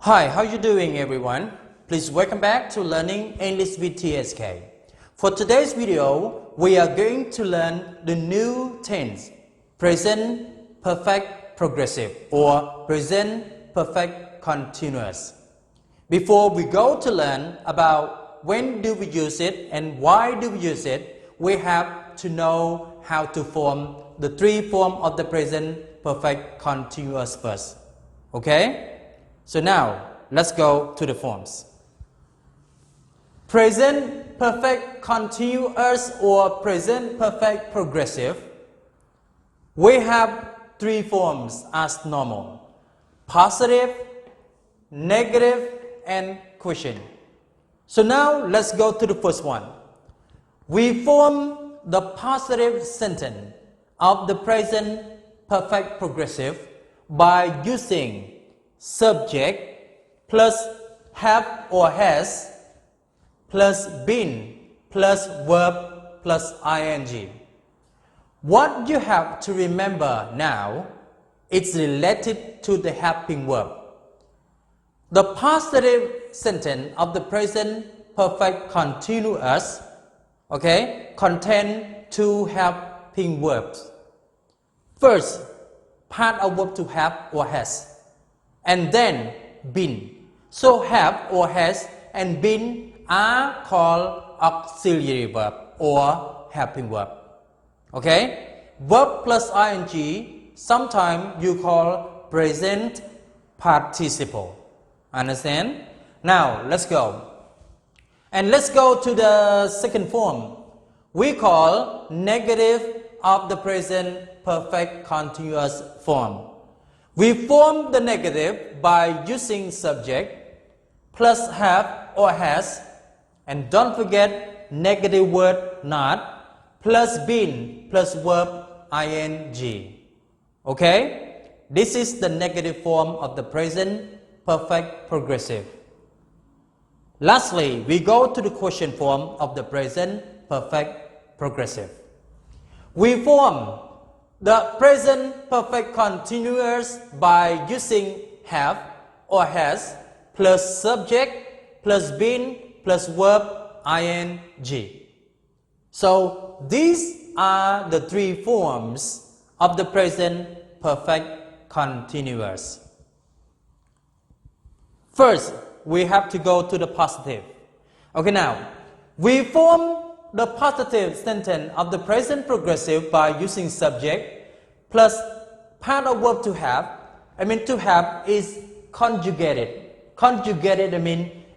Hi, how you doing everyone? Please welcome back to Learning English with TSK. For today's video, we are going to learn the new tense, present perfect progressive or present perfect continuous. Before we go to learn about when do we use it and why do we use it, we have to know how to form the three forms of the present perfect continuous first. Okay? So now, let's go to the forms. Present perfect continuous or present perfect progressive. We have three forms as normal: positive, negative, and question. So now, let's go to the first one. We form the positive sentence of the present perfect progressive by using subject plus have or has plus been plus verb plus ing. What you have to remember now is related to the helping verb. The positive sentence of the present perfect continuous, contain two helping verbs. First, part of verb to have or has, and then been. So have or has and been are called auxiliary verb or helping verb. Verb plus ing, sometimes you call present participle. Understand? Now let's go. And let's go to the second form. We call negative of the present perfect continuous form. We form the negative by using subject plus have or has, and don't forget negative word not, plus been plus verb ing. This is the negative form of the present perfect progressive. Lastly, we go to the question form of the present perfect progressive. We form the present perfect continuous by using have or has plus subject plus been plus verb ing. So these are the three forms of the present perfect continuous. First, we have to go to the positive. Now, we form the positive sentence of the present progressive by using subject plus part of verb to have. To have is conjugated. Conjugated,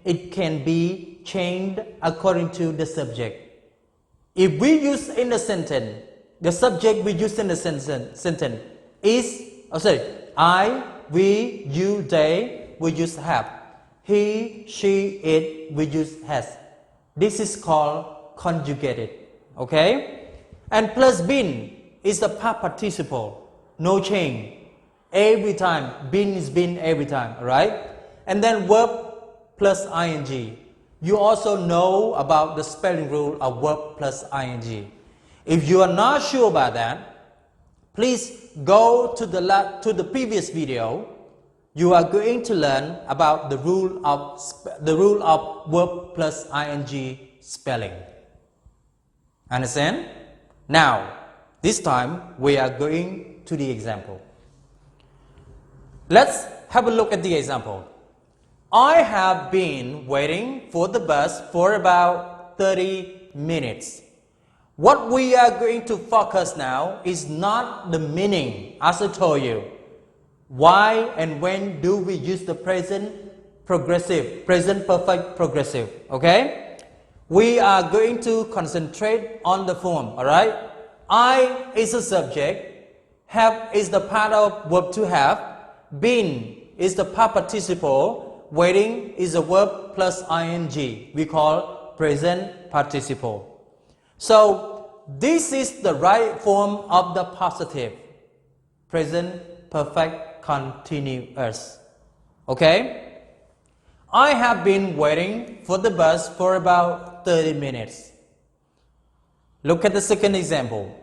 it can be changed according to the subject. If we use in the sentence, the subject we use in the sentence is, I, we, you, they, we use have. He, she, it, we use has. This is called conjugated. And plus been is the past participle, no change. Every time, been is been every time, And then verb plus ing. You also know about the spelling rule of verb plus ing. If you are not sure about that, please go to the previous video. You are going to learn about the rule of verb plus ing spelling. Understand? Now, this time we are going to the example. Let's have a look at the example. I have been waiting for the bus for about 30 minutes. What we are going to focus now is not the meaning, as I told you. Why and when do we use the present progressive, present perfect progressive, We are going to concentrate on the form, I is a subject, have is the part of verb to have, been is the past participle, waiting is a verb plus ing. We call present participle. So this is the right form of the positive, present perfect continuous. I have been waiting for the bus for about 30 minutes. Look at the second example.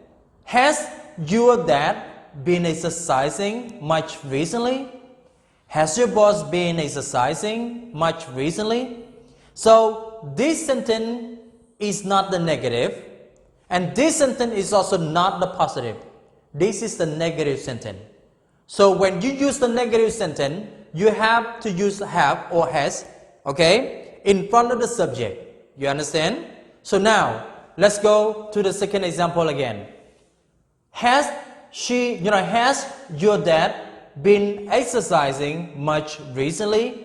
Has your dad been exercising much recently? Has your boss been exercising much recently? So this sentence is not the negative, and this sentence is also not the positive. This is the negative sentence. So when you use the negative sentence, you have to use have or has, okay, in front of the subject. You understand? So now, let's go to the second example again. Has your dad been exercising much recently?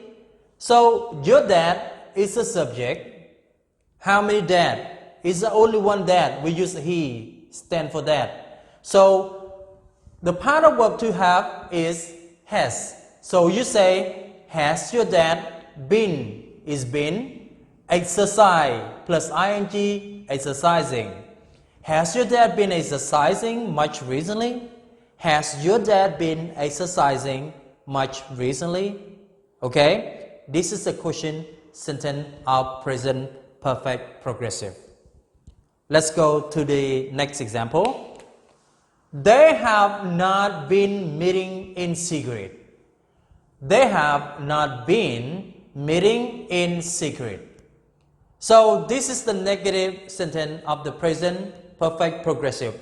So your dad is a subject. How many dad? Is the only one dad. We use he, stand for that. So the part of verb to have is has. So you say, has your dad been, is been, exercise plus ing, exercising. Has your dad been exercising much recently? Has your dad been exercising much recently? Okay, this is a question sentence of present perfect progressive. Let's go to the next example. They have not been meeting in secret. They have not been meeting in secret. So this is the negative sentence of the present perfect progressive.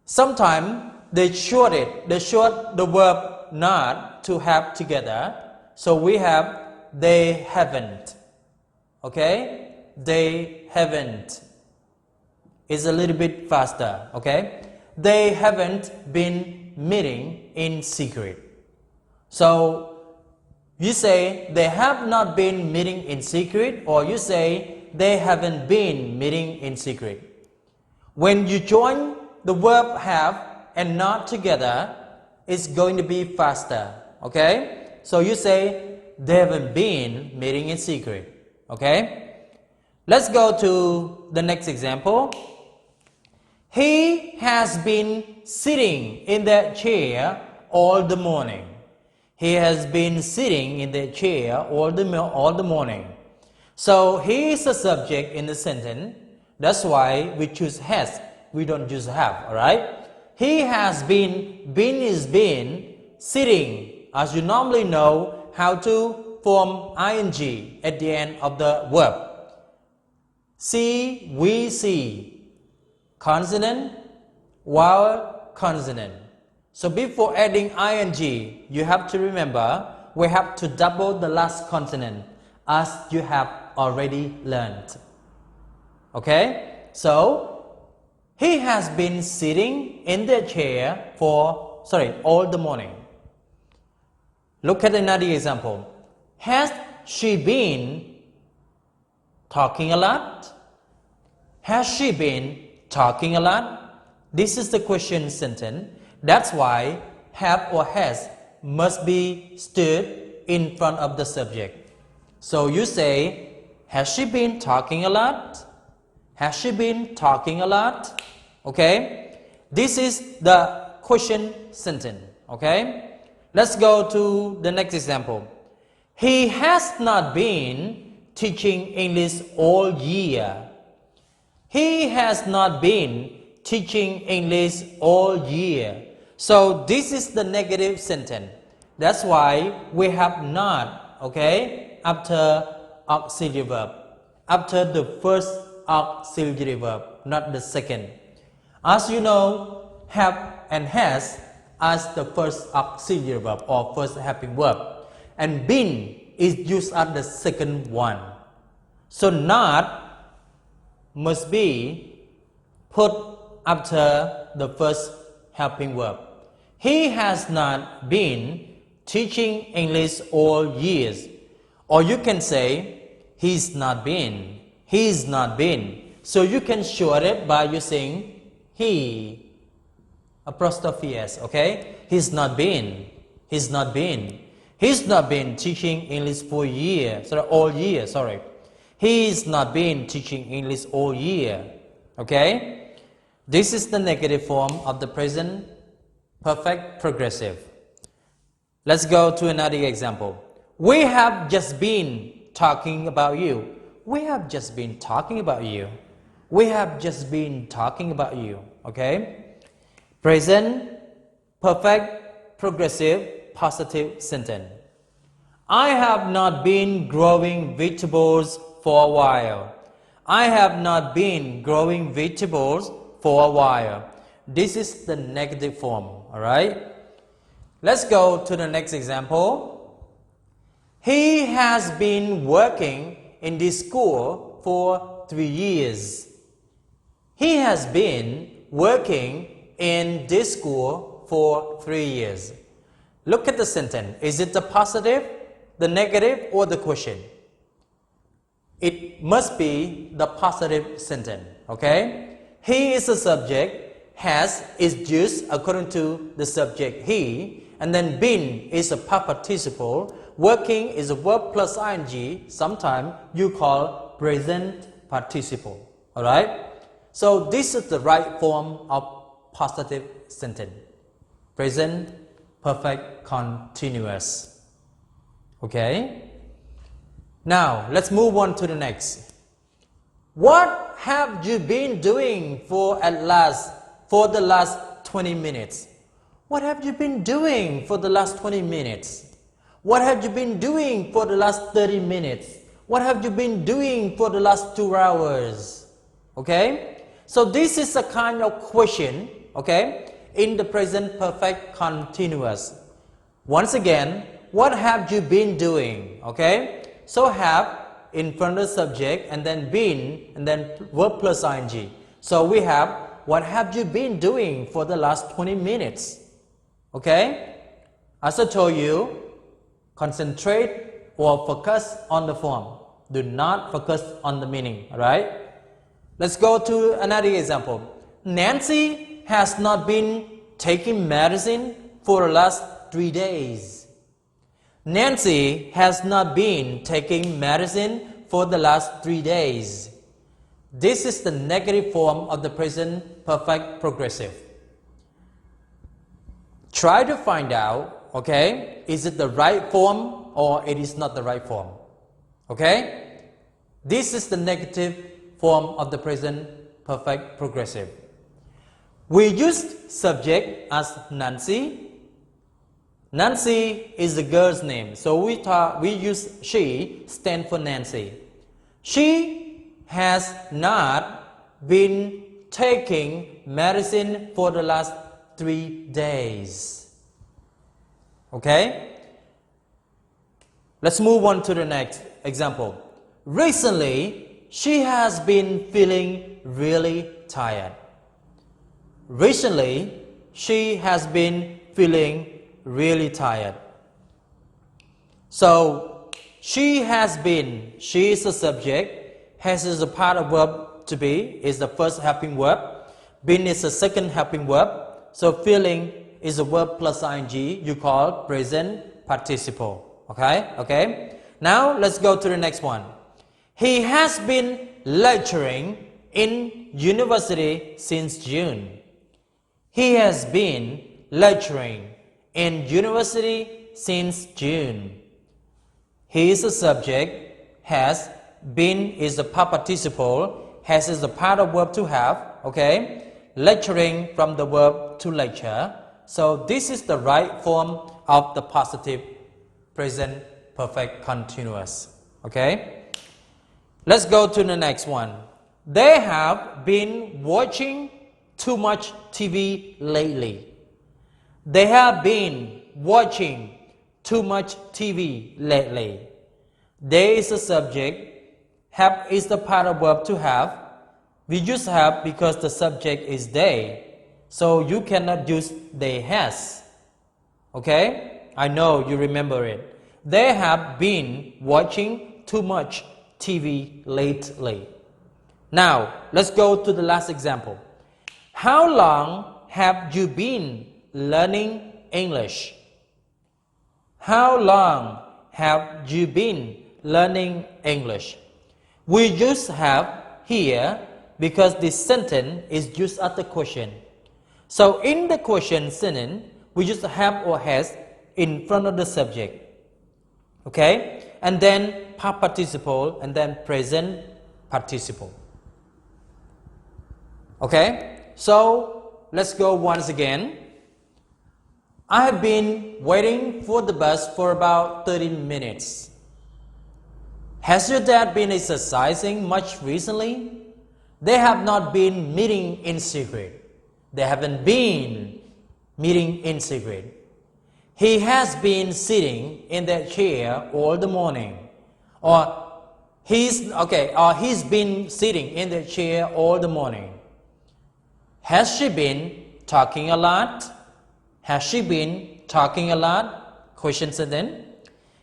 Sometimes they short the verb not to have together. So we have they haven't. Okay? They haven't. It's a little bit faster. Okay? They haven't been meeting in secret. So you say they have not been meeting in secret, or you say they haven't been meeting in secret. When you join the verb have and not together, it's going to be faster. Okay? So you say they haven't been meeting in secret. Okay? Let's go to the next example. He has been sitting in that chair all the morning. He has been sitting in the chair all the morning. So he is a subject in the sentence. That's why we choose has. We don't use have. Alright? He has been is been, sitting. As you normally know how to form ing at the end of the verb. See, we see. Consonant, vowel, consonant. So before adding ing, you have to remember we have to double the last consonant as you have already learned. Okay? So, he has been sitting in the chair all the morning. Look at another example. Has she been talking a lot? Has she been talking a lot? This is the question sentence. That's why have or has must be stood in front of the subject. So you say, has she been talking a lot? Has she been talking a lot? Okay? This is the question sentence. Okay? Let's go to the next example. He has not been teaching English all year. He has not been teaching English all year. So this is the negative sentence. That's why we have not, okay, after auxiliary verb. After the first auxiliary verb, not the second. As you know, have and has as the first auxiliary verb or first helping verb. And been is used as the second one. So not must be put after the first helping verb. He has not been teaching English all years. Or you can say, he's not been. He's not been. So you can short it by using he, apostrophe s, okay? He's not been. He's not been. He's not been teaching English for all year, sorry. He's not been teaching English all year. Okay? This is the negative form of the present perfect progressive. Let's go to another example. We have just been talking about you. We have just been talking about you. We have just been talking about you. Okay? Present perfect progressive positive sentence. I have not been growing vegetables for a while. I have not been growing vegetables for a while. This is the negative form, all right? Let's go to the next example. He has been working in this school for 3 years. He has been working in this school for 3 years. Look at the sentence. Is it the positive, the negative, or the question? It must be the positive sentence, okay? He is the subject, has is used according to the subject he, and then been is a past participle, working is a verb plus ing, sometimes you call present participle, alright? So this is the right form of positive sentence, present perfect continuous, okay? Now, let's move on to the next. What have you been doing for the last 20 minutes? What have you been doing for the last 20 minutes? What have you been doing for the last 30 minutes? What have you been doing for the last 2 hours? Okay? So this is a kind of question, okay, in the present perfect continuous. Once again, what have you been doing? Okay? So have in front of the subject and then been and then verb plus ing. So we have what have you been doing for the last 20 minutes? Okay? As I told you, concentrate or focus on the form. Do not focus on the meaning, alright? Let's go to another example. Nancy has not been taking medicine for the last 3 days. Nancy has not been taking medicine for the last 3 days. This is the negative form of the present perfect progressive. Try to find out, okay, is it the right form or it is not the right form? Okay? This is the negative form of the present perfect progressive. We used subject as Nancy. Nancy is the girl's name, so we use she stand for Nancy. She has not been taking medicine for the last 3 days. Okay? Let's move on to the next example. Recently, she has been feeling really tired. Recently, she has been feeling really tired. So, she has been, she is the subject, has is a part of verb to be, is the first helping verb, been is the second helping verb, so feeling is a verb plus ing, you call present participle, okay? Now, let's go to the next one. He has been lecturing in university since June. He has been lecturing in university since June. He is a subject, has, been is the past participle, has is the part of verb to have, okay? Lecturing from the verb to lecture. So this is the right form of the positive present perfect continuous, okay? Let's go to the next one. They have been watching too much TV lately. They have been watching too much TV lately. They is the subject, have is the part of verb to have. We use have because the subject is they. So you cannot use they has. Okay? I know you remember it. They have been watching too much TV lately. Now, let's go to the last example. How long have you been learning English? How long have you been learning English? We use have here because this sentence is used as a question. So in the question sentence, we use have or has in front of the subject. Okay? And then past participle and then present participle. Okay? So let's go once again. I have been waiting for the bus for about 30 minutes. Has your dad been exercising much recently? They have not been meeting in secret. They haven't been meeting in secret. He has been sitting in that chair all the morning. Or he's been sitting in that chair all the morning. Has she been talking a lot? Has she been talking a lot? Question sentence.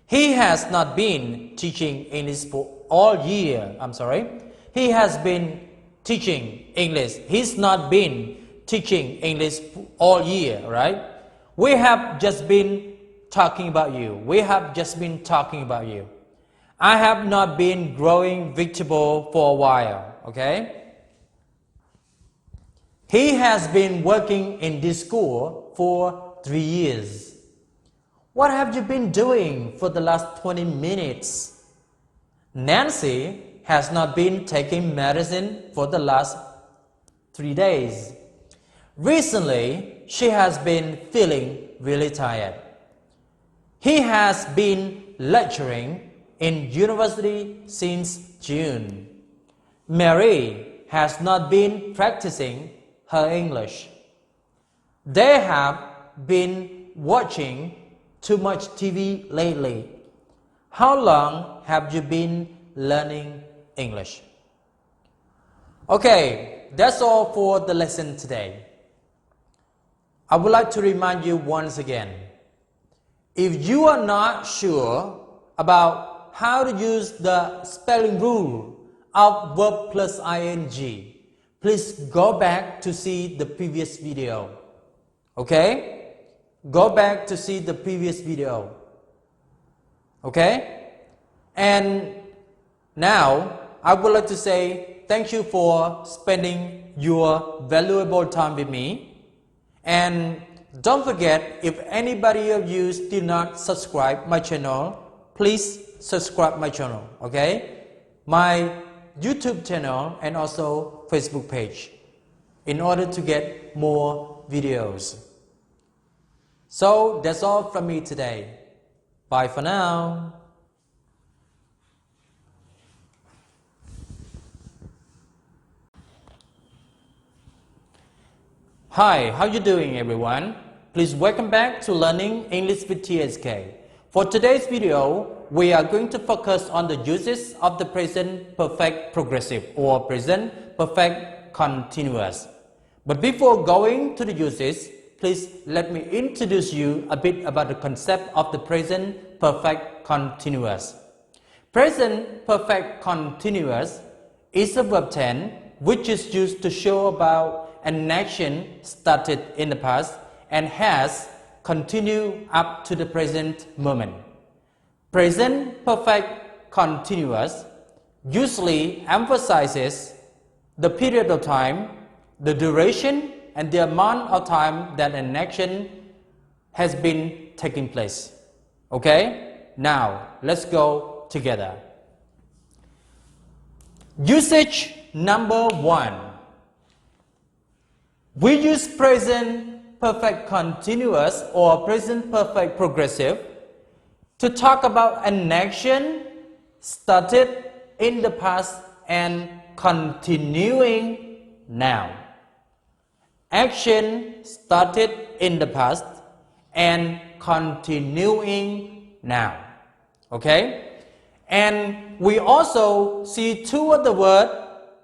He has not been teaching English for all year. He has been teaching English. He's not been teaching English all year, right? We have just been talking about you. We have just been talking about you. I have not been growing vegetable for a while, okay? He has been working in this school for 3 years. What have you been doing for the last 20 minutes? Nancy has not been taking medicine for the last 3 days. Recently, she has been feeling really tired. He has been lecturing in university since June. Mary has not been practicing her English. They have been watching too much TV lately. How long have you been learning English? Okay, that's all for the lesson today. I would like to remind you once again, if you are not sure about how to use the spelling rule of verb plus ing, please go back to see the previous video. Okay? Go back to see the previous video. Okay? And now, I would like to say thank you for spending your valuable time with me. And don't forget, if anybody of you still not subscribe my channel, please subscribe my channel, okay? My YouTube channel and also Facebook page in order to get more videos. So that's all from me today. Bye for now. Hi, how you doing everyone? Please welcome back to Learning English with TSK. For today's video, we are going to focus on the uses of the present perfect progressive or present perfect continuous. But before going to the uses, please let me introduce you a bit about the concept of the present perfect continuous. Present perfect continuous is a verb tense which is used to show about an action started in the past and has continued up to the present moment. Present perfect continuous usually emphasizes the period of time, the duration, and the amount of time that an action has been taking place. Okay? Now, let's go together. Usage number 1. We use present perfect continuous or present perfect progressive to talk about an action started in the past and continuing now. Action started in the past and continuing now. Okay? And we also see two other words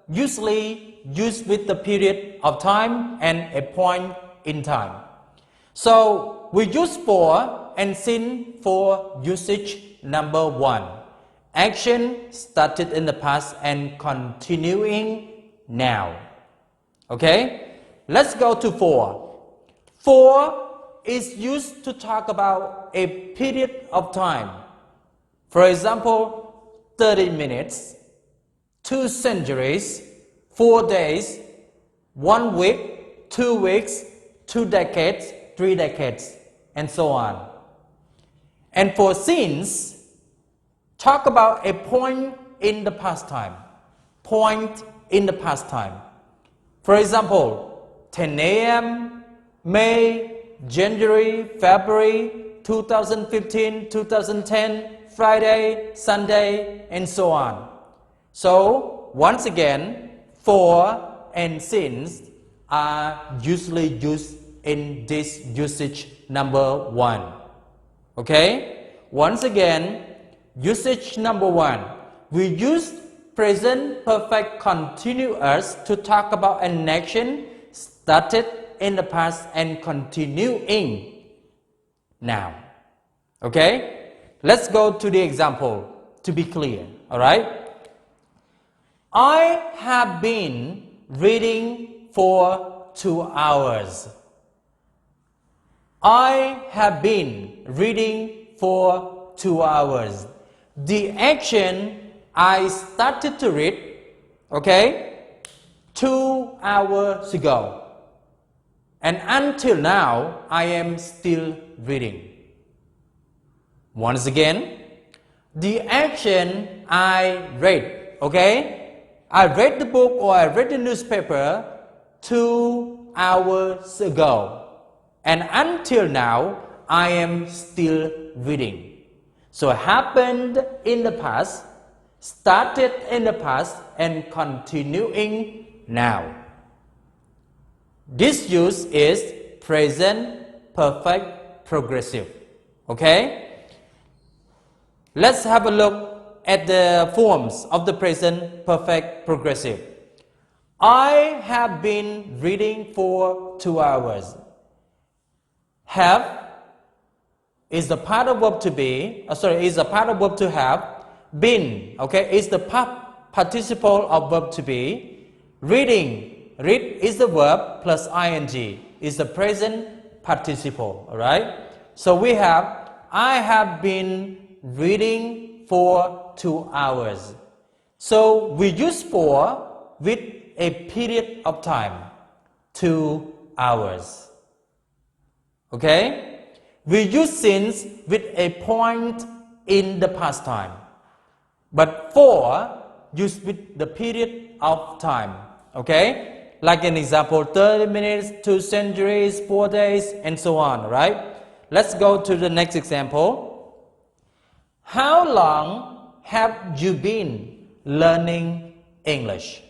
usually used with the period of time and a point in time. So we use for and since for usage number 1. Action started in the past and continuing now. Okay? Let's go to for. For is used to talk about a period of time. For example, 30 minutes, 2 centuries, 4 days, 1 week, 2 weeks, 2 decades, 3 decades, and so on. And for since, talk about a point in the past time. Point in the past time. For example, 10 a.m., May January, February, 2015, 2010, Friday, Sunday, and so on. So, once again, for and since are usually used in this usage number 1. Okay? Once again, usage number 1. We use present perfect continuous to talk about an action started in the past and continuing now. Okay? Let's go to the example to be clear. Alright? I have been reading for 2 hours. I have been reading for 2 hours. The action I started to read, okay, 2 hours ago. And until now, I am still reading. Once again, the action I read, okay, I read the book or I read the newspaper 2 hours ago. And until now, I am still reading. So happened in the past, started in the past, and continuing now. This use is present perfect progressive. Okay? Let's have a look at the forms of the present perfect progressive. I have been reading for 2 hours. Have is the part of verb to be, is the part of verb to have. Been, okay, is the participle of verb to be. Reading, read is the verb plus ing, is the present participle, alright? So we have, I have been reading for 2 hours. So we use for with a period of time, 2 hours. Okay? We use since with a point in the past time. But for used with the period of time. Okay? Like an example, 30 minutes, 2 centuries, 4 days, and so on, right? Let's go to the next example. How long have you been learning English?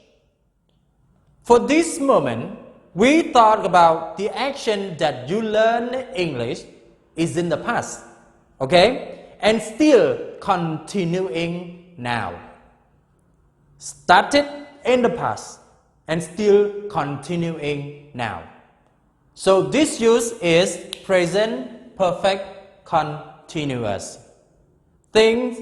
For this moment, we thought about the action that you learn English is in the past, okay? And still continuing now. Started in the past and still continuing now. So this use is present perfect continuous. Things,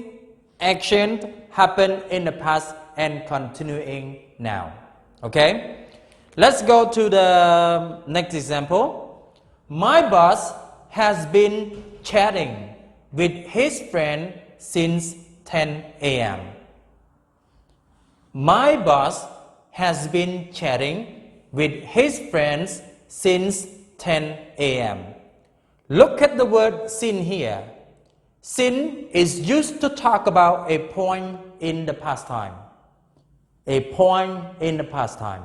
actions happen in the past and continuing now. Okay? Let's go to the next example. My boss has been chatting with his friend since 10 a.m. My boss has been chatting with his friends since 10 a.m. Look at the word since here. Since is used to talk about a point in the past time. A point in the past time.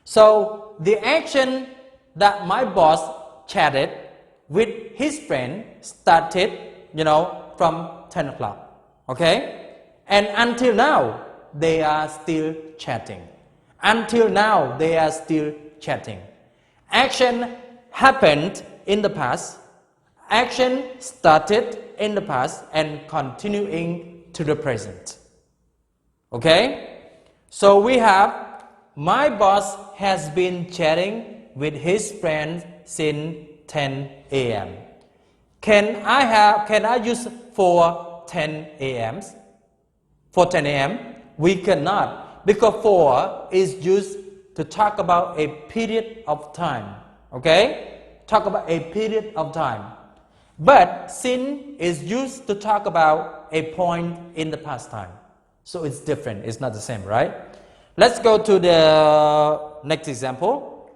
So the action that my boss chatted with his friend started, from 10 o'clock. Okay? And until now, they are still chatting. Until now, they are still chatting. Action happened in the past. Action started in the past and continuing to the present. Okay? So we have, my boss has been chatting with his friends since 10 a.m. Can I use for 10 a.m.? For 10 a.m.? We cannot, because for is used to talk about a period of time. Okay? Talk about a period of time. But since is used to talk about a point in the past time. So it's different, it's not the same, right? Let's go to the next example.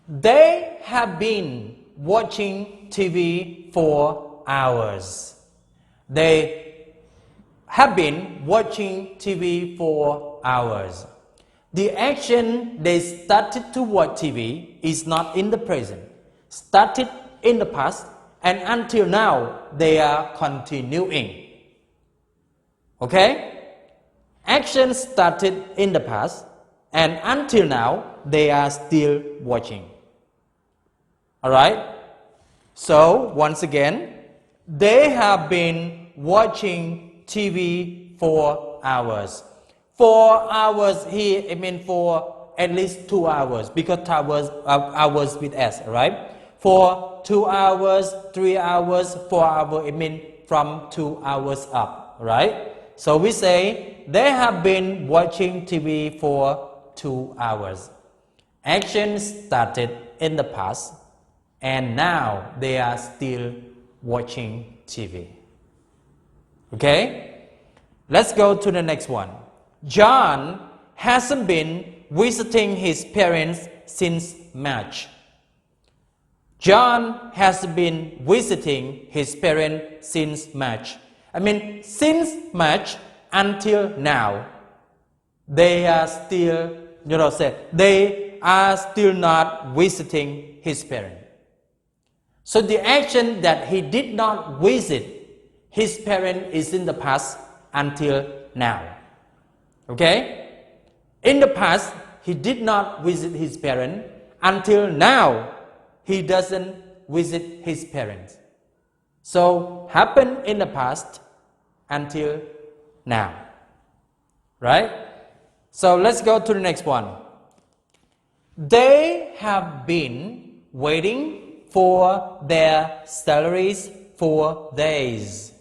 They have been watching TV for hours. They have been watching TV for hours. The action they started to watch TV is not in the present. Started in the past, and until now they are continuing. Okay? Action started in the past, and until now they are still watching. Alright? So, once again, they have been watching TV for hours. 4 hours here, I mean for at least 2 hours, because hours with S, right? For 2 hours, 3 hours, 4 hours, I mean from 2 hours up, right? So we say they have been watching TV for 2 hours. Action started in the past, and now they are still watching TV. Okay? Let's go to the next one. John hasn't been visiting his parents since March. John has been visiting his parents since March. I mean, since March until now, they are still, they are still not visiting his parents. So the action that he did not visit his parents is in the past until now. Okay? In the past, he did not visit his parents. Until now, he doesn't visit his parents. So, happened in the past until now. Right? So, let's go to the next one. They have been waiting for their salaries for days.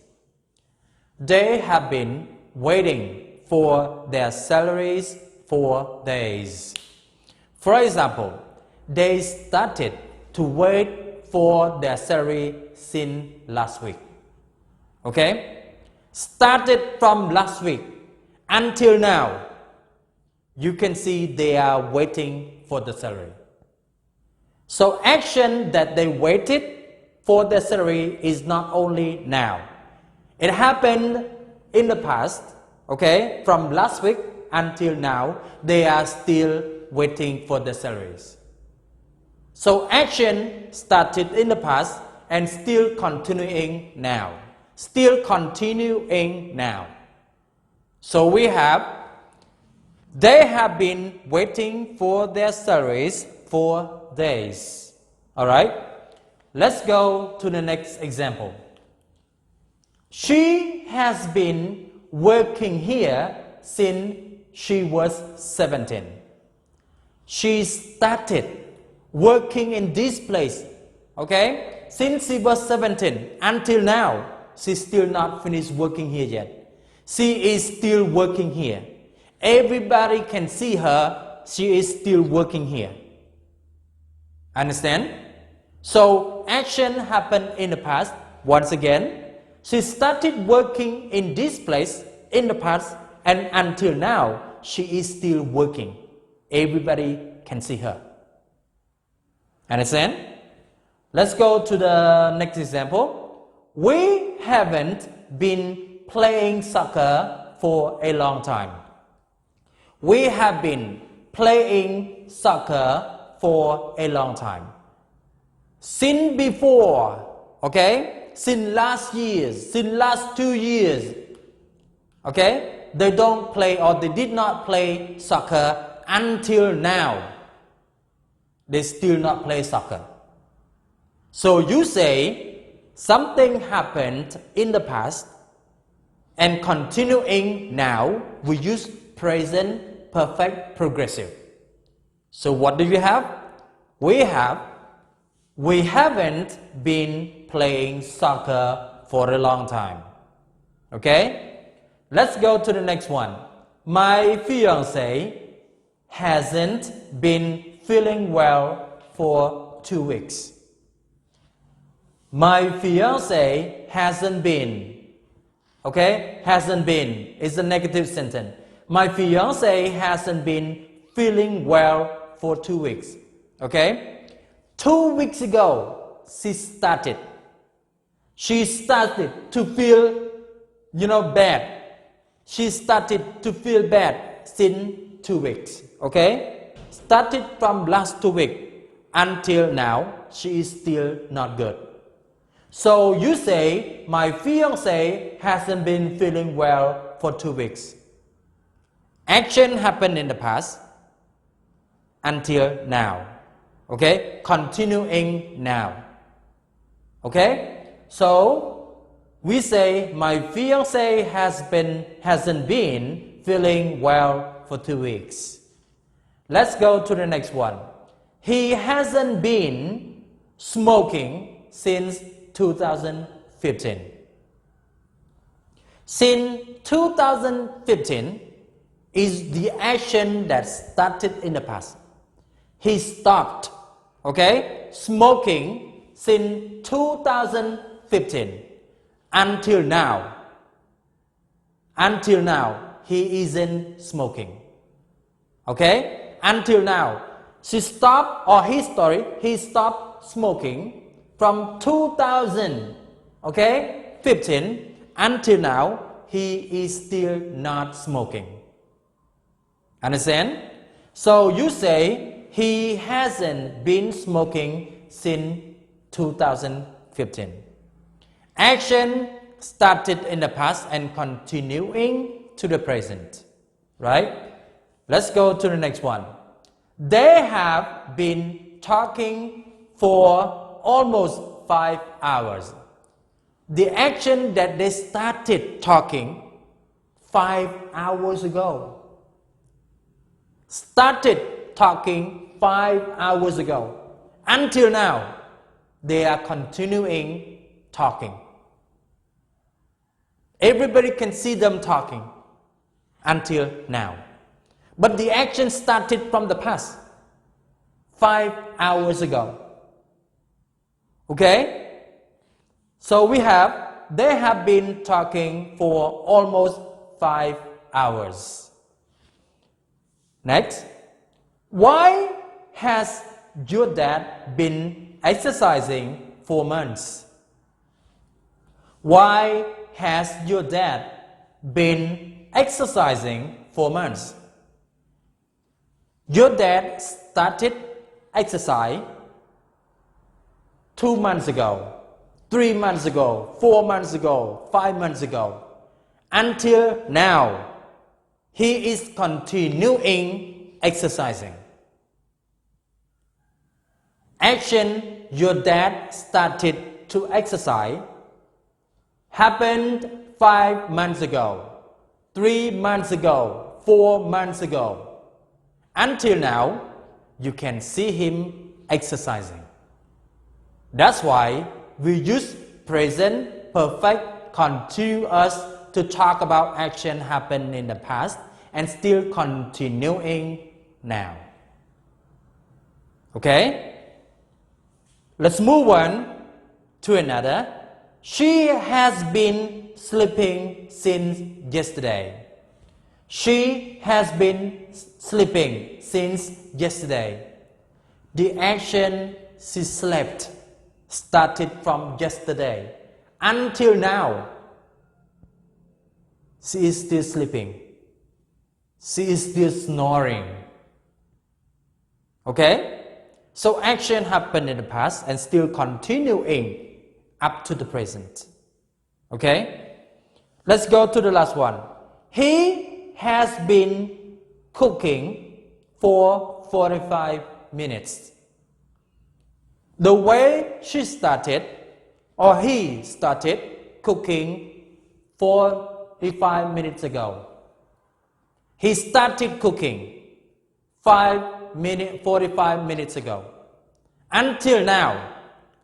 They have been waiting for their salaries for days. For example, they started to wait for their salary since last week. Okay? Started from last week until now. You can see they are waiting for the salary. So action that they waited for the salary is not only now. It happened in the past, okay, from last week until now, they are still waiting for the salaries. So action started in the past and still continuing now. Still continuing now. So we have, they have been waiting for their salaries for days. Alright? Let's go to the next example. She has been working here since she was 17. She started working in this place, okay? Since she was 17 until now, she's still not finished working here yet. She is still working here. Everybody can see her, she is still working here. Understand? So action happened in the past. Once again, she started working in this place in the past, and until now, she is still working. Everybody can see her. Understand? Let's go to the next example. We haven't been playing soccer for a long time. We have been playing soccer for a long time. Since before, okay? Since last year, since last 2 years, okay? They don't play or they did not play soccer until now. They still not play soccer. So you say something happened in the past and continuing now, we use present perfect progressive. So what do you have? We haven't been playing soccer for a long time. Okay? Let's go to the next one. My fiancé hasn't been feeling well for 2 weeks. My fiancé hasn't been. Okay? Hasn't been is a negative sentence. My fiancé hasn't been feeling well for 2 weeks. Okay? 2 weeks ago, she started to feel, bad. She started to feel bad since 2 weeks. Okay? Started from last 2 weeks. Until now, she is still not good. So you say, my fiancé hasn't been feeling well for 2 weeks. Action happened in the past until now. Okay? Continuing now. Okay? So we say, my fiancé hasn't been feeling well for 2 weeks. Let's go to the next one. He hasn't been smoking since 2015. Since 2015 is the action that started in the past. He stopped, okay, smoking since 2015 until now. Until now, he isn't smoking. Okay? Until now, he stopped smoking from 2015 until now, he is still not smoking. Understand? So you say he hasn't been smoking since 2015. Action started in the past and continuing to the present. Right? Let's go to the next one. They have been talking for almost 5 hours. The action that they started talking 5 hours ago. Started talking 5 hours ago. Until now, they are continuing talking. Everybody can see them talking until now. But the action started from the past, 5 hours ago. Okay? So we have, they have been talking for almost 5 hours. Next. Why has your dad been exercising for months? Why has your dad been exercising for months? Your dad started exercise 2 months ago, 3 months ago, 4 months ago, 5 months ago. Until now, he is continuing exercising. Action your dad started to exercise happened 5 months ago, 3 months ago, 4 months ago. Until now, you can see him exercising. That's why we use present perfect continuous to talk about action happened in the past and still continuing now. Okay? Let's move on to another. She has been sleeping since yesterday. She has been sleeping since yesterday. The action she slept started from yesterday. Until now, she is still sleeping. She is still snoring. Okay? So action happened in the past and still continuing up to the present. Okay? Let's go to the last one. He has been cooking for 45 minutes. The way she started or he started cooking 45 minutes ago. He started cooking 45 minutes ago. Until now,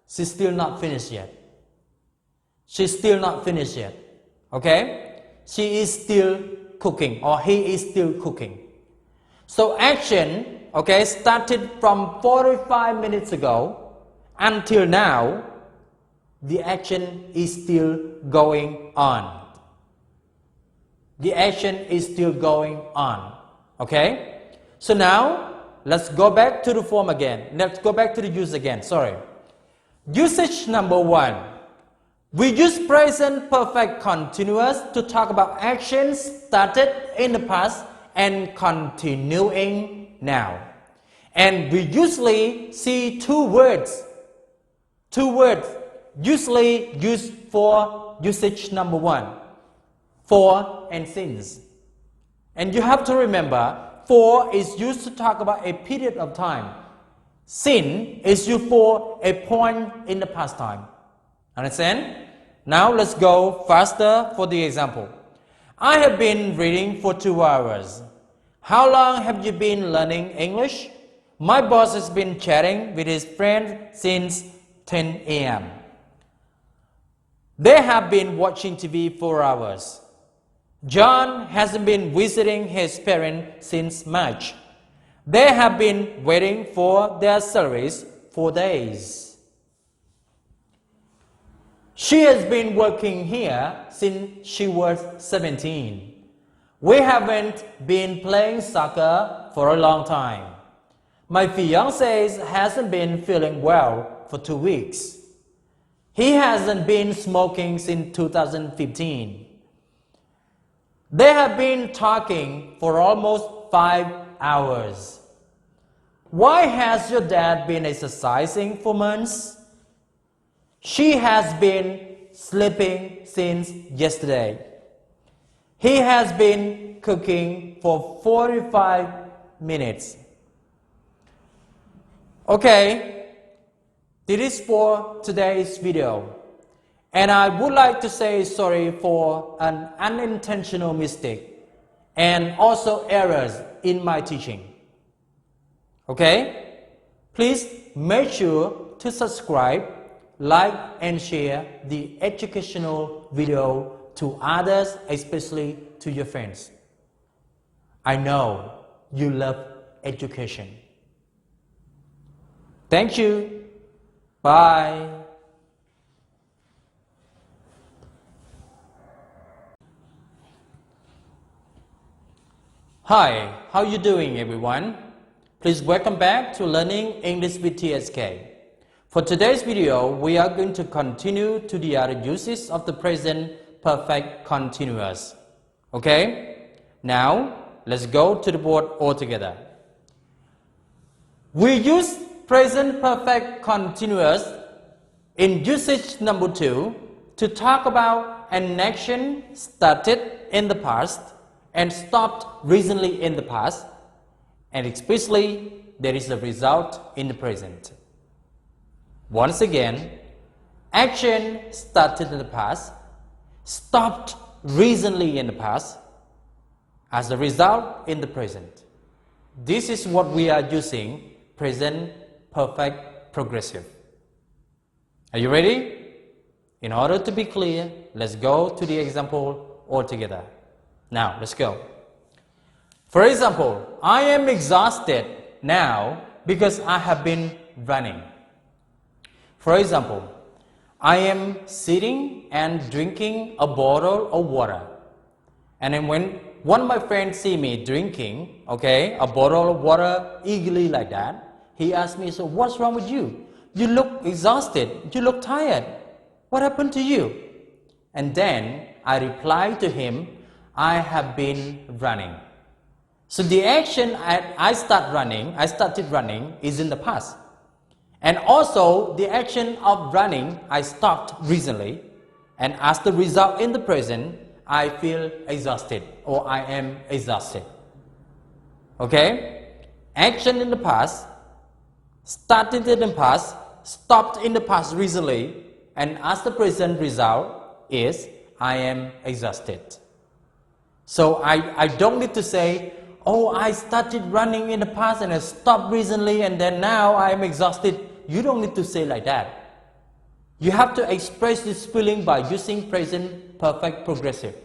she's still not finished yet. She's still not finished yet. Okay? She is still cooking or he is still cooking. So action, okay, started from 45 minutes ago until now, the action is still going on. The action is still going on. Okay? So now, let's go back to the form again. Let's go back to the use again. Sorry. Usage number 1. We use present perfect continuous to talk about actions started in the past and continuing now. And we usually see two words usually used for usage number one, for and since. And you have to remember, for is used to talk about a period of time. Sin is used for a point in the past time. Understand? Now let's go faster for the example. I have been reading for 2 hours. How long have you been learning English? My boss has been chatting with his friend since 10 a.m. They have been watching TV 4 hours. John hasn't been visiting his parents since March. They have been waiting for their salaries for days. She has been working here since she was 17. We haven't been playing soccer for a long time. My fiancé hasn't been feeling well for 2 weeks. He hasn't been smoking since 2015. They have been talking for almost 5 hours. Why has your dad been exercising for months? She has been sleeping since yesterday. He has been cooking for 45 minutes. Okay, this is for today's video. And I would like to say sorry for an unintentional mistake and also errors in my teaching. Okay? Please make sure to subscribe, like and share the educational video to others, especially to your friends. I know you love education. Thank you. Bye. Hi, how you doing everyone? Please welcome back to Learning English with TSK. For today's video, we are going to continue to the other uses of the present perfect continuous. Okay? Now, let's go to the board all together. We use present perfect continuous in usage number 2 to talk about an action started in the past and stopped recently in the past, and especially there is a result in the present. Once again, action started in the past, stopped recently in the past, as a result in the present. This is what we are using present perfect progressive. Are you ready? In order to be clear, let's go to the example all together. Now, let's go. For example, I am exhausted now because I have been running. For example, I am sitting and drinking a bottle of water. And then when one of my friends see me drinking, a bottle of water eagerly like that, he asked me, so what's wrong with you? You look exhausted. You look tired. What happened to you? And then I replied to him, I have been running. So the action I started running is in the past. And also the action of running I stopped recently, and as the result in the present I feel exhausted or I am exhausted. Okay? Action in the past, started in the past, stopped in the past recently, and as the present result is I am exhausted. So I don't need to say, oh, I started running in the past and I stopped recently and then now I am exhausted. You don't need to say like that. You have to express this feeling by using present perfect progressive.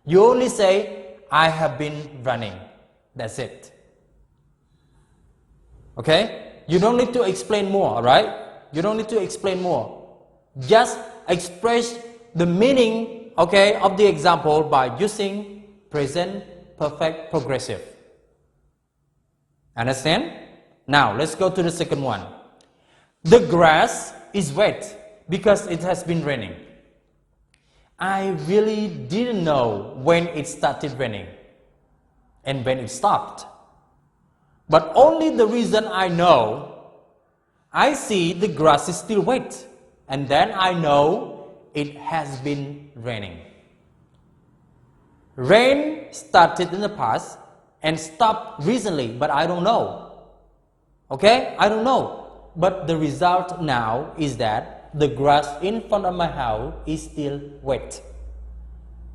You only say, I have been running. That's it. Okay? You don't need to explain more, right? You don't need to explain more. Just express the meaning, of the example by using present perfect progressive. Understand? Now, let's go to the second one. The grass is wet because it has been raining. I really didn't know when it started raining and when it stopped. But only the reason I know, I see the grass is still wet, and then I know it has been raining. Rain started in the past and stopped recently, but I don't know. Okay? I don't know. But the result now is that the grass in front of my house is still wet.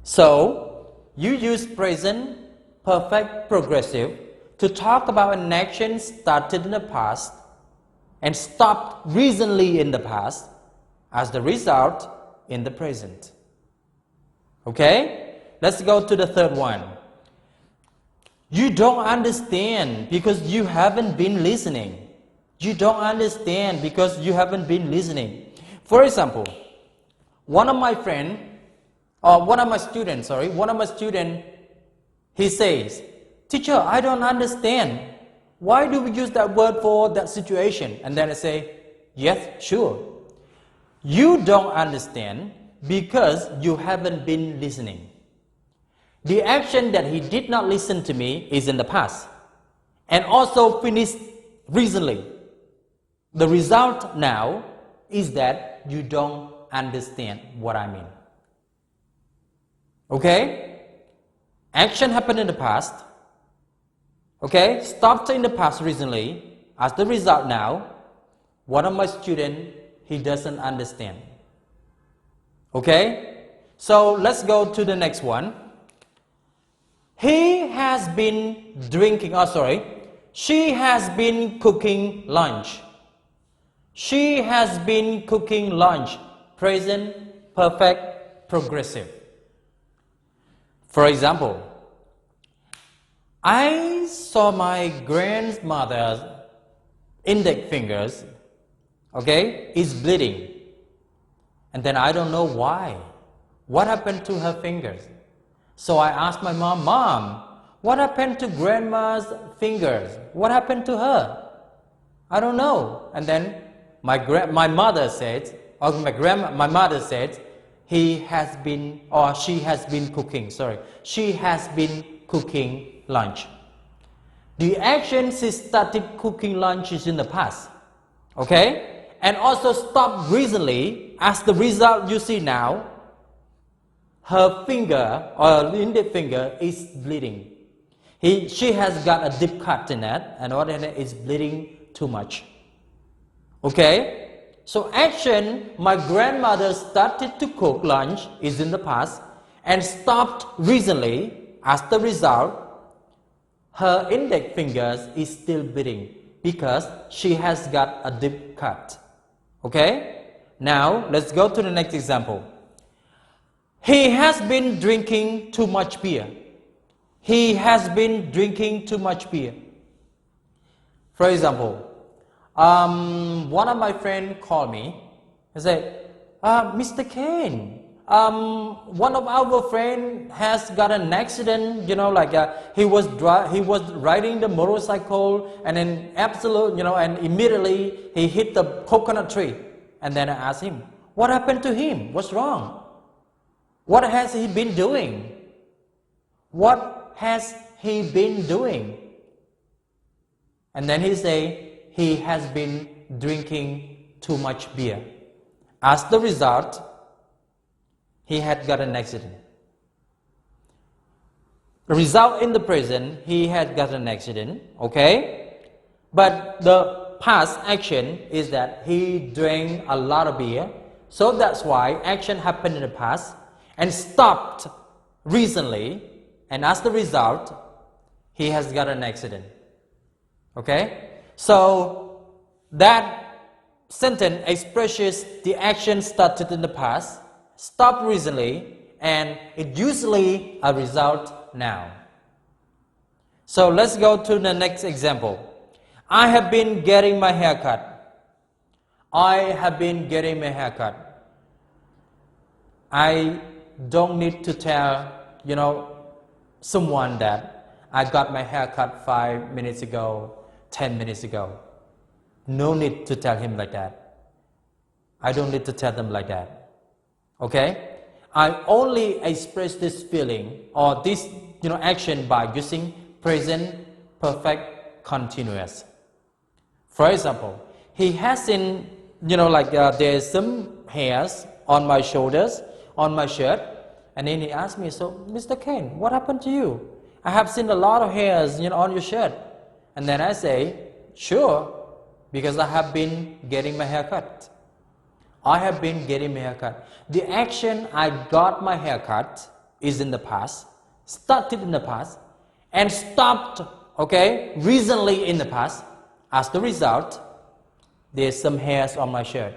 So, you use present perfect progressive to talk about an action started in the past and stopped recently in the past as the result in the present. Okay? Let's go to the third one. You don't understand because you haven't been listening. You don't understand because you haven't been listening. For example, one of my students, he says, "Teacher, I don't understand. Why do we use that word for that situation?" And then I say, "Yes, sure. You don't understand because you haven't been listening. The action that he did not listen to me is in the past and also finished recently. The result now is that you don't understand what I mean." Okay? Action happened in the past. Okay? Stopped in the past recently. As the result now, one of my students, he doesn't understand. Okay? So let's go to the next one. She has been cooking lunch. She has been cooking lunch. Present, perfect, progressive. For example, I saw my grandmother's index fingers, is bleeding. And then I don't know why. What happened to her fingers? So I asked my mom, "Mom, what happened to grandma's fingers? What happened to her?" "I don't know." And then my mother said, she has been cooking lunch. The action she started cooking lunch is in the past. Okay? And also stopped recently. As the result you see now, her finger or index finger is bleeding. She has got a deep cut in it, and what is bleeding too much. Okay? So action, my grandmother started to cook lunch is in the past and stopped recently. As the result, her index fingers is still bleeding because she has got a deep cut. Okay? Now, let's go to the next example. He has been drinking too much beer. He has been drinking too much beer. For example, one of my friends called me and said, "Mr. Kane, one of our friends has got an accident, he was riding the motorcycle and then and immediately he hit the coconut tree." And then I asked him, "What happened to him? What's wrong? What has he been doing? What has he been doing?" And then he said, "He has been drinking too much beer. As the result, he had got an accident." The result in the present, he had got an accident, okay? But the past action is that he drank a lot of beer. So that's why action happened in the past and stopped recently, and as the result, he has got an accident. Okay? So that sentence expresses the action started in the past, stopped recently, and it usually a result now. So let's go to the next example. I have been getting my hair cut. I have been getting my hair cut. I don't need to tell, someone that I got my hair cut 5 minutes ago, 10 minutes ago. No need to tell him like that. I don't need to tell them like that. Okay? I only express this feeling or this, action by using present perfect continuous. For example, he has seen, there's some hairs on my shoulders, on my shirt, and then he asked me, so Mr. Kane, what happened to you? I have seen a lot of hairs, on your shirt. And then I say, sure, because I have been getting my hair cut. I have been getting my hair cut. The action I got my hair cut is in the past, started in the past, and stopped, recently in the past. As the result, there's some hairs on my shirt.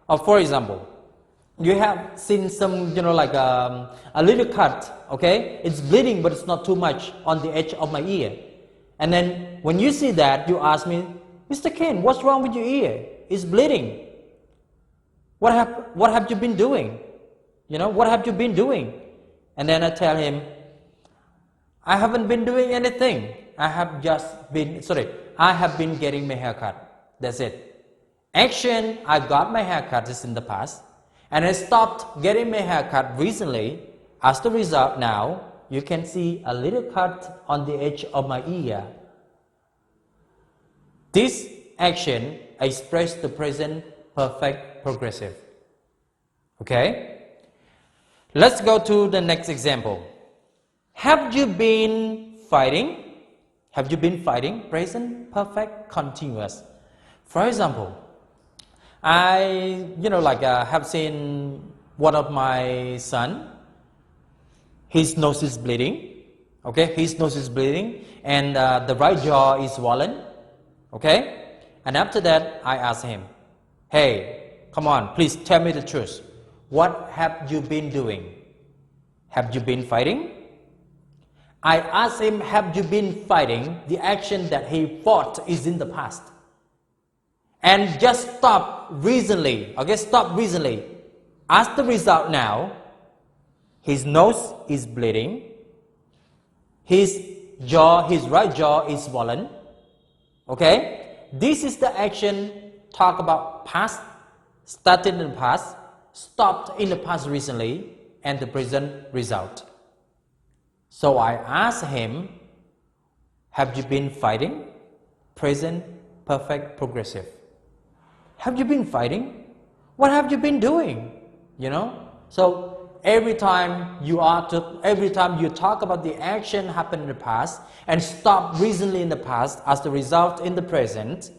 Or for example, you have seen some, a little cut, It's bleeding, but it's not too much on the edge of my ear. And then when you see that, you ask me, Mr. Kane, what's wrong with your ear? It's bleeding. What have you been doing? What have you been doing? And then I tell him, I haven't been doing anything. I have been getting my hair cut. That's it. Action, I got my hair cut is in the past. And I stopped getting my hair cut recently. As the result now, you can see a little cut on the edge of my ear. This action expresses the present perfect progressive. Let's go to the next example. Have you been fighting? Have you been fighting? Present perfect continuous. For example, I have seen one of my son. His nose is bleeding. His nose is bleeding, and the right jaw is swollen. And after that, I asked him, hey, come on, please tell me the truth. What have you been doing? Have you been fighting? I asked him, have you been fighting? The action that he fought is in the past. And just stop recently. Stop recently. As the result now, his nose is bleeding. His right jaw is swollen. This is the action, talk about past, started in the past, stopped in the past recently, and the present result. So I asked him, have you been fighting? Present perfect progressive. Have you been fighting? What have you been doing? So every time you talk about the action happened in the past and stopped recently in the past as the result in the present,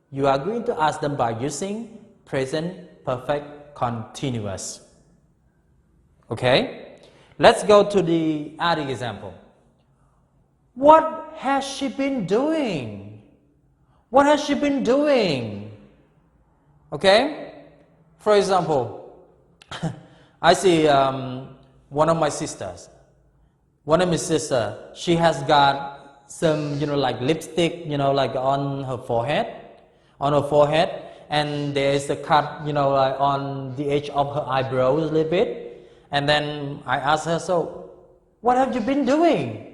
you are going to ask them by using present perfect continuous. Let's go to the other example. What has she been doing? What has she been doing? For example, I see one of my sisters. She has got some, lipstick, on her forehead. And there is a cut, on the edge of her eyebrows a little bit. And then I asked her, so what have you been doing?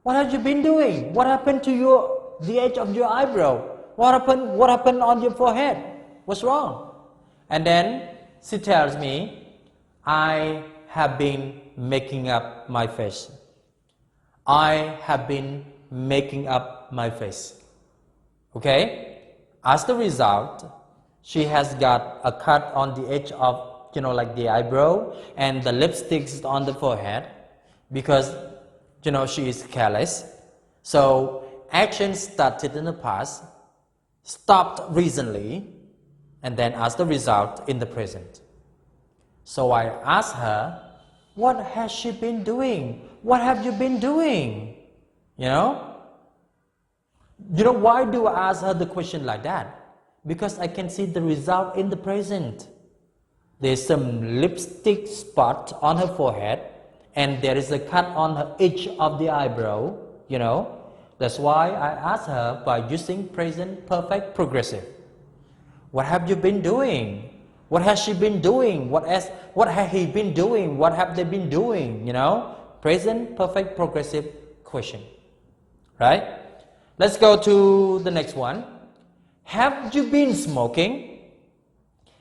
What have you been doing? What happened to the edge of your eyebrow? What happened on your forehead? What's wrong? And then she tells me, I have been making up my face. I have been making up my face. As the result, she has got a cut on the edge of, the eyebrow and the lipsticks on the forehead because, she is careless. So action started in the past, stopped recently, and then as the result in the present. So I asked her, what has she been doing? What have you been doing? Why do I ask her the question like that? Because I can see the result in the present. There's some lipstick spot on her forehead, and there is a cut on her edge of the eyebrow, That's why I asked her by using present perfect progressive. What have you been doing? What has she been doing? What has he been doing? What have they been doing? Present perfect progressive question. Right? Let's go to the next one. Have you been smoking?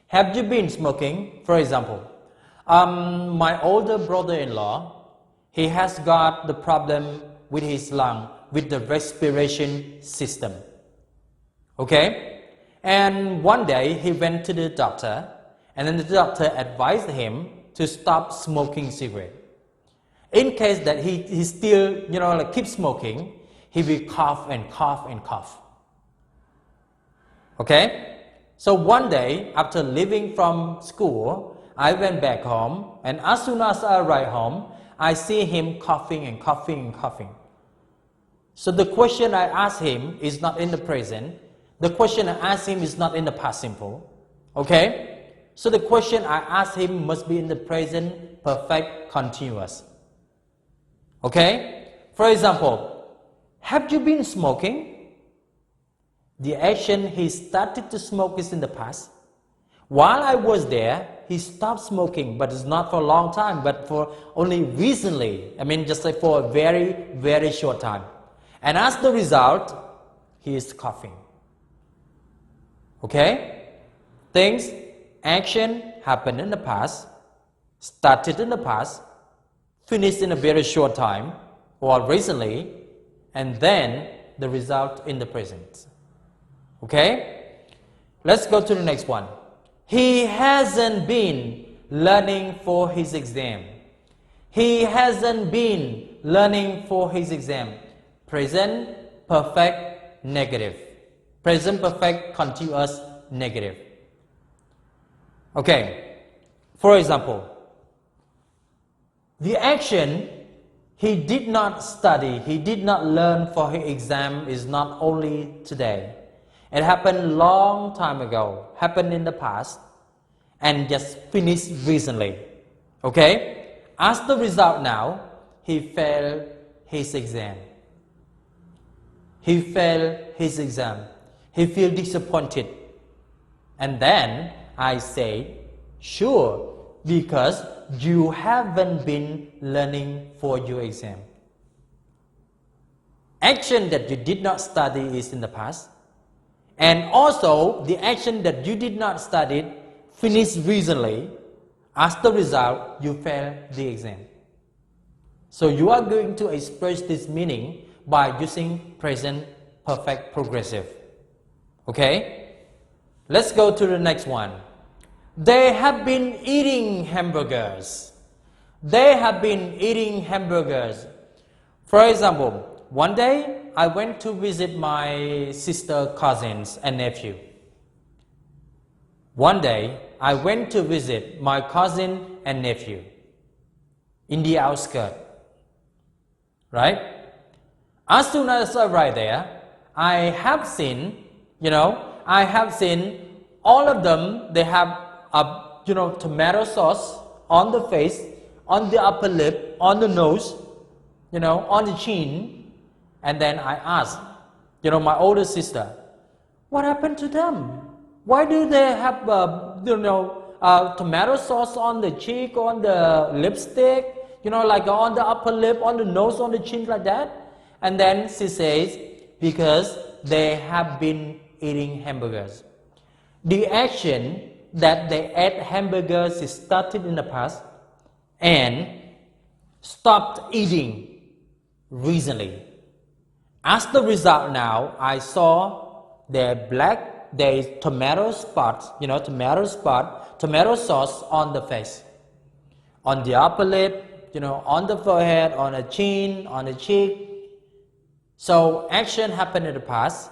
Have you been smoking? For example, my older brother-in-law, he has got the problem with his lung, with the respiration system. Okay? And one day he went to the doctor, and then the doctor advised him to stop smoking cigarette. In case that he still, keep smoking, he will cough and cough and cough. Okay? So one day, after leaving from school, I went back home, and as soon as I arrived home, I see him coughing and coughing and coughing. So the question I asked him is not in the present. The question I asked him is not in the past simple. Okay? So the question I asked him must be in the present perfect continuous. Okay? For example, have you been smoking? The action he started to smoke is in the past. While I was there, he stopped smoking, but it's not for a long time, but for only recently. Just like for a very, very short time. And as the result, he is coughing. Okay? Things, action happened in the past, started in the past, finished in a very short time, or recently, and then the result in the present. Okay? Let's go to the next one. He hasn't been learning for his exam. He hasn't been learning for his exam. Present perfect negative. Present perfect continuous negative. Okay. For example, the action he did not study, he did not learn for his exam is not only today. It happened long time ago, happened in the past, and just finished recently. Okay? As the result now, he failed his exam. He failed his exam. He feels disappointed. And then I say, sure, because you haven't been learning for your exam. Action that you did not study is in the past. And also, the action that you did not study finished recently. As the result, you failed the exam. So you are going to express this meaning by using present perfect progressive. Okay? Let's go to the next one. They have been eating hamburgers. They have been eating hamburgers. For example, one day I went to visit my sister, cousins, and nephew. One day I went to visit my cousin and nephew in the outskirts. Right? As soon as I arrived there, I have seen all of them, they have tomato sauce on the face, on the upper lip, on the nose, on the chin. And then I asked, my older sister, what happened to them? Why do they have, tomato sauce on the cheek, on the lipstick, like on the upper lip, on the nose, on the chin, like that? And then she says, because they have been eating hamburgers. The action that they ate hamburgers started in the past and stopped eating recently. As the result now, I saw their tomato sauce on the face, on the upper lip, on the forehead, on the chin, on the cheek. So action happened in the past,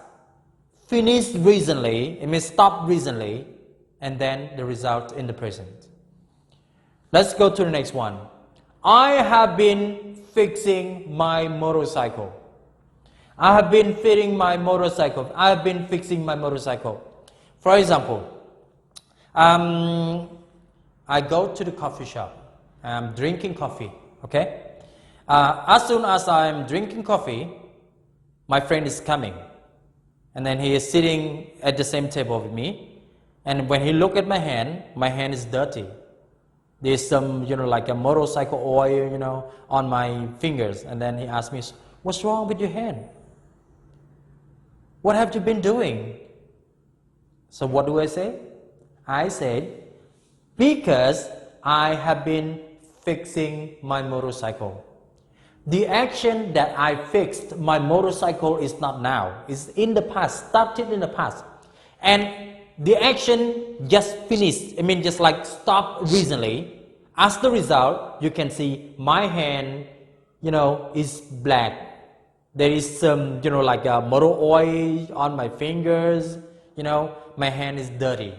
finished recently, stopped recently, and then the result in the present. Let's go to the next one. I have been fixing my motorcycle. I have been fixing my motorcycle. I have been fixing my motorcycle. For example, I go to the coffee shop. I'm drinking coffee. Okay. As soon as I'm drinking coffee, my friend is coming, and then he is sitting at the same table with me. And when he look at my hand is dirty. There's some, like a motorcycle oil, on my fingers. And then he asked me, what's wrong with your hand? What have you been doing? So what do I say? I said, because I have been fixing my motorcycle. The action that I fixed my motorcycle is not now. It's in the past, started in the past. And the action just finished, I mean just like stopped recently. As the result, you can see my hand, is black. There is some, like motor oil on my fingers, my hand is dirty.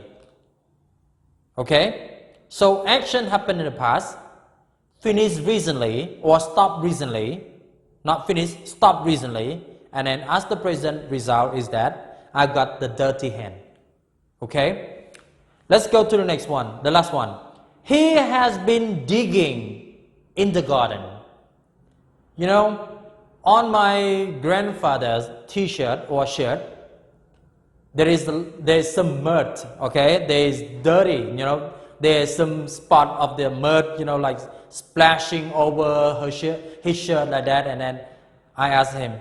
Okay? So action happened in the past, finished recently or stopped recently, not finished, stopped recently, and then as the present result is that I got the dirty hand. Okay? Let's go to the next one, the last one. He has been digging in the garden. On my grandfather's t-shirt or shirt, there is some mud, okay? There is dirty, there is some spot of the mud, like splashing over his shirt like that. And then I asked him,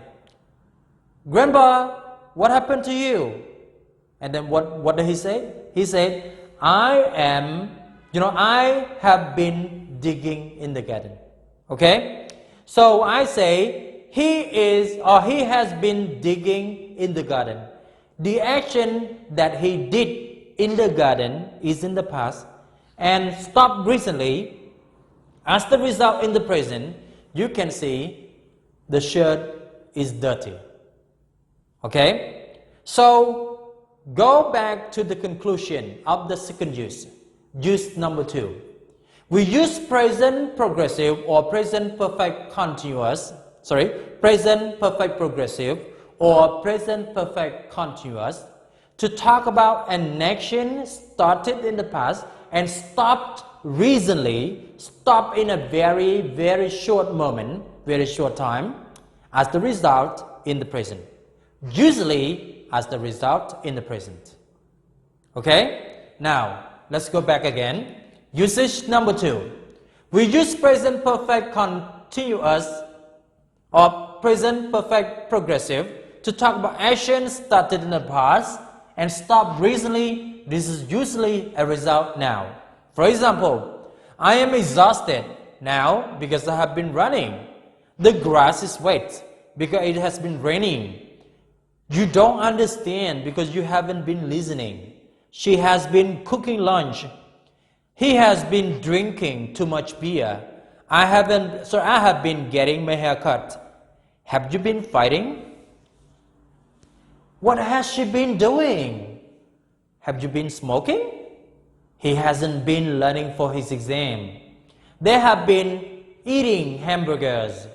Grandpa, what happened to you? And then what did he say? He said, I have been digging in the garden. Okay? So I say, he has been digging in the garden. The action that he did in the garden is in the past and stopped recently. As the result in the present, you can see the shirt is dirty. Okay? So go back to the conclusion of the second use. Use number 2. We use present progressive or present perfect continuous, present perfect progressive or present perfect continuous to talk about an action started in the past and stopped recently, stopped in a very, very short moment, very short time, as the result in the present. Usually as the result in the present. Okay? Now, let's go back again. Usage number 2. We use present perfect continuous or present perfect progressive to talk about actions started in the past and stopped recently. This is usually a result now. For example, I am exhausted now because I have been running. The grass is wet because it has been raining. You don't understand because you haven't been listening. She has been cooking lunch. He has been drinking too much beer. I have been getting my hair cut. Have you been fighting? What has she been doing? Have you been smoking? He hasn't been learning for his exam. They have been eating hamburgers.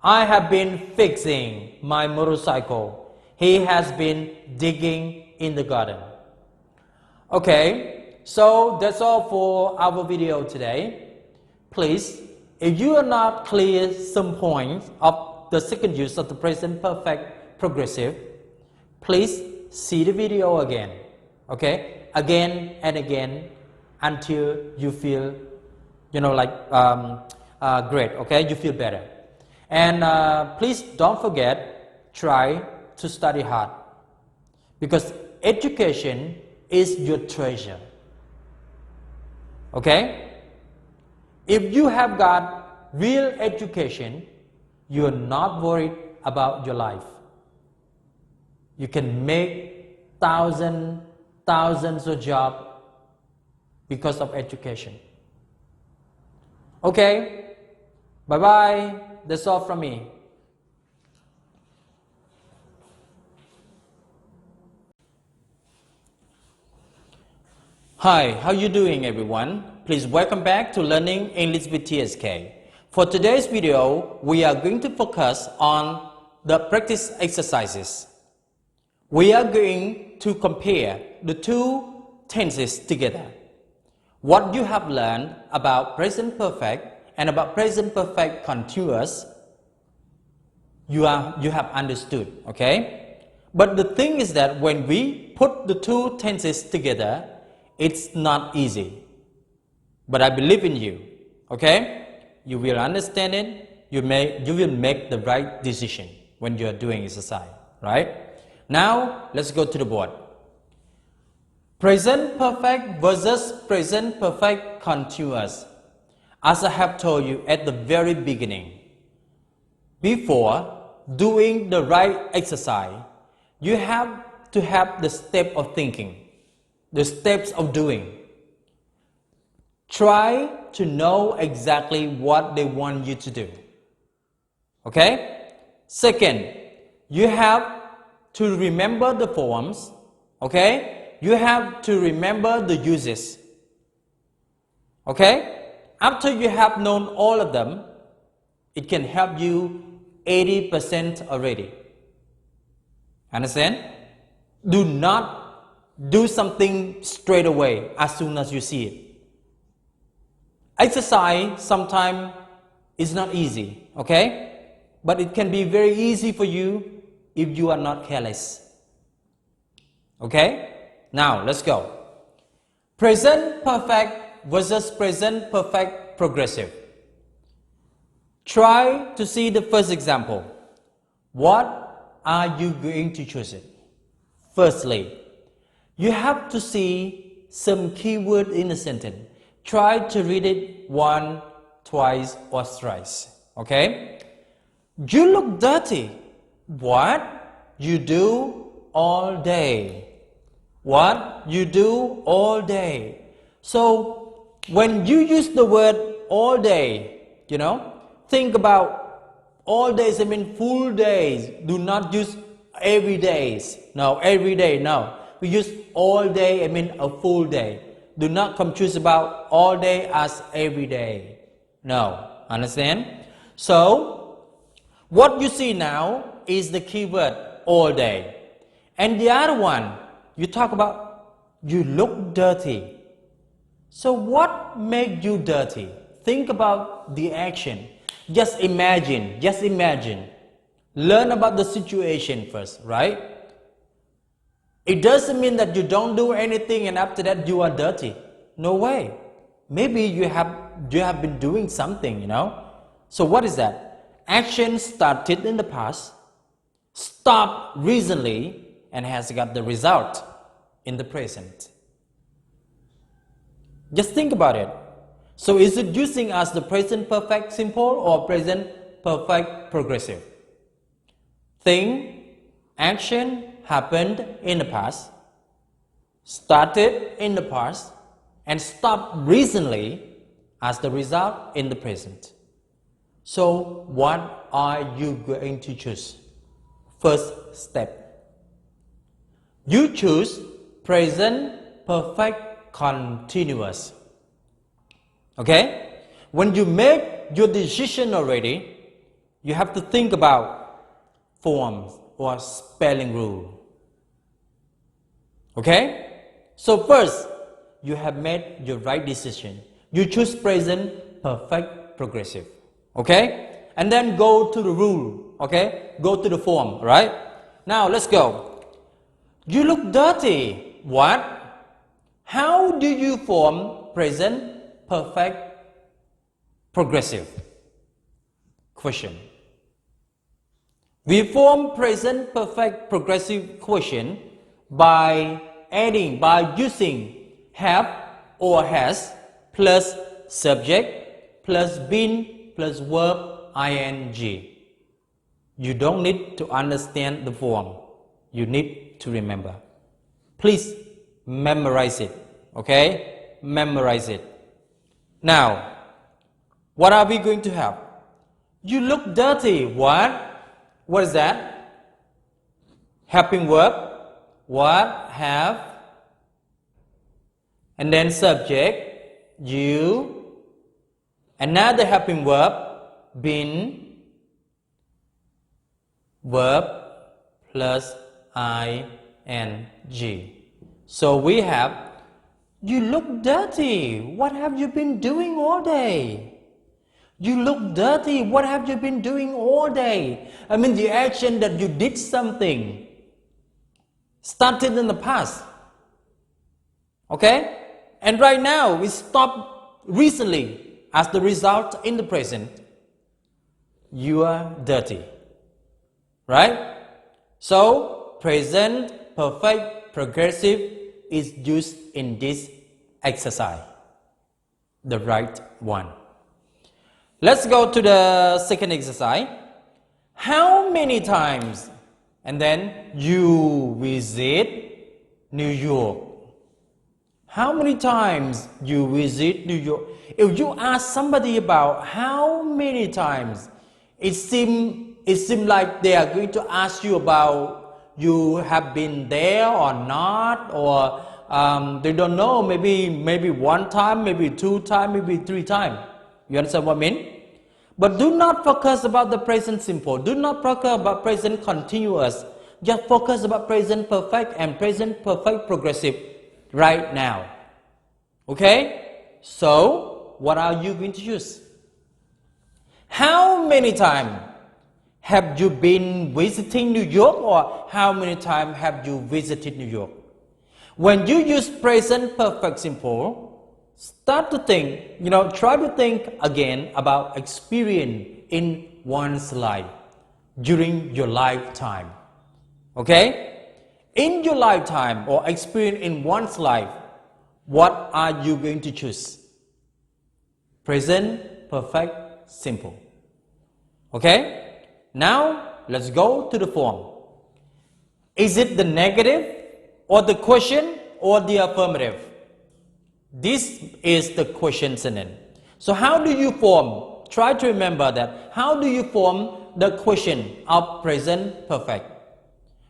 I have been fixing my motorcycle. He has been digging in the garden. Okay, so that's all for our video today. Please, if you are not clear some points of the second use of the present perfect progressive, please see the video again. Okay, again and again until you feel, great. Okay, you feel better. And please don't forget, try to study hard because education is your treasure. Okay? If you have got real education, you are not worried about your life. You can make thousands of jobs because of education. Okay? Bye-bye. That's all from me. Hi, how you doing everyone? Please welcome back to Learning English with TSK. For today's video, we are going to focus on the practice exercises. We are going to compare the two tenses together. What you have learned about present perfect and about present perfect continuous, you have understood, okay? But the thing is that when we put the two tenses together, it's not easy. But I believe in you, okay? You will understand it, you will make the right decision when you are doing exercise, right? Now, let's go to the board. Present perfect versus present perfect continuous. As I have told you at the very beginning, before doing the right exercise, you have to have the step of thinking, the steps of doing. Try to know exactly what they want you to do. Okay? Second, you have to remember the forms. Okay? You have to remember the uses. Okay? After you have known all of them, it can help you 80% already. Understand? Do not do something straight away as soon as you see it. Exercise sometimes is not easy, okay? But it can be very easy for you if you are not careless. Okay? Now, let's go. Present perfect versus present perfect progressive. Try to see the first example. What are you going to choose it? Firstly, you have to see some keyword in the sentence. Try to read it once, twice, or thrice. Okay? You look dirty. What? You do all day. What? You do all day. So, when you use the word all day, think about all days, I mean full days. Do not use every days. No, every day, no. We use all day, I mean a full day. Do not confuse about all day as every day. No, understand? So, what you see now is the keyword all day. And the other one, you talk about you look dirty. So what makes you dirty? Think about the action. Just imagine. Learn about the situation first, right? It doesn't mean that you don't do anything and after that you are dirty. No way. Maybe you have been doing something, So what is that? Action started in the past, stopped recently, and has got the result in the present. Just think about it. So is it using as the present perfect simple or present perfect progressive? Thing, action happened in the past, started in the past, and stopped recently as the result in the present. So what are you going to choose? First step. You choose present perfect continuous. Okay? When you make your decision already, you have to think about forms or spelling rule. Okay? So first, you have made your right decision. You choose present perfect progressive. Okay? And then go to the rule. Okay? Go to the form, right? Now let's go. You look dirty. What? How do you form present perfect progressive? Question. We form present perfect progressive question by using have or has plus subject plus been plus verb ing. You don't need to understand the form. You need to remember. Please memorize it. Okay? Memorize it. Now, what are we going to have? You look dirty. What? What is that? Helping verb. What? Have. And then subject. You. Another helping verb. Been. Verb plus ing. So we have, you look dirty. What have you been doing all day? You look dirty. What have you been doing all day? I mean, the action that you did something started in the past. Okay? And right now, we stop recently as the result in the present. You are dirty. Right? So, present perfect progressive is used in this exercise. The right one. Let's go to the second exercise. How many times? And then you visit New York. How many times you visit New York? If you ask somebody about how many times, it seems like they are going to ask you about you have been there or not, or they don't know, maybe one time, maybe two times, maybe three times. You understand what I mean? But do not focus about the present simple. Do not focus about present continuous. Just focus about present perfect and present perfect progressive right now. Okay? So, what are you going to use? How many times have you been visiting New York, or how many times have you visited New York? When you use present perfect simple, start to think, try to think again about experience in one's life during your lifetime. Okay? In your lifetime or experience in one's life, what are you going to choose? Present perfect simple. Okay? Now, let's go to the form. Is it the negative or the question or the affirmative? This is the question sentence. So how do you form? Try to remember that. How do you form the question of present perfect?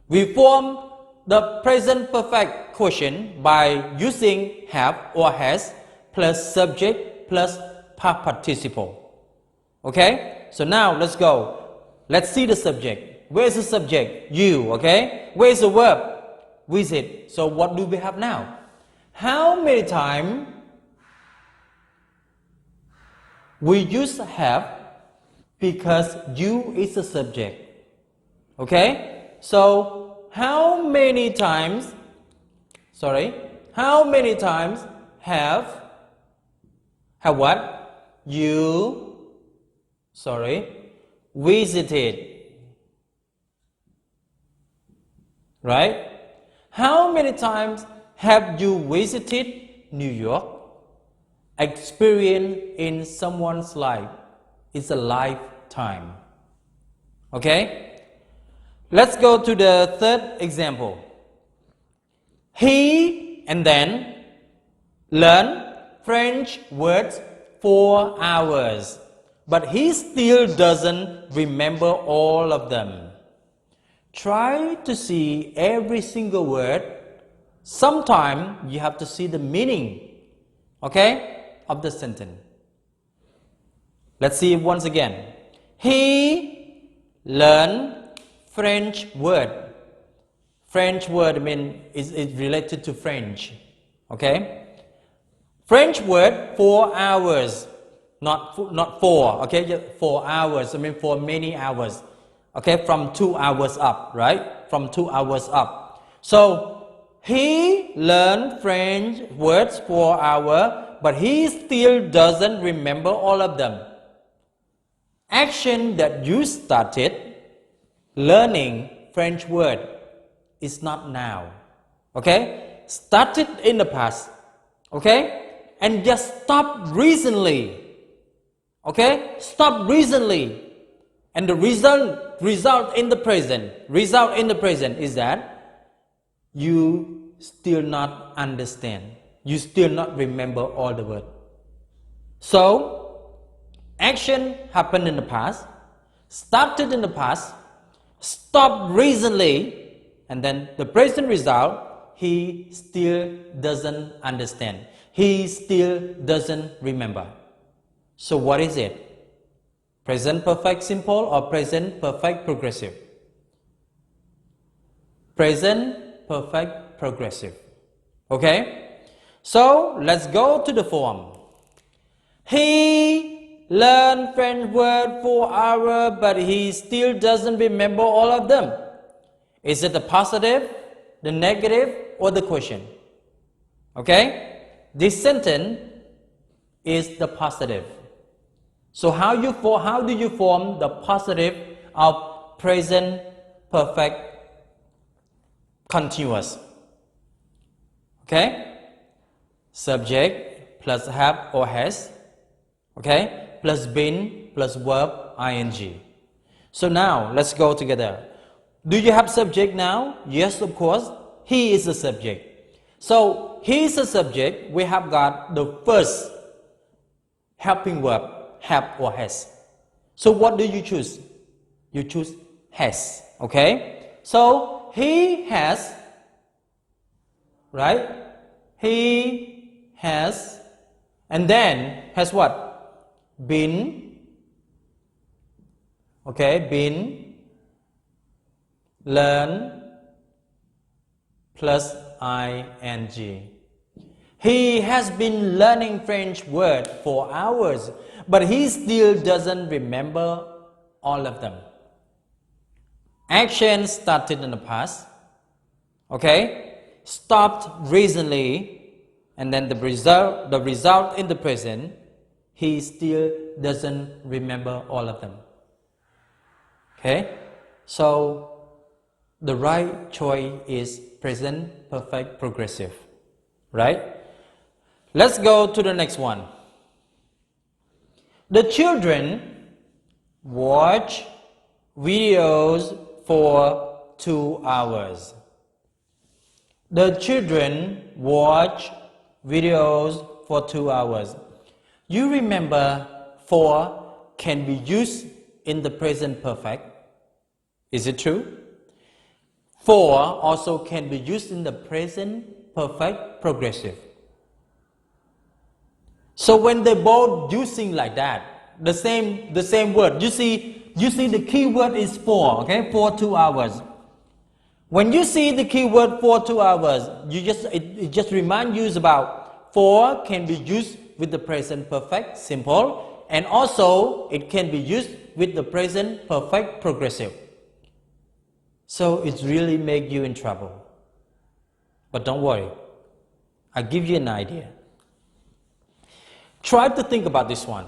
We form the present perfect question by using have or has plus subject plus past participle. Okay? So now let's go. Let's see the subject. Where's the subject? You. Okay? Where's the verb? Visit. So what do we have now? How many times we use have because you is the subject. Okay? So how many times have what? You visited. Right? How many times have you visited New York? Experience in someone's life is a lifetime. Okay? Let's go to the third example. He and then learn French words 4 hours, but he still doesn't remember all of them. Try to see every single word. Sometimes you have to see the meaning, okay, of the sentence. Let's see it once again. He learned French word. French word is related to French, okay? French word 4 hours, not 4, okay? Just 4 hours, for many hours, okay? From 2 hours up, right? From 2 hours up. So he learned French words 4 hours, but he still doesn't remember all of them. Action that you started learning French word is not now. Okay? Started in the past. Okay? And just stop recently. Okay? Stop recently. And the result in the present is that you still not understand. You still not remember all the words. So, action happened in the past, started in the past, stopped recently, and then the present result, he still doesn't understand. He still doesn't remember. So what is it? Present perfect simple or present perfect progressive? Present perfect progressive. Okay? So let's go to the form. He learned French word 4 hours, but he still doesn't remember all of them. Is it the positive, the negative, or the question? Okay? This sentence is the positive. So how do you form the positive of present perfect continuous? Okay? Subject plus have or has. Okay? Plus been plus verb ing. So now, let's go together. Do you have subject now? Yes, of course. He is a subject. So, he is a subject. We have got the first helping verb, have or has. So, what do you choose? You choose has. Okay? So, he has, right? He has, and then has what? Been. Okay, been, learn, plus ing. He has been learning French word for hours, but he still doesn't remember all of them. Action started in the past, okay, stopped recently, and then the result in the present, he still doesn't remember all of them. Okay, so the right choice is present perfect progressive, right? Let's go to the next one. The children watch videos for 2 hours. The children watch videos for 2 hours. You remember for can be used in the present perfect. Is it true? For also can be used in the present perfect progressive. So when they both using like that, the same word, you see the key word is for, okay, for 2 hours. When you see the key word for 2 hours, it just reminds you about for can be used with the present perfect simple, and also it can be used with the present perfect progressive. So it really makes you in trouble. But don't worry, I'll give you an idea. Try to think about this one.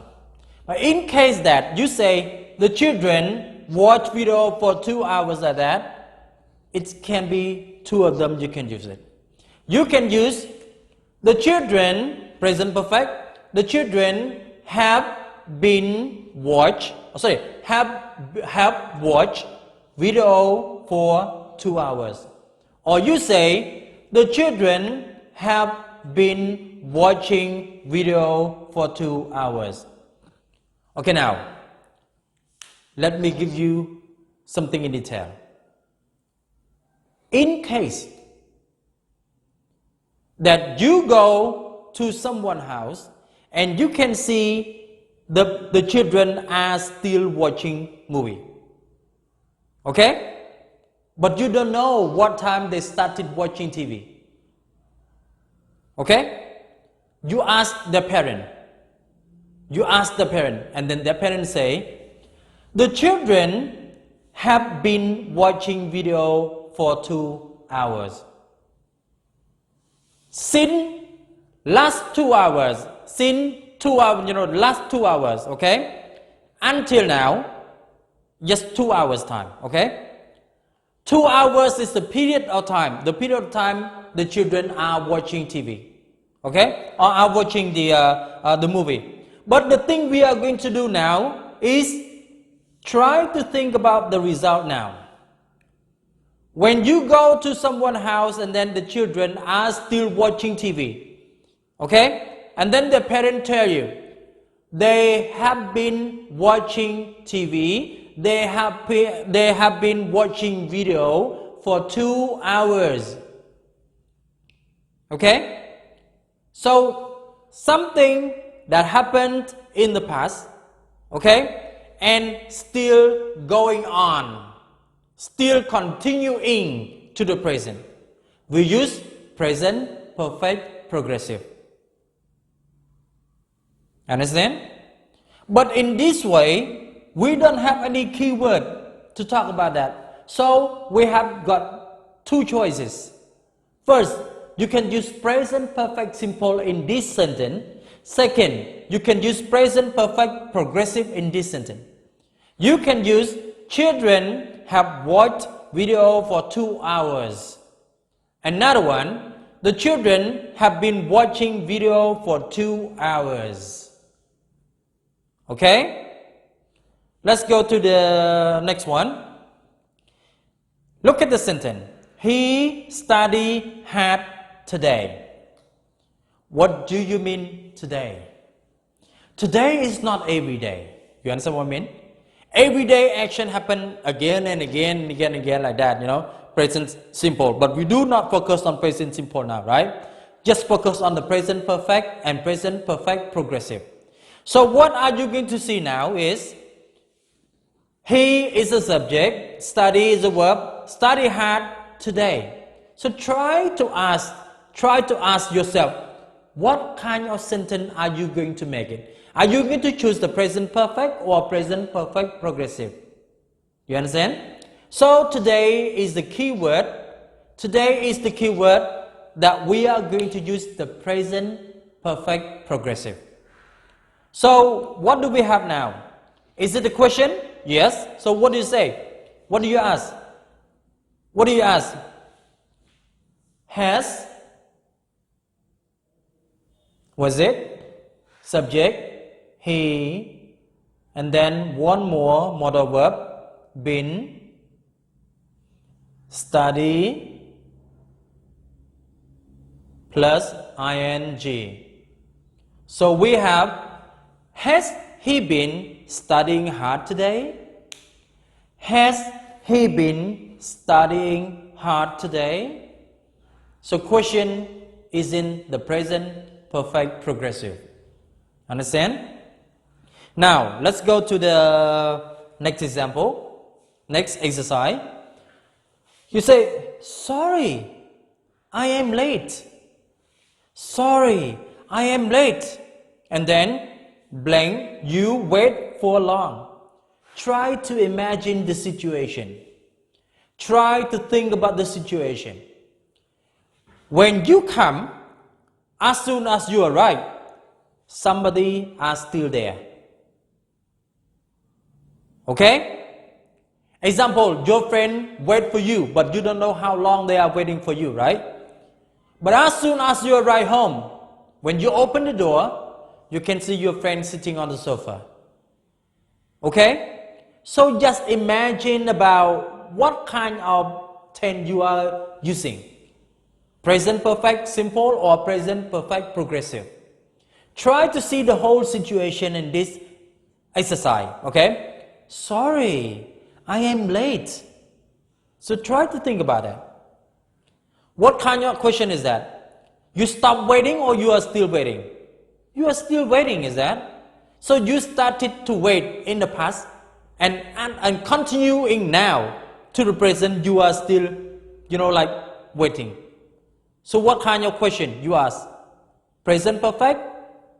In case that you say the children watch video for 2 hours like that, it can be two of them, you can use it. You can use the children, present perfect, the children have watched video for 2 hours. Or you say the children have been watching video for 2 hours. Okay, now let me give you something in detail. In case that you go to someone's house and you can see the children are still watching movie. Okay? But you don't know what time they started watching TV. Okay? You ask the parent. And then the parent say, the children have been watching video for 2 hours. Since last 2 hours, last 2 hours, okay? Until now, just 2 hours time, okay? 2 hours is the period of time the children are watching TV, okay? Or are watching the movie. But the thing we are going to do now is try to think about the result now. When you go to someone's house and then the children are still watching TV, okay? And then the parent tell you, they have been watching TV, they have been watching video for 2 hours. Okay? So, something that happened in the past, okay, and still going on, still continuing to the present. We use present perfect progressive. Understand? But in this way, we don't have any keyword to talk about that. So we have got two choices. First, you can use present perfect simple in this sentence. Second, you can use present perfect progressive in this sentence. You can use children have watched video for 2 hours. Another one, the children have been watching video for 2 hours. Okay? Let's go to the next one. Look at the sentence. He studied hard today. What do you mean today? Today is not every day. You understand what I mean? Everyday action happen again and again and again and again like that, you know. Present simple. But we do not focus on present simple now, right? Just focus on the present perfect and present perfect progressive. So what are you going to see now is he is a subject, study is a verb, study hard today. So try to ask yourself, what kind of sentence are you going to make it? Are you going to choose the present perfect or present perfect progressive? You understand? So today is the key word. Today is the key word that we are going to use the present perfect progressive. So what do we have now? Is it a question? Yes. So what do you say? What do you ask? What do you ask? Has, was it, subject, he, and then one more modal verb, been, study, plus ing. So we have, has he been studying hard today? Has he been studying hard today? So question is in the present perfect progressive. Understand? Now let's go to the next example, next exercise. You say, sorry, I am late. Sorry, I am late. And then blank, you wait for long. Try to imagine the situation. Try to think about the situation. When you come, as soon as you arrive, somebody is still there. Okay? Example, your friend wait for you, but you don't know how long they are waiting for you, right? But as soon as you arrive home, when you open the door, you can see your friend sitting on the sofa. Okay? So just imagine about what kind of tense you are using. Present perfect simple or present perfect progressive. Try to see the whole situation in this exercise. Okay? Sorry, I am late. So try to think about it. What kind of question is that? You stop waiting or you are still waiting? You are still waiting, is that? So you started to wait in the past and continuing now to the present, you are still, like waiting. So what kind of question you ask? Present perfect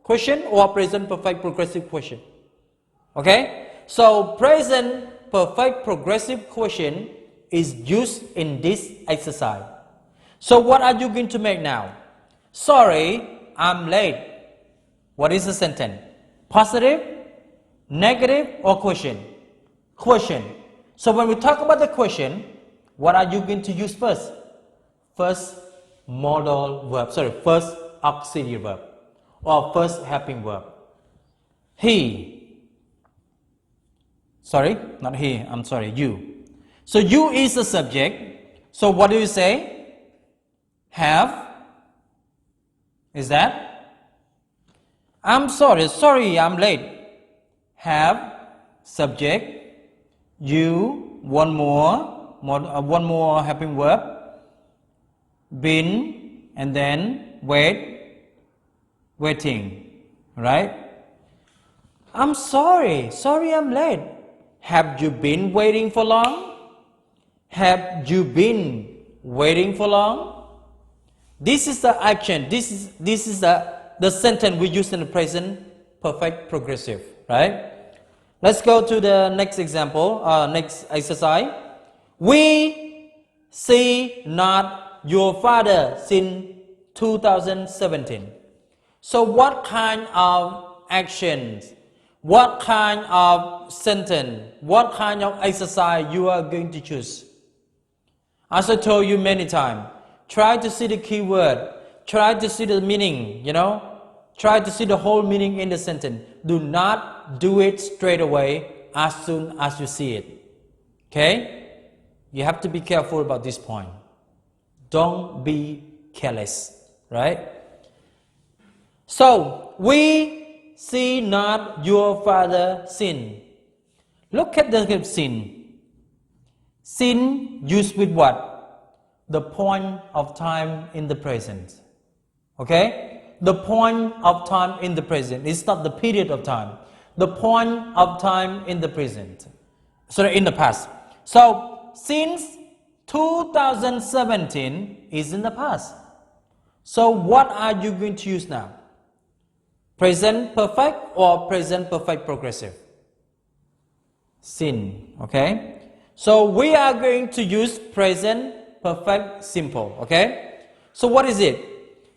question or present perfect progressive question? Okay? So present perfect progressive question is used in this exercise. So what are you going to make now? Sorry, I'm late. What is the sentence? Positive, negative, or question? Question. So when we talk about the question, what are you going to use first? First modal verb, first auxiliary verb, or first helping verb. He. Sorry, not he, I'm sorry, you. So you is the subject. So what do you say? Have. Is that? I'm sorry, I'm late. Have, subject, you, one more helping verb, been, and then waiting, right? I'm sorry, I'm late. Have you been waiting for long? Have you been waiting for long? This is the action, this is the sentence we use in the present perfect progressive, right? Let's go to the next example, next exercise. We see not your father since 2017. So what kind of actions, what kind of sentence, what kind of exercise you are going to choose? As I told you many times, try to see the key word, try to see the meaning, try to see the whole meaning in the sentence. Do not do it straight away as soon as you see it. Okay? You have to be careful about this point. Don't be careless, right? So, we see not your father sin. Look at the word sin. Sin used with what? The point of time in the present. Okay? The point of time in the present. It's not the period of time. The point of time in the present. Sorry, in the past. So, since 2017 is in the past. So, what are you going to use now? Present perfect or present perfect progressive? Sin, okay? So, we are going to use present perfect simple, okay? So, what is it?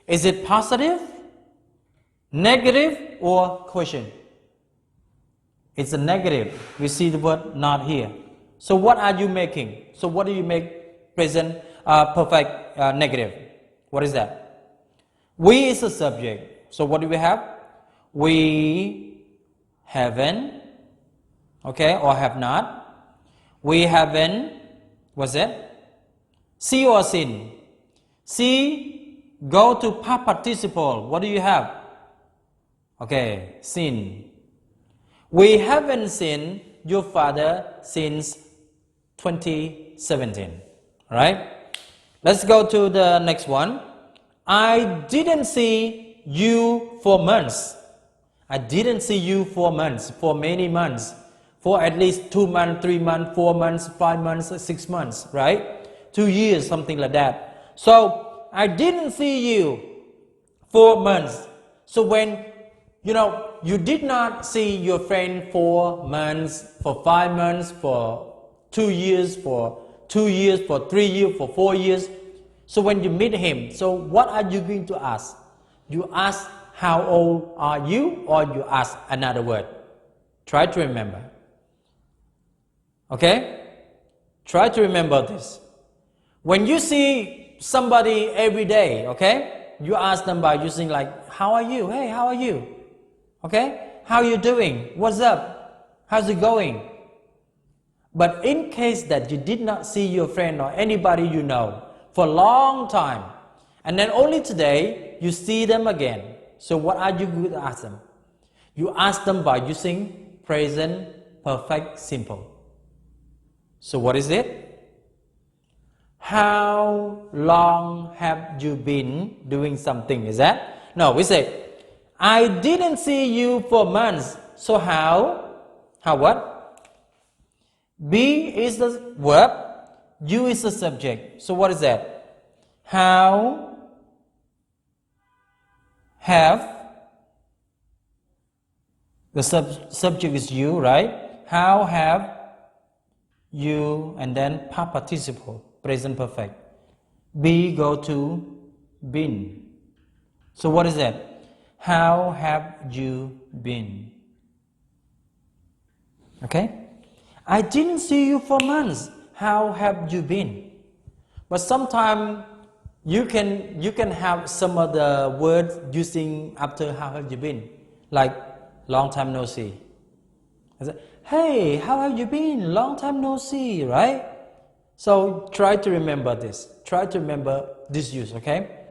Is it positive, negative, or question? It's a negative. We see the word not here. So what are you making? So what do you make present perfect negative? What is that? We is a subject. So what do we have? We haven't, okay, or have not. We haven't, what's that? See or sin? See, go to past participle. What do you have? Okay, sin. We haven't seen your father since 2017, right? Let's go to the next one. I didn't see you for months. I didn't see you for months, for many months, for at least 2 months, 3 months, 4 months, 5 months, 6 months, right? 2 years, something like that. So, I didn't see you for months. So when, you did not see your friend for months, for 5 months, for 2 years, for 2 years, for 3 years, for 4 years. So when you meet him, so what are you going to ask? You ask, how old are you? Or you ask another word. Try to remember. Okay? Try to remember this. When you see somebody every day, okay? You ask them by using like, how are you? Hey, how are you? Okay? How are you doing? What's up? How's it going? But in case that you did not see your friend or anybody you know for a long time, and then only today you see them again, so what are you going to ask them? You ask them by using present perfect simple. So what is it? How long have you been doing something? Is that? No, we say, I didn't see you for months. So how what? Be is the verb, you is the subject. So what is that? How have, the subject is you, right? How have you, and then past participle, present perfect. Be go to been. So what is that? How have you been? Okay? I didn't see you for months. How have you been? But sometimes you can have some of the words using after how have you been, like long time no see. Hey, how have you been? Long time no see, right? So try to remember this. Try to remember this use, okay?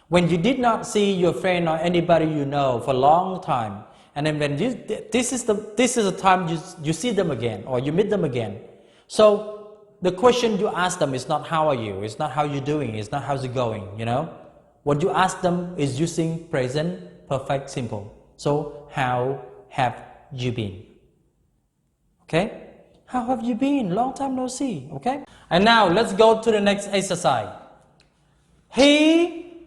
When you did not see your friend or anybody you know for a long time, and then when this is the time you see them again or you meet them again. So the question you ask them is not how are you, it's not how you're doing, it's not how's it going, What you ask them is using present perfect simple. So how have you been? Okay? How have you been? Long time no see. Okay? And now let's go to the next exercise. He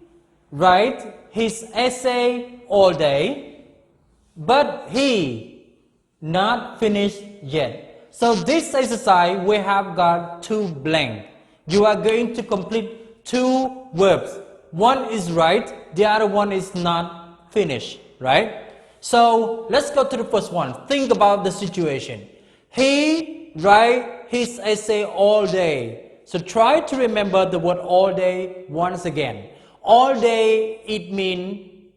write his essay all day, but he not finished yet. So this exercise we have got 2 blank. You are going to complete 2 verbs. One is right, the other one is not finished, right? So let's go to the first one. Think about the situation. He write his essay all day. So try to remember the word all day once again. All day, it means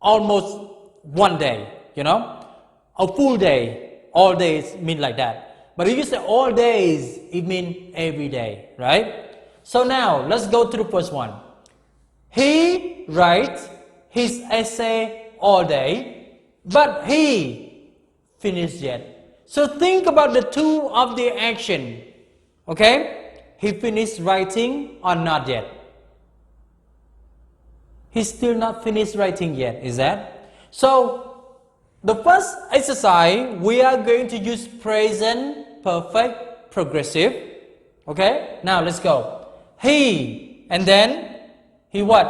almost one day, a full day All days mean like that. But if you say all days, it means every day, right? So now, let's go to the first one. He writes his essay all day, but he finished yet. So think about the two of the action. Okay? He finished writing or not yet? He's still not finished writing yet, is that? So, the first exercise, we are going to use present perfect progressive. Okay? Now, let's go. He, and then, he what?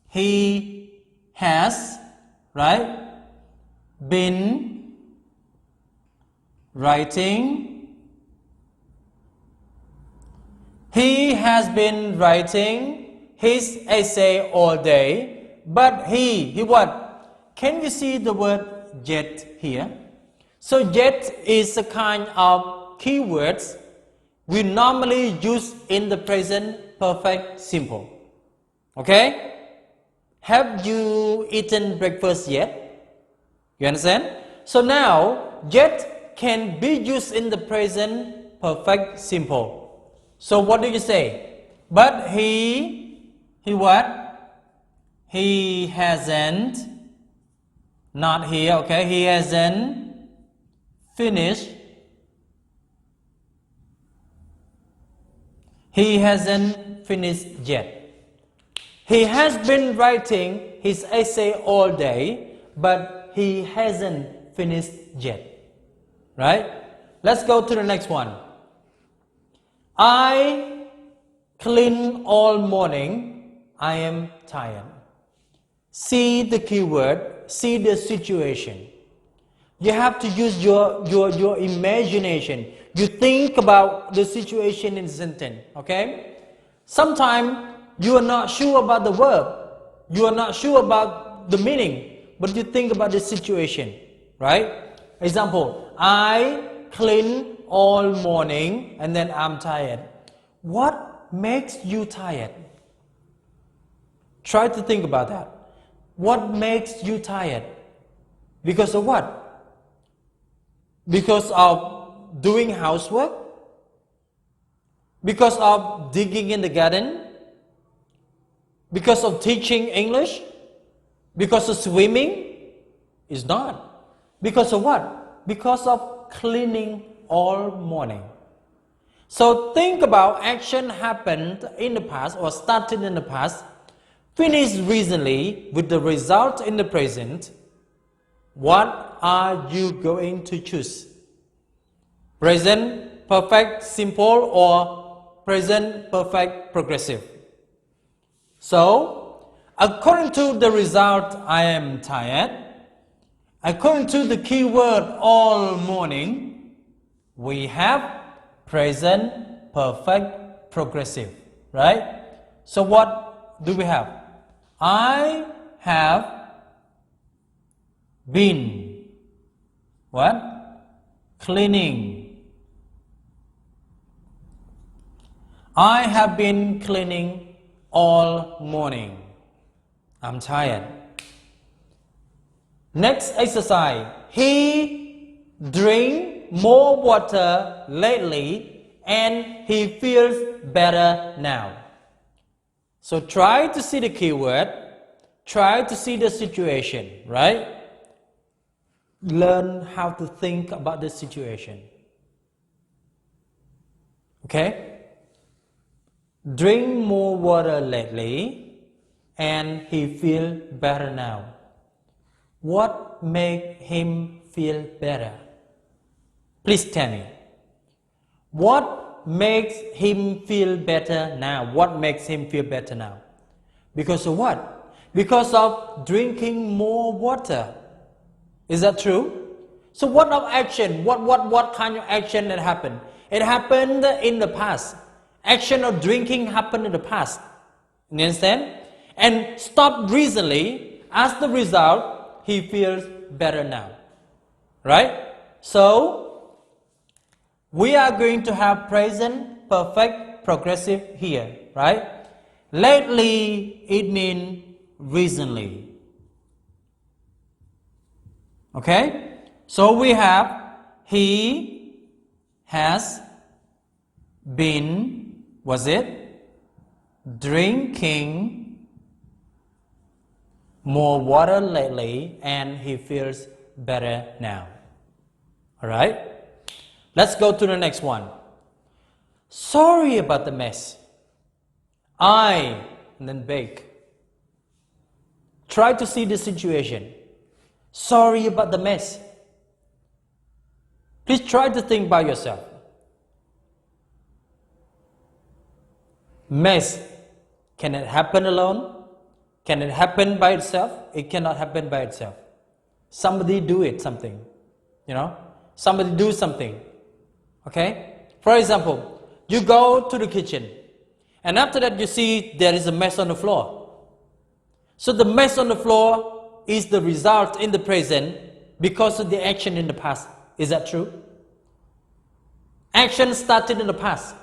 He has, right? Been writing. He has been writing his essay all day, but he what? Can you see the word yet here? So yet is a kind of keywords we normally use in the present perfect simple. Okay? Have you eaten breakfast yet? You understand? So now, yet can be used in the present perfect simple. So what do you say? But he what? He hasn't, not here, okay? He hasn't finished. He hasn't finished yet. He has been writing his essay all day, but he hasn't finished yet. Right? Let's go to the next one. I clean all morning. I am tired. See the keyword, see the situation. You have to use your imagination. You think about the situation in the sentence, okay? Sometimes you are not sure about the verb. You are not sure about the meaning, but you think about the situation, right? Example, I clean all morning and then I'm tired. What makes you tired? Try to think about that. What makes you tired? Because of what? Because of doing housework? Because of digging in the garden? Because of teaching English? Because of swimming? It's not. Because of what? Because of cleaning all morning. So think about action happened in the past or started in the past, finished recently with the result in the present. What are you going to choose? Present perfect simple or present perfect progressive? So, according to the result, I am tired. According to the keyword all morning, we have present perfect progressive, right? So what do we have? I have been what? Cleaning. I have been cleaning all morning. I'm tired. Next exercise. He drank more water lately and he feels better now. So try to see the keyword, try to see the situation, right? Learn how to think about the situation. Okay? Drink more water lately and he feels better now. What makes him feel better? Please tell me. What makes him feel better now? What makes him feel better now? Because of what? Because of drinking more water. Is that true? So what of action? What kind of action that happened? It happened in the past. Action of drinking happened in the past. You understand? And stopped recently. As the result, he feels better now. Right? So, we are going to have present perfect progressive here. Right? Lately, it means recently. Okay? So we have he has been, was it, drinking more water lately and he feels better now. All right? Let's go to the next one. Sorry about the mess. And then bake. Try to see the situation. Sorry about the mess. Please try to think by yourself. Mess, can it happen alone? Can it happen by itself? It cannot happen by itself. Somebody do it, something. Somebody do something. Okay? For example, you go to the kitchen and after that you see there is a mess on the floor. So the mess on the floor is the result in the present because of the action in the past. Is that true? Action started in the past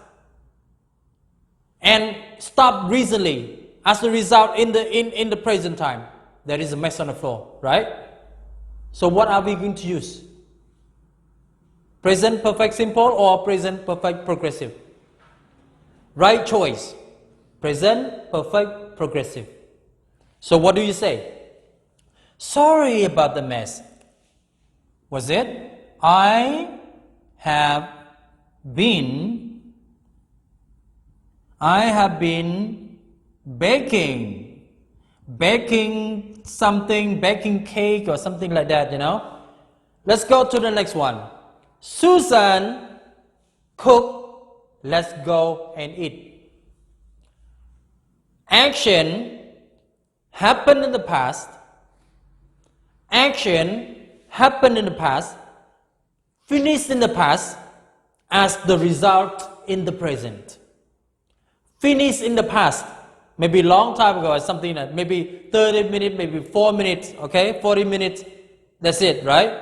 and stopped recently as a result in the present time. There is a mess on the floor, right? So what are we going to use? Present perfect simple or present perfect progressive? Right choice. Present perfect progressive. So what do you say? Sorry about the mess. Was it? I have been baking something, baking cake or something like that, Let's go to the next one. Susan cook, let's go and eat. Action happened in the past. Action happened in the past, finished in the past as the result in the present. Finished in the past, maybe a long time ago or something like maybe 30 minutes, maybe 4 minutes, okay, 40 minutes, that's it, right?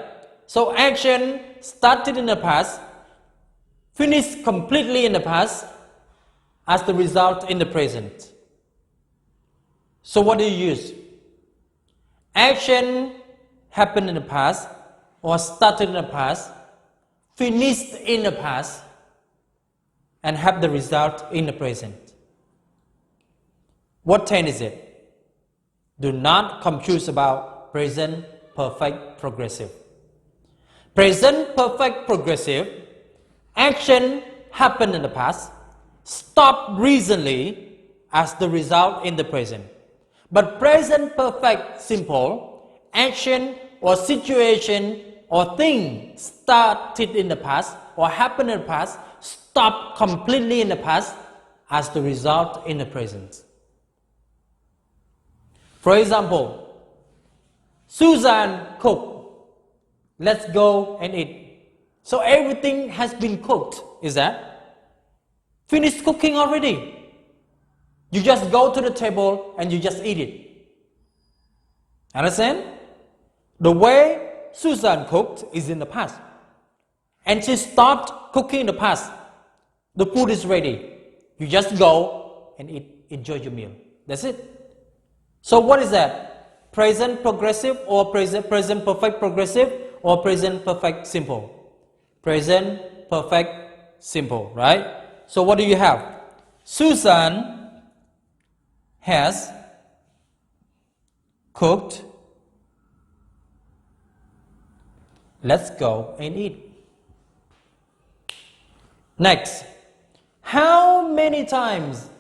So action started in the past, finished completely in the past as the result in the present. So what do you use? Action happened in the past or started in the past, finished in the past, and have the result in the present. What tense is it? Do not confuse about present perfect progressive. Present perfect progressive, action happened in the past, stopped recently as the result in the present. But present perfect simple, action or situation or thing started in the past or happened in the past, stopped completely in the past as the result in the present. For example, Susan cooked. Let's go and eat. So everything has been cooked, is that? Finished cooking already. You just go to the table and you just eat it. Understand? The way Susan cooked is in the past. And she stopped cooking in the past. The food is ready. You just go and eat, enjoy your meal. That's it. So what is that? Present progressive or present perfect progressive or present perfect simple? Present perfect simple, right? So what do you have? Susan has cooked. Let's go and eat. Next, how many times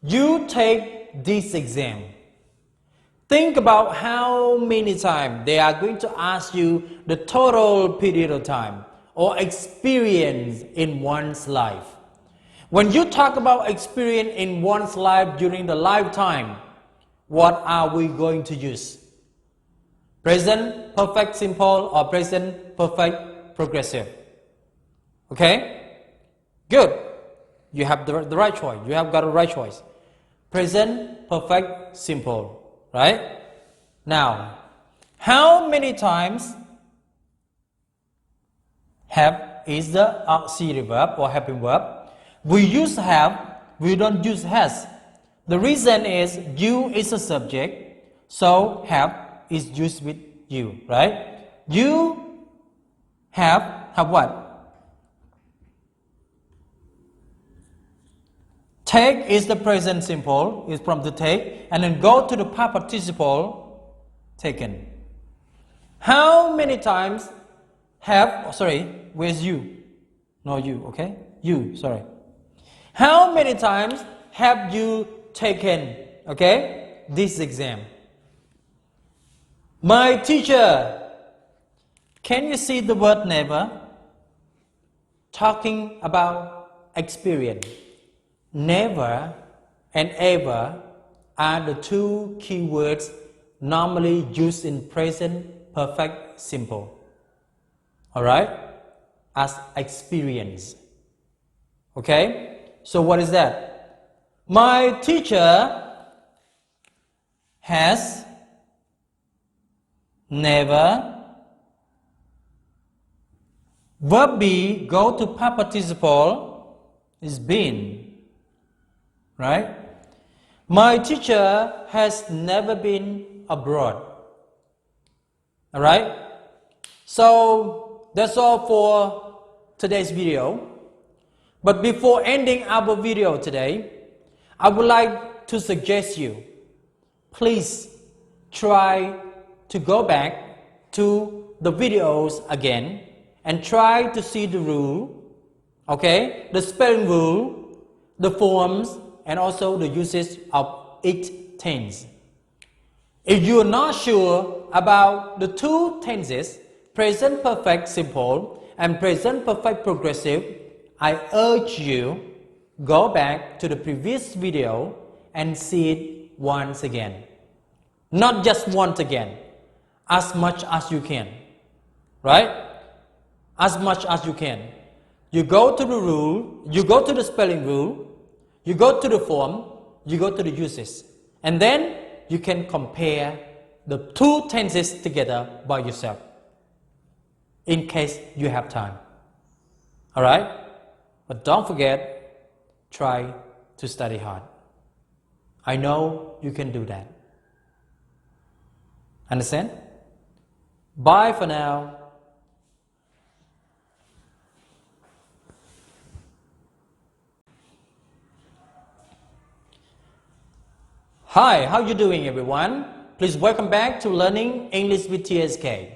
you take this exam? Think about how many times they are going to ask you the total period of time or experience in one's life. When you talk about experience in one's life during the lifetime, what are we going to use? Present perfect simple or present perfect progressive? Okay? Good. You have the right choice. You have got the right choice. Present perfect simple. Right? Now, how many times have is the auxiliary verb or helping verb? We use have, we don't use has. The reason is you is a subject, so have is used with you, right? You have have what? Take is the present simple, is from the take, and then go to the past participle, taken. How many times have, where's you? No, you, okay? You, sorry. How many times have you taken, okay, this exam? My teacher, can you see the word never? Talking about experience. Never and ever are the two key words normally used in present perfect simple. Alright? As experience. Okay? So what is that? My teacher has never. Verb B, go to past participle, is been. Right? My teacher has never been abroad. Alright? So that's all for today's video. But before ending our video today, I would like to suggest you, please try to go back to the videos again and try to see the rule, okay? The spelling rule, the forms, and also the usage of each tense. If you are not sure about the two tenses, present perfect simple and present perfect progressive, I urge you go back to the previous video and see it once again. Not just once again, as much as you can. Right? As much as you can. You go to the rule, you go to the spelling rule, you go to the form, you go to the uses, and then you can compare the two tenses together by yourself, in case you have time. Alright? But don't forget, try to study hard. I know you can do that. Understand? Bye for now. Hi, how you doing everyone? Please welcome back to Learning English with TSK.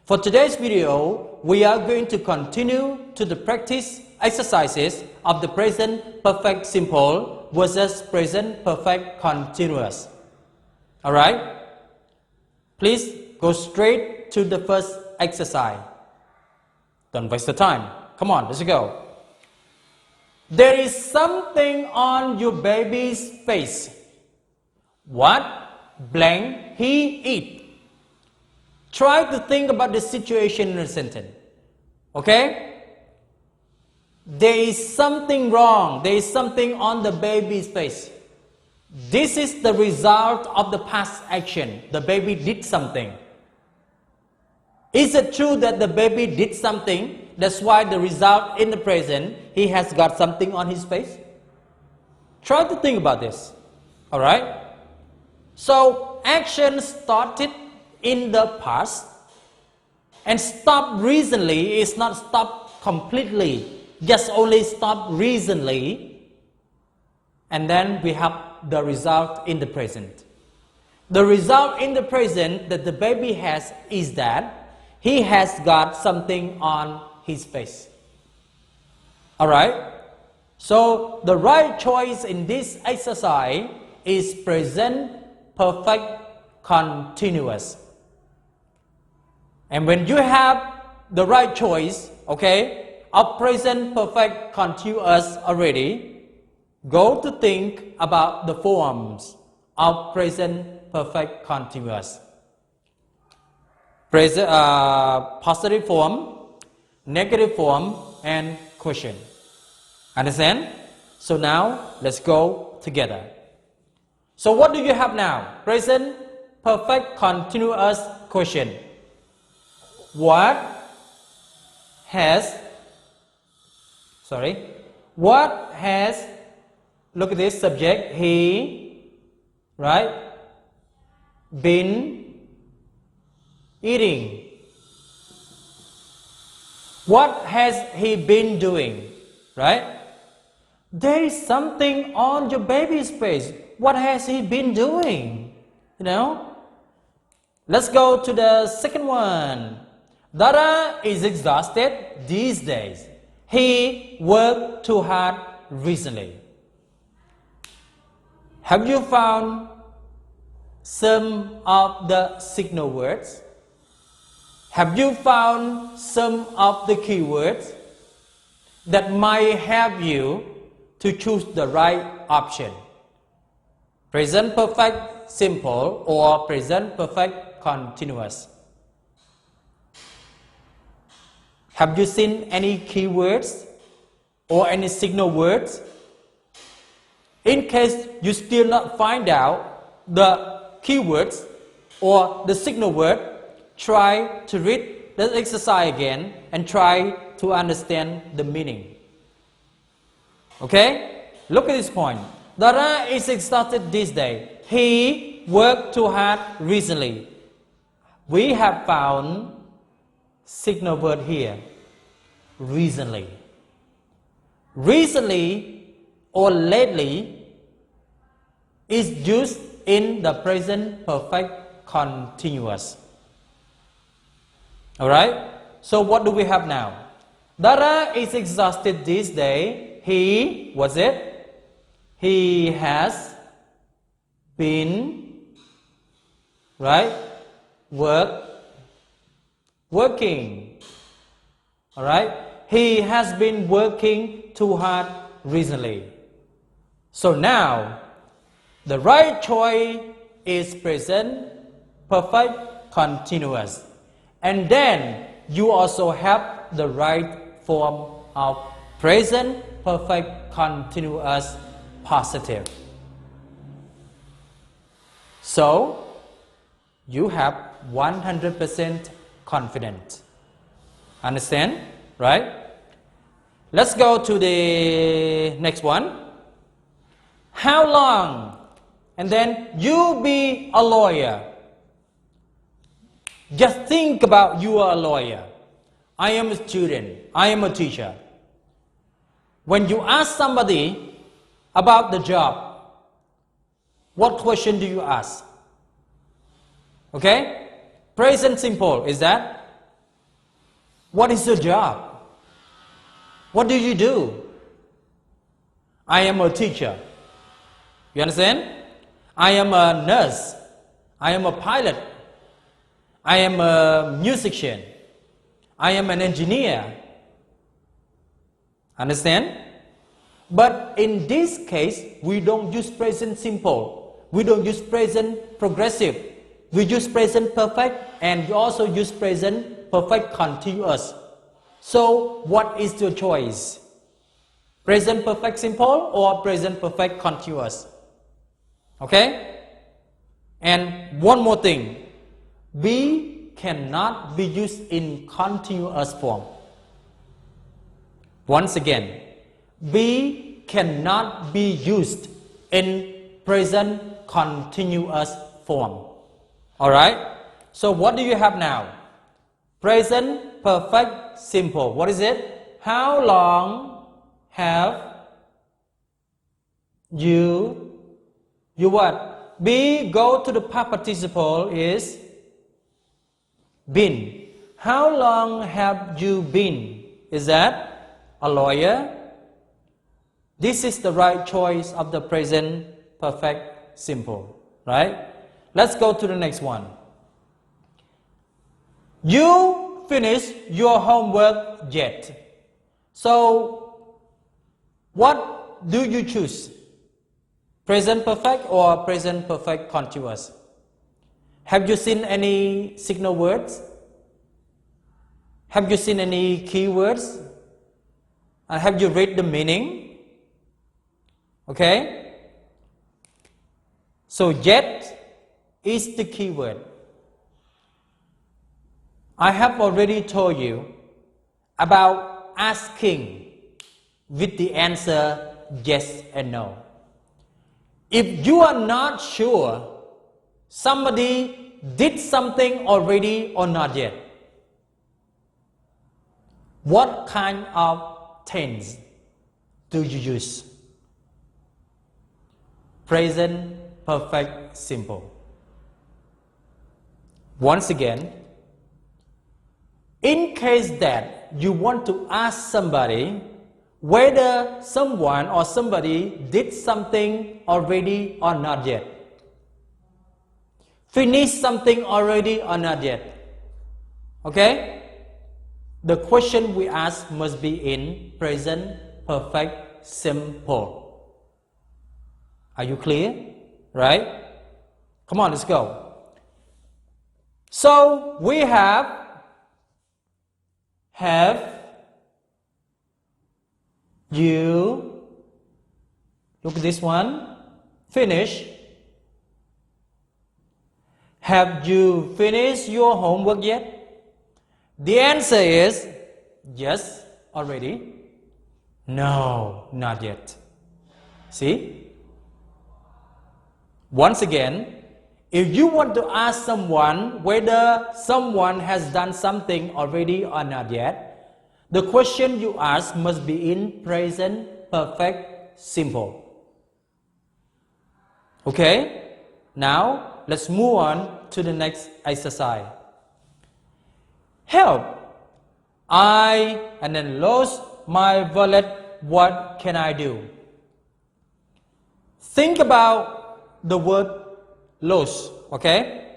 For today's video, we are going to continue to the practice exercises of the present perfect simple versus present perfect continuous. Alright? Please go straight to the first exercise. Don't waste the time. Come on, let's go. There is something on your baby's face. What blank he eat? Try to think about the situation in a sentence. Okay? There is something wrong. There is something on the baby's face. This is the result of the past action. The baby did something. Is it true that the baby did something? That's why the result in the present, he has got something on his face? Try to think about this. Alright? So, action started in the past and stopped recently. It's not stopped completely, just only stopped recently. And then we have the result in the present. The result in the present that the baby has is that he has got something on his face. Alright? So, the right choice in this exercise is present perfect continuous. And when you have the right choice, okay, of present perfect continuous already, go to think about the forms of present perfect continuous. Present, positive form, negative form, and question. Understand? So now, let's go together. So what do you have now? Present perfect continuous question. What has, look at this subject, he, right, been eating. What has he been doing? Right? There is something on your baby's face. What has he been doing? You know? Let's go to the second one. Dara is exhausted these days. He worked too hard recently. Have you found some of the signal words? Have you found some of the keywords that might help you to choose the right option? Present perfect simple or present perfect continuous. Have you seen any keywords or any signal words? In case you still not find out the keywords or the signal word, try to read the exercise again and try to understand the meaning. Okay? Look at this point. Dara is exhausted this day. He worked too hard recently. We have found signal word here. Recently. Recently or lately is used in the present perfect continuous. Alright? So what do we have now? Dara is exhausted this day. He, what's it? He has been, right? Working. Alright? He has been working too hard recently. So now, the right choice is present perfect continuous. And then you also have the right form of present perfect continuous positive. So you have 100% confidence. Understand? Right? Let's go to the next one. How long? And then you be a lawyer. Just think about you are a lawyer. I am a student. I am a teacher. When you ask somebody about the job, what question do you ask? Okay? Present simple is that? What is your job? What do you do? I am a teacher. You understand? I am a nurse. I am a pilot. I am a musician. I am an engineer. Understand? But in this case, we don't use present simple. We don't use present progressive. We use present perfect and we also use present perfect continuous. So what is your choice? Present perfect simple or present perfect continuous? Okay? And one more thing. Be cannot be used in continuous form. Once again, be cannot be used in present continuous form. Alright? So what do you have now? Present perfect simple. What is it? How long have you what? Be go to the past participle is been. How long have you been? Is that a lawyer? This is the right choice of the present perfect simple. Right? Let's go to the next one. You finished your homework yet. So, what do you choose? Present perfect or present perfect continuous? Have you seen any signal words? Have you seen any keywords? Have you read the meaning? Okay? So, yet is the keyword. I have already told you about asking with the answer yes and no. If you are not sure somebody did something already or not yet, What kind of tense do you use? Present perfect simple. Once again, in case that you want to ask somebody whether someone or somebody did something already or not yet, finish something already or not yet, okay? The question we ask must be in present perfect simple. Are you clear? Right? Come on, let's go. So we have you, look at this one, finish. Have you finished your homework yet? The answer is yes, already. No, not yet. See? Once again, if you want to ask someone whether someone has done something already or not yet, the question you ask must be in present perfect simple. Okay? Now, let's move on to the next exercise. Help! And then lost my wallet. What can I do? Think about the word lost, okay?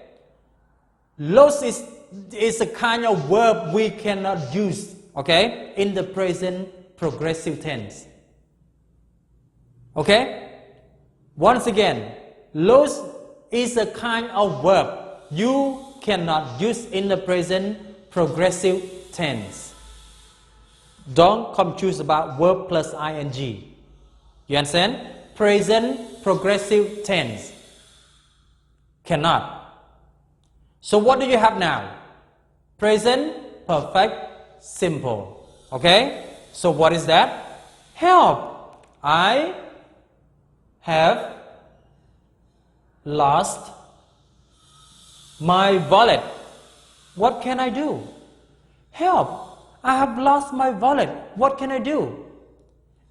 Lost is a kind of verb we cannot use, okay, in the present progressive tense. Okay? Once again, lost is a kind of verb you cannot use in the present progressive tense. Don't confuse about verb plus ing. You understand? Present progressive tense. Cannot. So what do you have now? Present perfect simple. Okay? So what is that? Help! I have lost my wallet. What can I do? Help! I have lost my wallet. What can I do?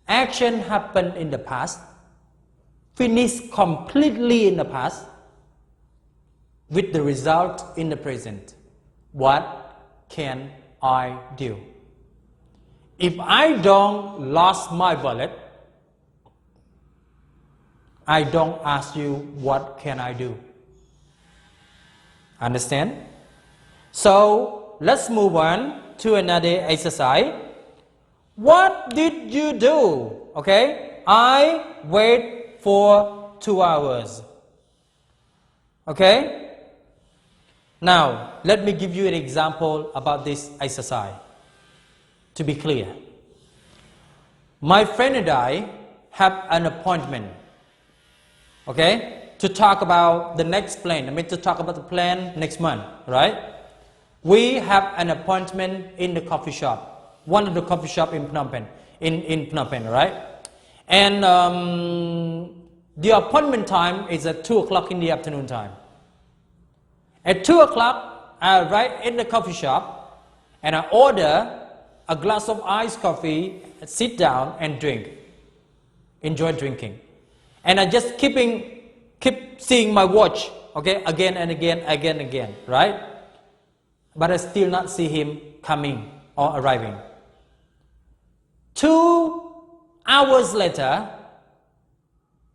Action happened in the past. Finished completely in the past. With the result in the present. What can I do? If I don't lost my wallet, I don't ask you what can I do. Understand? So let's move on to another exercise. What did you do? Okay, I wait for 2 hours. Okay? Now, let me give you an example about this exercise. To be clear, my friend and I have an appointment, okay, to talk about the next plan. To talk about the plan next month, right? We have an appointment in the coffee shop, one of the coffee shop in Phnom Penh, in Phnom Penh, right? And the appointment time is at 2 o'clock in the afternoon time. At 2 o'clock, I arrive in the coffee shop and I order a glass of iced coffee, sit down and drink. Enjoy drinking. And I just keep seeing my watch, okay, again and again, right? But I still not see him coming or arriving. 2 hours later,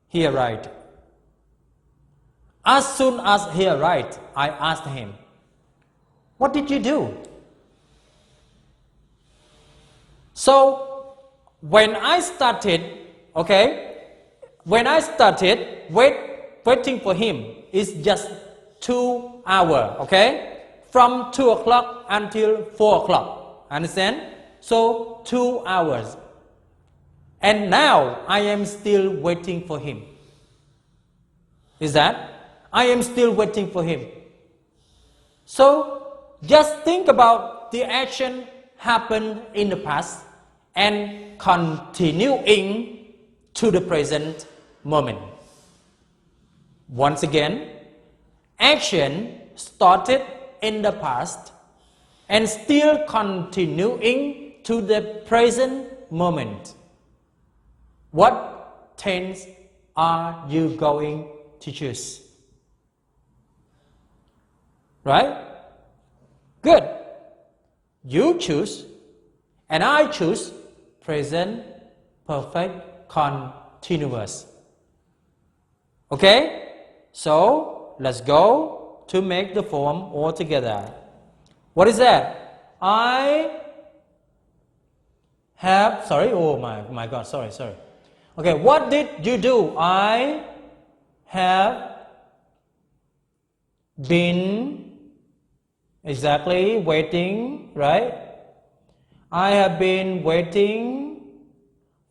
he arrived. As soon as he arrived, I asked him, what did you do? So, when I started waiting for him, it's just 2 hours, okay? From 2 o'clock until 4 o'clock, understand? So, 2 hours. And now, I am still waiting for him. Is that? I am still waiting for him. So, just think about the action happened in the past and continuing to the present moment. Once again, action started in the past and still continuing to the present moment. What tense are you going to choose? Right? Good. You choose, and I choose present perfect continuous. Okay? So, let's go to make the form all together. What is that? I have, sorry, oh my God, sorry. Okay, what did you do? I have been exactly waiting, right? I have been waiting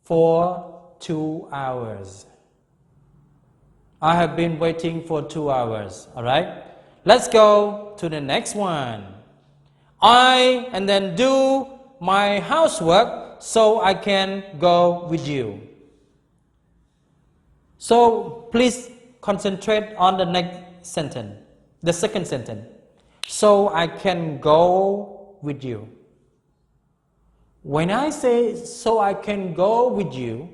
for 2 hours. I have been waiting for 2 hours, all right? Let's go to the next one. I, and then do my housework so I can go with you. So please concentrate on the next sentence, the second sentence. So I can go with you. When I say so I can go with you,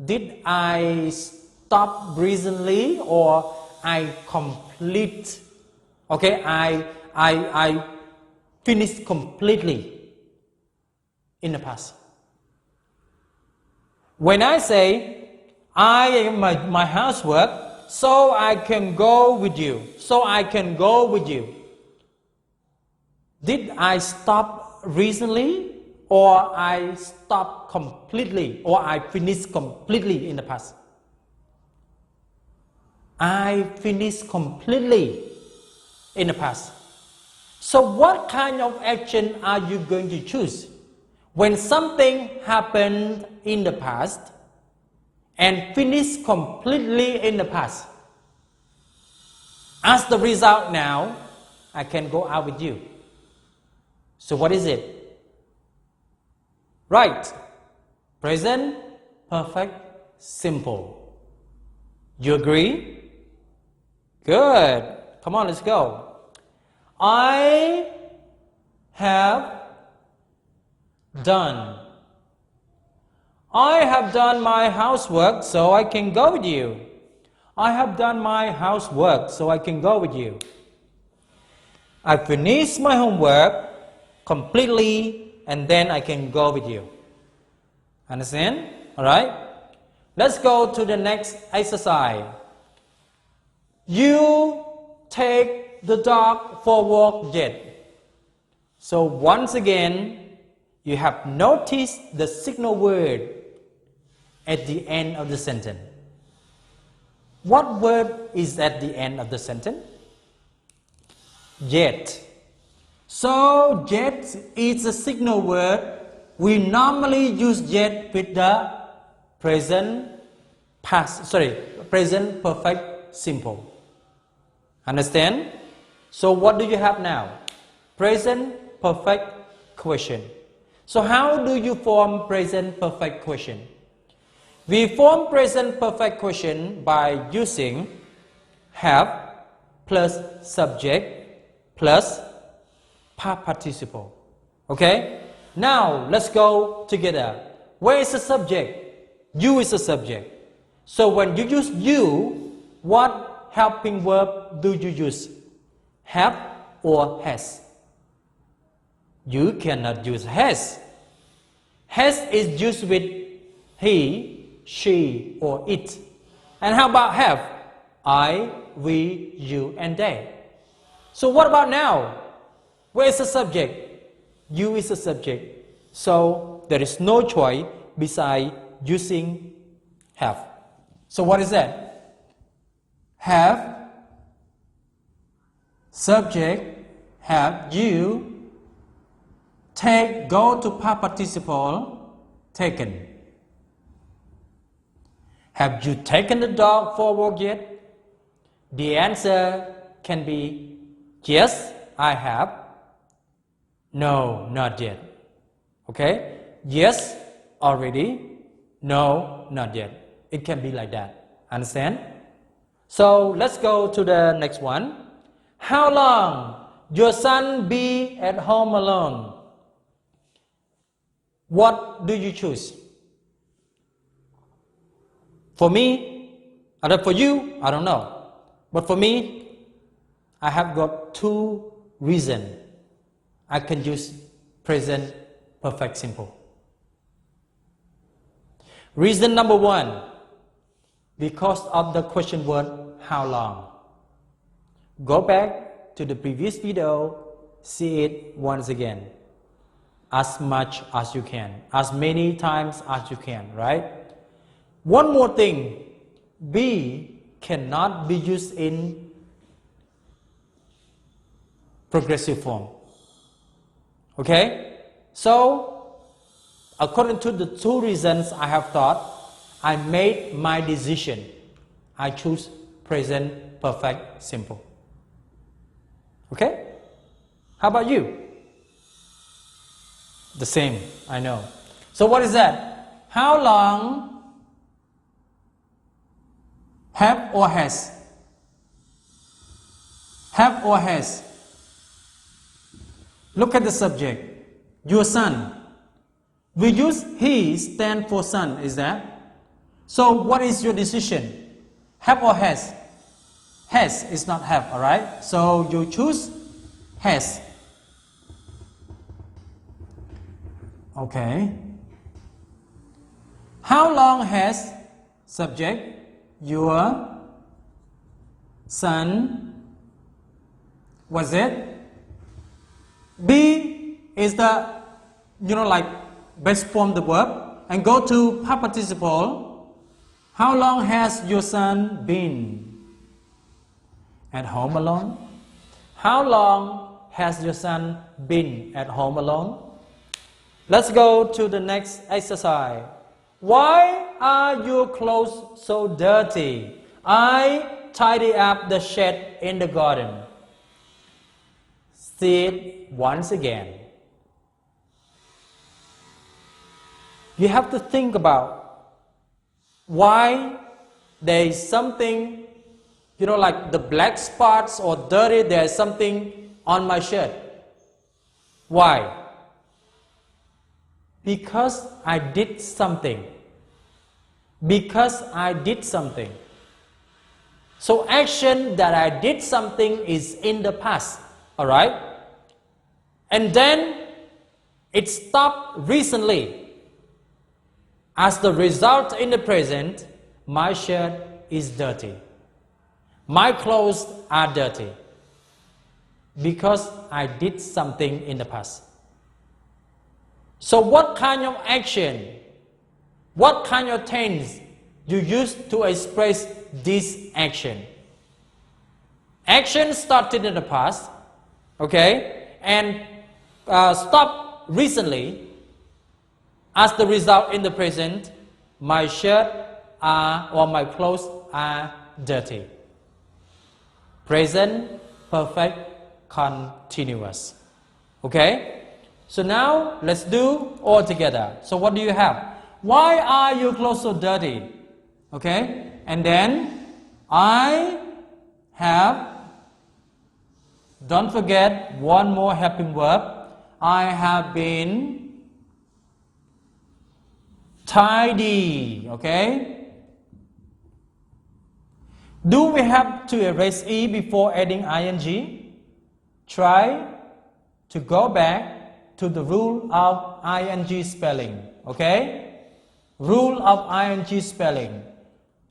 did I stop recently or I complete? Okay, I finished completely in the past. When I say I am my housework, so I can go with you. So I can go with you. Did I stop recently or I stopped completely or I finished completely in the past? I finished completely in the past. So what kind of action are you going to choose? When something happened in the past and finished completely in the past. As the result now, I can go out with you. So what is it? Right. Present, perfect, simple. You agree? Good. Come on, let's go. I have done. I have done my housework so I can go with you. I have done my housework so I can go with you. I finished my homework completely and then I can go with you. Understand? Alright? Let's go to the next exercise. You take the dog for a walk yet. So once again, you have noticed the signal word at the end of the sentence. What word is at the end of the sentence? Yet. So yet is a signal word. We normally use yet with the present perfect simple. Understand? So what do you have now? Present perfect question. So how do you form present perfect question? We form present perfect question by using have plus subject plus past participle. Okay? Now let's go together. Where is the subject? You is the subject. So when you use you, what helping verb do you use? Have or has? You cannot use has. Has is used with he, she, or it. And how about have? I, we, you, and they. So what about now? Where is the subject? You is the subject. So there is no choice besides using have. So what is that? Have, subject, have you, take, go to past participle, taken. Have you taken the dog for a walk yet? The answer can be yes, I have. No, not yet. Okay? Yes, already. No, not yet. It can be like that. Understand? So let's go to the next one. How long your son be at home alone? What do you choose? For me, or for you, I don't know. But for me, I have got two reasons I can use present perfect simple. Reason number one, because of the question word how long. Go back to the previous video, see it once again. As much as you can, as many times as you can, right? One more thing, be cannot be used in progressive form. Okay? So, according to the two reasons I have thought, I made my decision. I choose present perfect simple. Okay? How about you? The same, I know. So what is that? How long have or has? Have or has? Look at the subject. Your son. We use he stand for son, is that? So what is your decision? Have or has? Has is not have, alright? So you choose has. Okay. How long has subject your son was it? B is the like best form the verb and go to past participle. How long has your son been at home alone? How long has your son been at home alone? Let's go to the next exercise. Why are your clothes so dirty? I tidy up the shed in the garden. See it once again. You have to think about why there is something, like the black spots or dirty, there is something on my shirt. Why? Because I did something. Because I did something. So action that I did something is in the past. Alright? And then it stopped recently. As the result in the present, my shirt is dirty. My clothes are dirty. Because I did something in the past. So what kind of action, what kind of tense you use to express this action? Action started in the past, okay, and stopped recently. As the result in the present, my shirt or my clothes are dirty. Present perfect continuous. Okay? So now let's do all together. So what do you have? Why are your clothes so dirty? Okay? And then I have, don't forget one more helping verb. I have been tidy. Okay? Do we have to erase E before adding ing? Try to go back to the rule of ing spelling. Okay? Rule of ing spelling.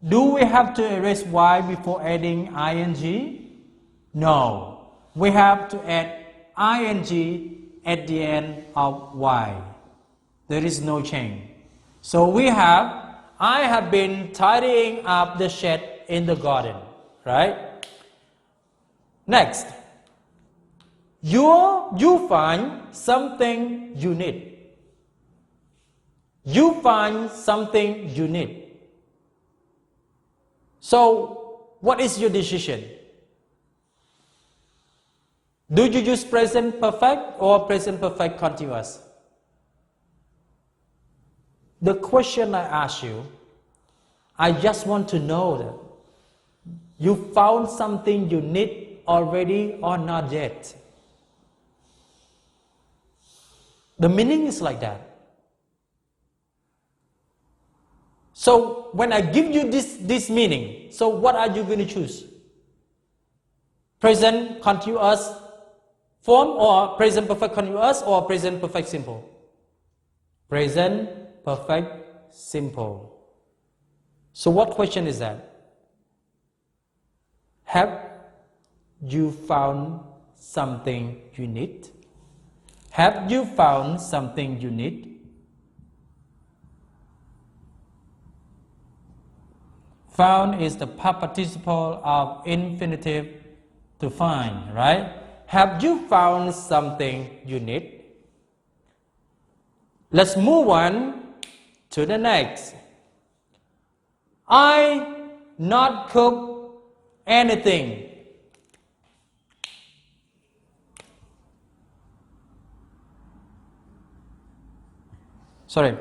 Do we have to erase Y before adding ing? No. We have to add ing at the end of Y. There is no change. So we have, I have been tidying up the shed in the garden. Right? Next. You find something you need. You find something you need. So, what is your decision? Do you use present perfect or present perfect continuous? The question I ask you, I just want to know that you found something you need already or not yet. The meaning is like that. So when I give you this meaning, so what are you going to choose? Present continuous form or present perfect continuous or present perfect simple? Present perfect simple. So what question is that? Have you found something you need? Have you found something you need? Found is the past participle of infinitive to find, right? Have you found something you need? Let's move on to the next. I not cook anything. Sorry.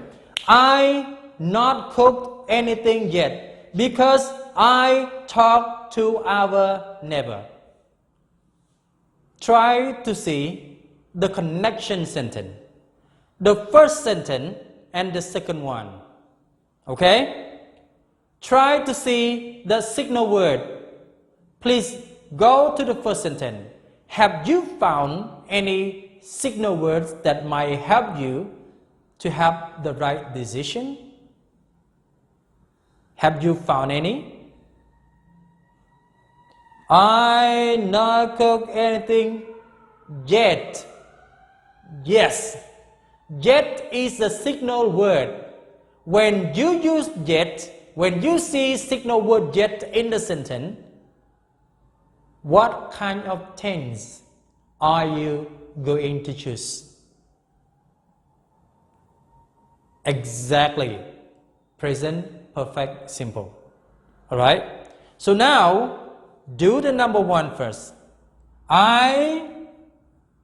I not cooked anything yet because I talked to our neighbor. Try to see the connection sentence. The first sentence and the second one. Okay? Try to see the signal word. Please go to the first sentence. Have you found any signal words that might help you to have the right decision? Have you found any? I not cook anything yet. Yes. Yet is a signal word. When you use yet, when you see signal word yet in the sentence, what kind of tense are you going to choose? Exactly. Present perfect simple. Alright? So now, do the number one first. I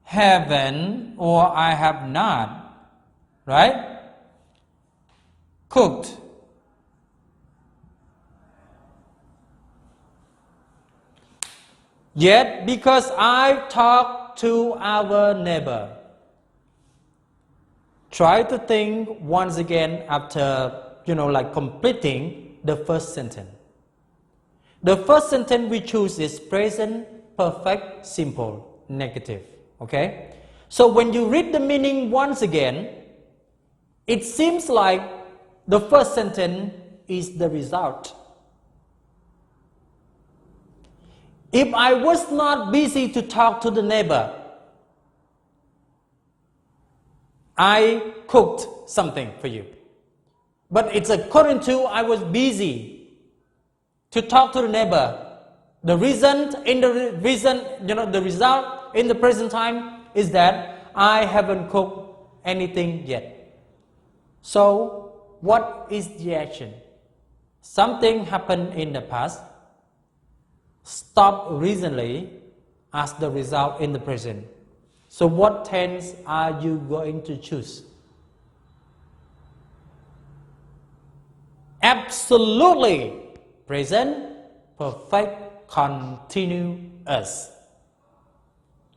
haven't or I have not, right? Cooked. Yet because I talked to our neighbor. Try to think once again after, completing the first sentence. The first sentence we choose is present perfect simple negative. Okay? So when you read the meaning once again, it seems like the first sentence is the result. If I was not busy to talk to the neighbor, I cooked something for you. But it's according to I was busy to talk to the neighbor. The result in the present time is that I haven't cooked anything yet. So what is the action? Something happened in the past, stopped recently as the result in the present. So what tense are you going to choose? Absolutely present perfect continuous.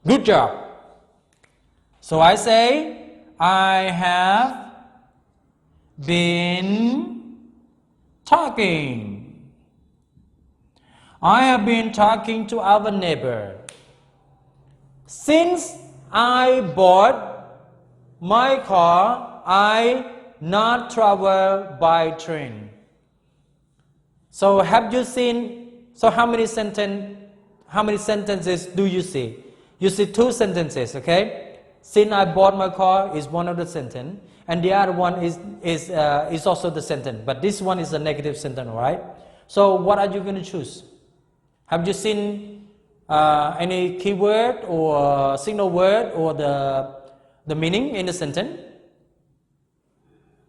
Good job. So I say, I have been talking. I have been talking to our neighbor. Since I bought my car, I not travel by train. So have you seen, so how many sentences do you see? You see two sentences, okay? Since I bought my car is one of the sentence, and the other one is also the sentence, but this one is a negative sentence, right? So what are you going to choose? Have you seen any keyword or signal word or the meaning in the sentence?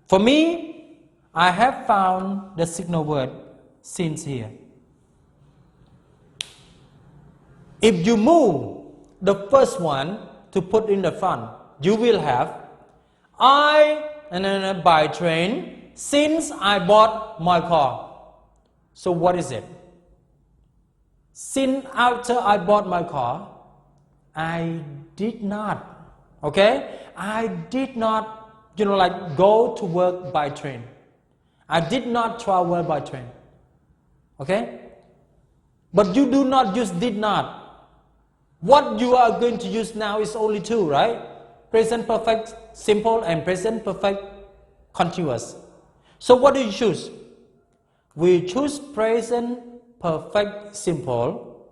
For me, I have found the signal word since here. If you move the first one to put in the front, you will have I by train since I bought my car. So what is it? Since after I bought my car, I did not, okay? I did not, go to work by train. I did not travel by train. Okay? But you do not use did not. What you are going to use now is only two, right? Present perfect simple and present perfect continuous. So what do you choose? We choose present perfect simple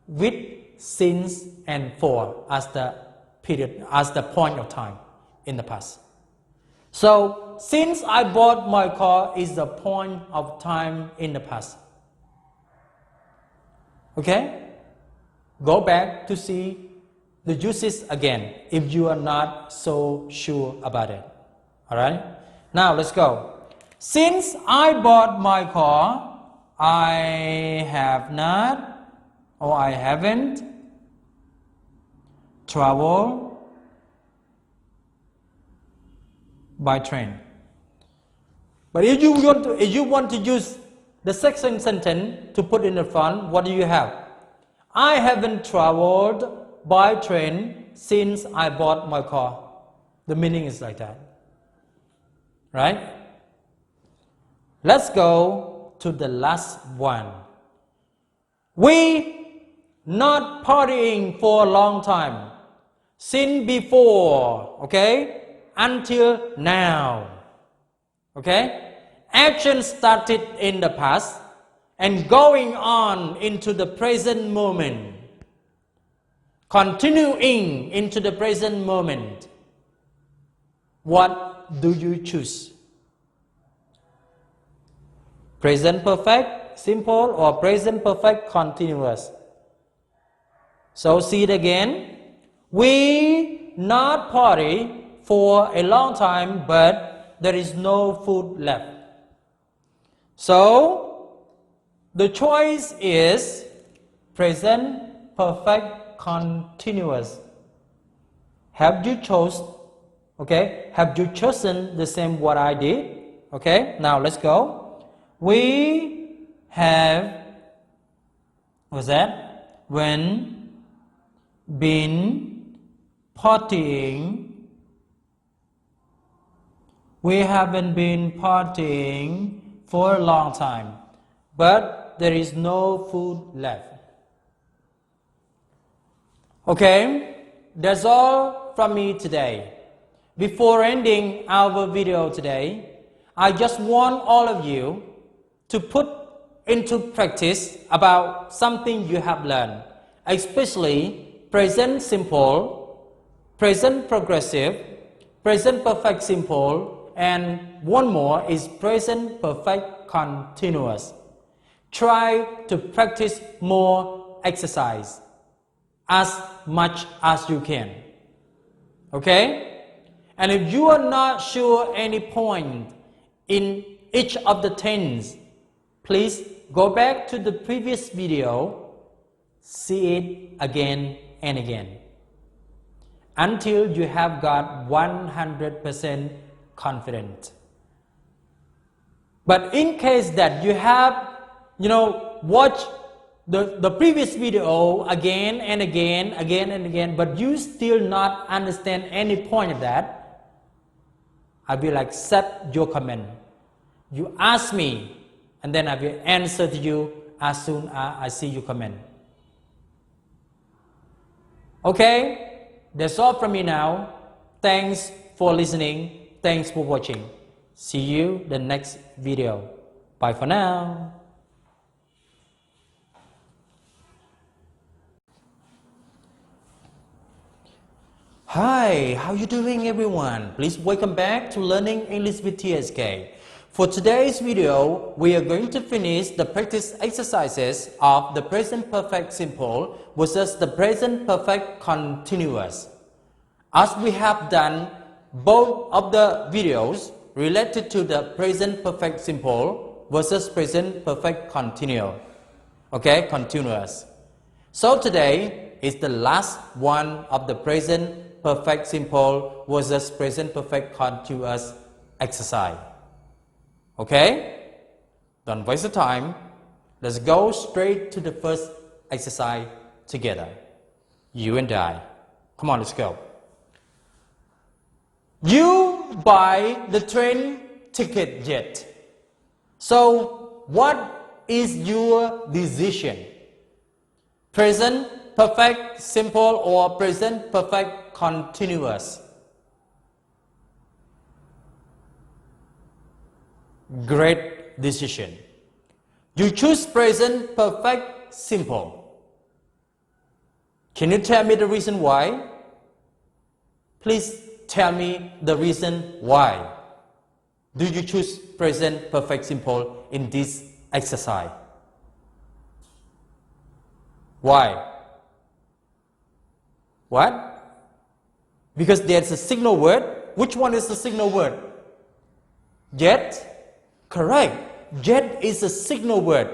with since and for as the period, as the point of time in the past. So since I bought my car is the point of time in the past. Okay? Go back to see the uses again if you are not so sure about it. Alright? Now let's go. Since I bought my car, I have not or I haven't traveled by train. But if you want to use the second sentence to put in the front, what do you have? I haven't traveled by train since I bought my car. The meaning is like that. Right? Let's go to the last one. We not partying for a long time. Since before, okay, until now. Okay? Action started in the past and going on into the present moment. Continuing into the present moment. What do you choose? Present perfect simple or present perfect continuous? So see it again. We not party for a long time, but there is no food left. So the choice is present perfect continuous. Have you Have you chosen the same what I did? Okay, now let's go. We have, what's that? When been partying. We haven't been partying for a long time, but there is no food left. Okay, that's all from me today. Before ending our video today, I just want all of you to put into practice about something you have learned, especially present simple, present progressive, present perfect simple, and one more is present perfect continuous. Try to practice more exercise as much as you can. Okay? And if you are not sure any point in each of the tense, please go back to the previous video, see it again and again, until you have got 100% confident. But in case that you have, watched the previous video again and again, but you still not understand any point of that, I will accept your comment. You ask me, and then I will answer to you as soon as I see your comment. Okay, that's all from me now. Thanks for listening. Thanks for watching. See you the next video. Bye for now. Hi, how you doing everyone? Please welcome back to Learning English with TSK. For today's video, we are going to finish the practice exercises of the present perfect simple versus the present perfect continuous. As we have done both of the videos related to the present perfect simple versus present perfect continuous. So today is the last one of the present perfect simple versus present perfect continuous exercise. Okay? Don't waste the time. Let's go straight to the first exercise together. You and I. Come on, let's go. You buy the train ticket yet. So, what is your decision? Present perfect simple or present perfect continuous? Great decision. You choose present perfect simple. Can you tell me the reason why? Please tell me the reason why do you choose present perfect simple in this exercise? Why? What? Because there's a signal word. Which one is the signal word? Yet? Correct. Yet is a signal word.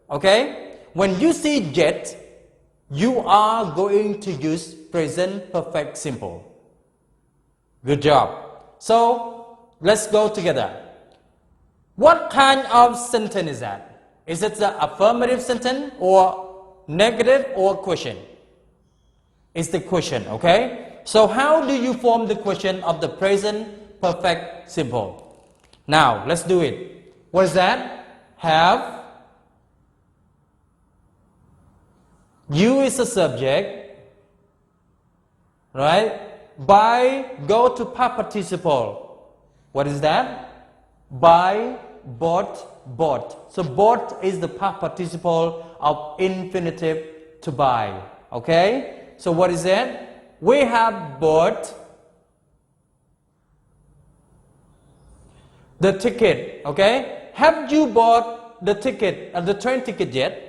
Okay? When you see yet, you are going to use present perfect simple. Good job. So, let's go together. What kind of sentence is that? Is it the affirmative sentence or negative or question? It's the question, okay? So, how do you form the question of the present perfect simple? Now, let's do it. What is that? Have. You is the subject, right? By, go to past participle. What is that? By, bought. So bought is the past participle of infinitive to buy. Okay? So what is that? We have bought the ticket. Okay? Have you bought the ticket, the train ticket yet?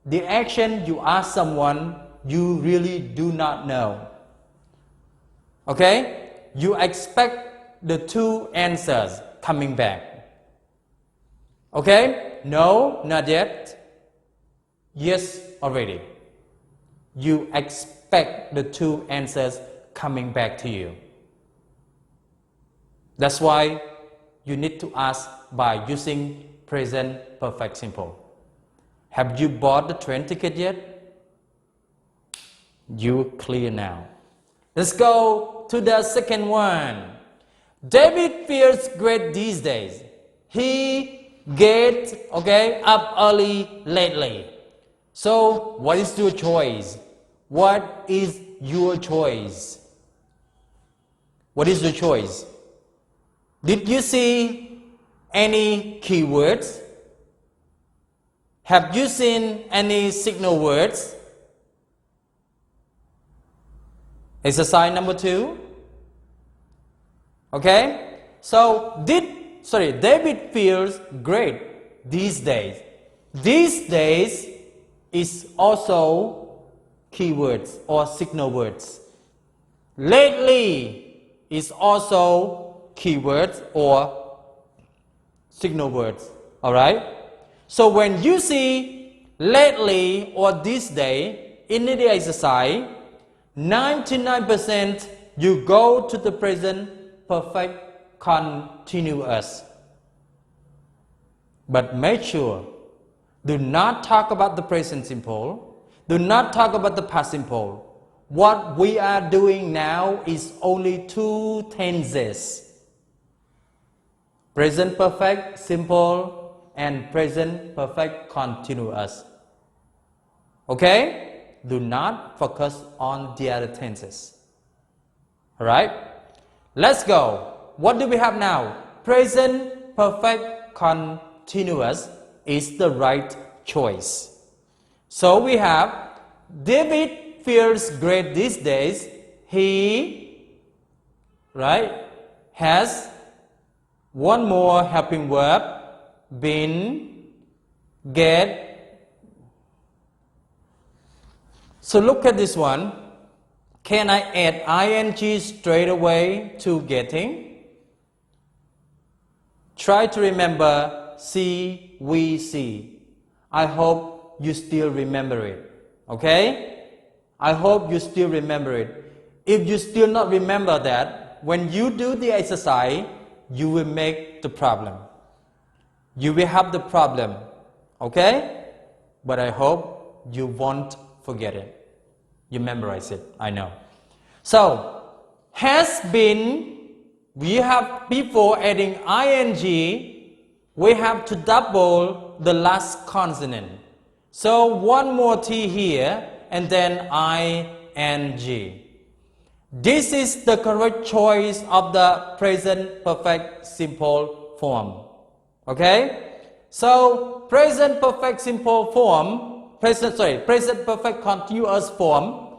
The action you ask someone you really do not know. Okay? You expect the two answers coming back. Okay? No, not yet. Yes, already. You expect the two answers coming back to you. That's why you need to ask by using present perfect simple. Have you bought the train ticket yet? You clear now. Let's go to the second one. David feels great these days. He gets up early lately. So what is your choice? What is your choice? What is your choice? Did you see any keywords? Have you seen any signal words? Exercise number 2. Okay? So, David feels great these days. These days is also keywords or signal words. Lately is also keywords or signal words. Alright? So when you see lately or this day in the exercise, 99% you go to the present perfect continuous. But make sure, do not talk about the present simple, do not talk about the past simple. What we are doing now is only 2 tenses. Present perfect simple and present perfect continuous. Okay? Do not focus on the other tenses. Alright? Let's go. What do we have now? Present perfect continuous is the right choice. So we have David feels great these days. He, has one more helping verb. Been, get. So look at this one. Can I add ing straight away to getting? Try to remember see, we see. I hope you still remember it. Okay? I hope you still remember it. If you still not remember that, when you do the exercise, you will make the problem. You will have the problem, okay? But I hope you won't forget it. You memorize it, I know. So, has been we have, before adding ing, we have to double the last consonant. So one more T here and then ing. This is the correct choice of the present perfect simple form. Okay? So present perfect simple form, present perfect continuous form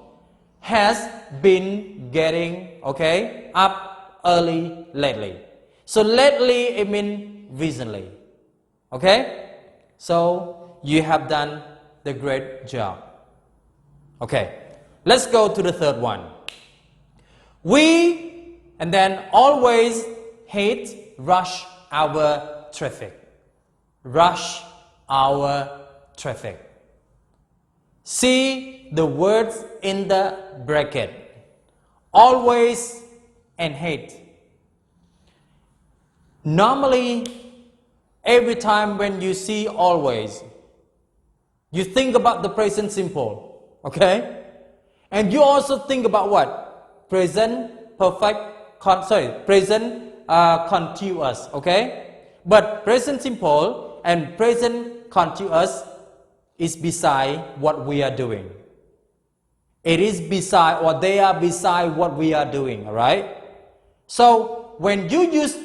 has been getting, okay, up early lately. So lately it means recently. Okay? So you have done the great job. Okay. Let's go to the third one. We and then always hate rush hour traffic. Rush hour traffic. See the words in the bracket. Always and hate. Normally, every time when you see always, you think about the present simple, okay? And you also think about what? Present perfect, present continuous, okay? But present simple and present continuous is beside what we are doing. It is beside, or they are beside what we are doing, alright? So when you use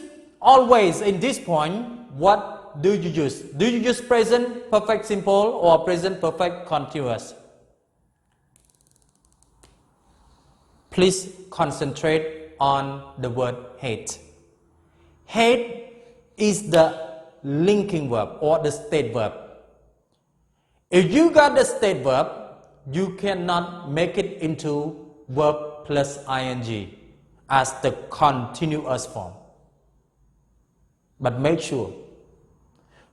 always in this point, what do you use? Do you use present perfect simple or present perfect continuous? Please concentrate on the word hate. Hate is the linking verb or the state verb. If you got the state verb, you cannot make it into verb plus ing as the continuous form. But make sure,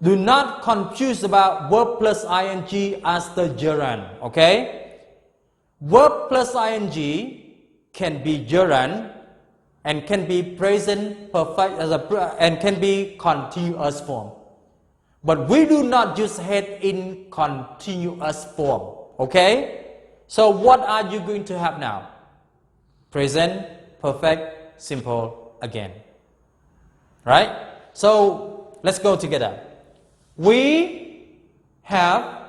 do not confuse about verb plus ing as the gerund, okay? Verb plus ing can be gerund and can be present perfect and can be continuous form. But we do not use hate in continuous form, okay? So what are you going to have now? Present perfect simple again, right? So let's go together. We have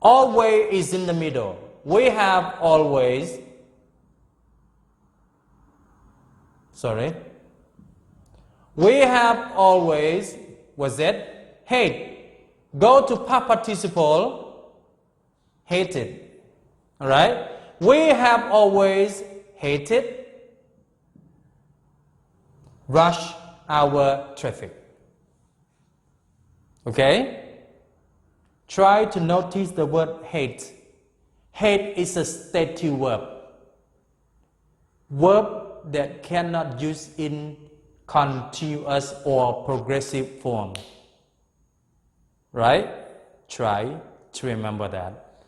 always is in the middle. We have always, we have always, was it? Hate. Go to past participle, hated. Alright? We have always hated rush hour traffic. Okay? Try to notice the word hate. Hate is a stative verb. Verb that cannot use in continuous or progressive form. Right? Try to remember that.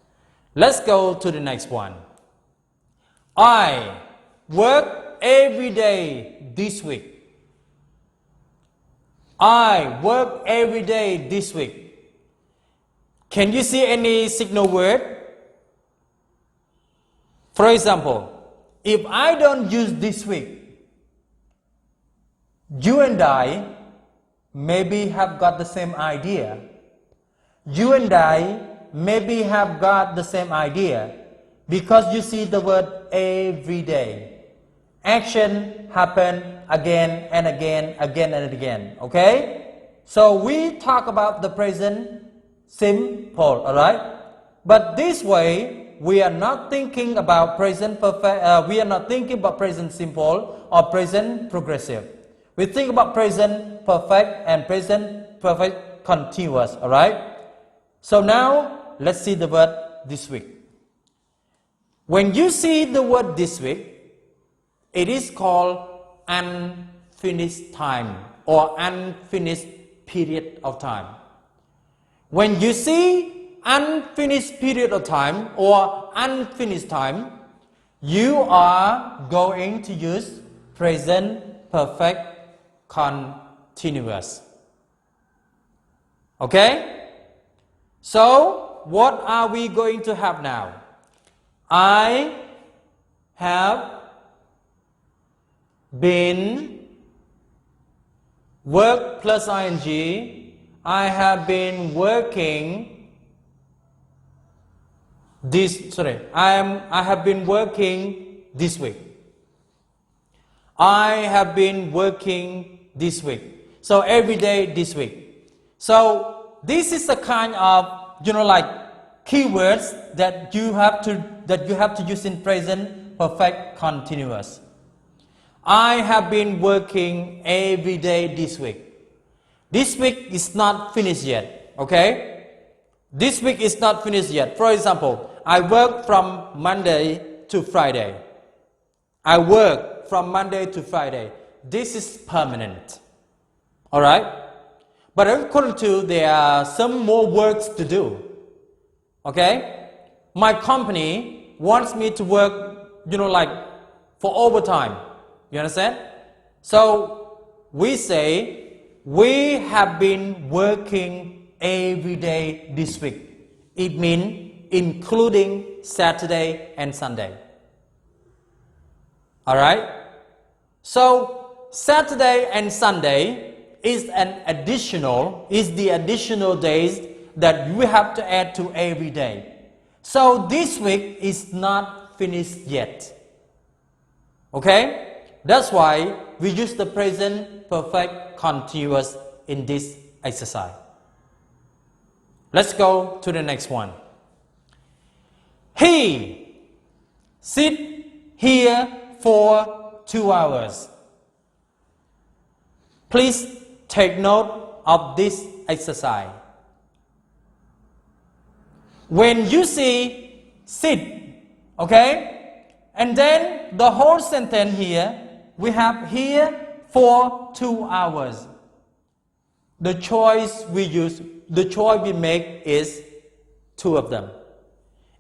Let's go to the next one. I work every day this week. I work every day this week. Can you see any signal word? For example, if I don't use this week, you and I maybe have got the same idea. You and I maybe have got the same idea because you see the word every day. Action happen again and again, again and again, okay? So we talk about the present simple, alright? But this way, we are not thinking about present perfect, we are not thinking about present simple or present progressive. We think about present perfect and present perfect continuous, alright? So now, let's see the word this week. When you see the word this week, it is called unfinished time or unfinished period of time. When you see unfinished period of time or unfinished time, you are going to use present perfect continuous. Okay? So, what are we going to have now? I have been, work plus ing, I have been working I have been working this week. I have been working this week. So every day this week. So this is the kind of, like keywords that you have to use in present perfect continuous. I have been working every day this week. This week is not finished yet, okay? This week is not finished yet. For example, I work from Monday to Friday. I work from Monday to Friday. This is permanent, all right? But according to, there are some more works to do, okay? My company wants me to work, like for overtime. You understand? So we say, we have been working every day this week. It means including Saturday and Sunday. All right? So Saturday and Sunday is the additional days that you have to add to every day. So this week is not finished yet. Okay? That's why we use the present perfect continuous in this exercise. Let's go to the next one. He sit here for 2 hours. Please take note of this exercise. When you see sit, okay, and then the whole sentence here, we have here for 2 hours. The choice we make is two of them.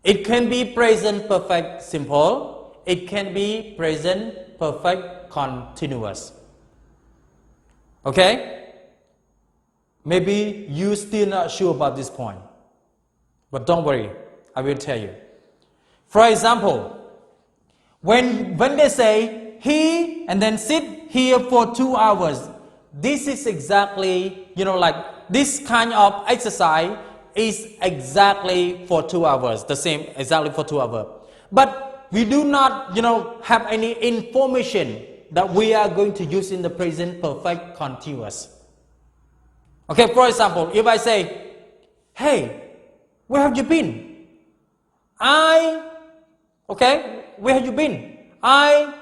It can be present perfect simple. It can be present perfect continuous. Okay? Maybe you still not sure about this point. But don't worry, I will tell you. For example, when they say he and then sit here for 2 hours, this is exactly, like this kind of exercise is exactly for 2 hours, the same exactly for 2 hours. But we do not, have any information that we are going to use in the present perfect continuous. Okay, for example, if I say, hey, where have you been? Where have you been? I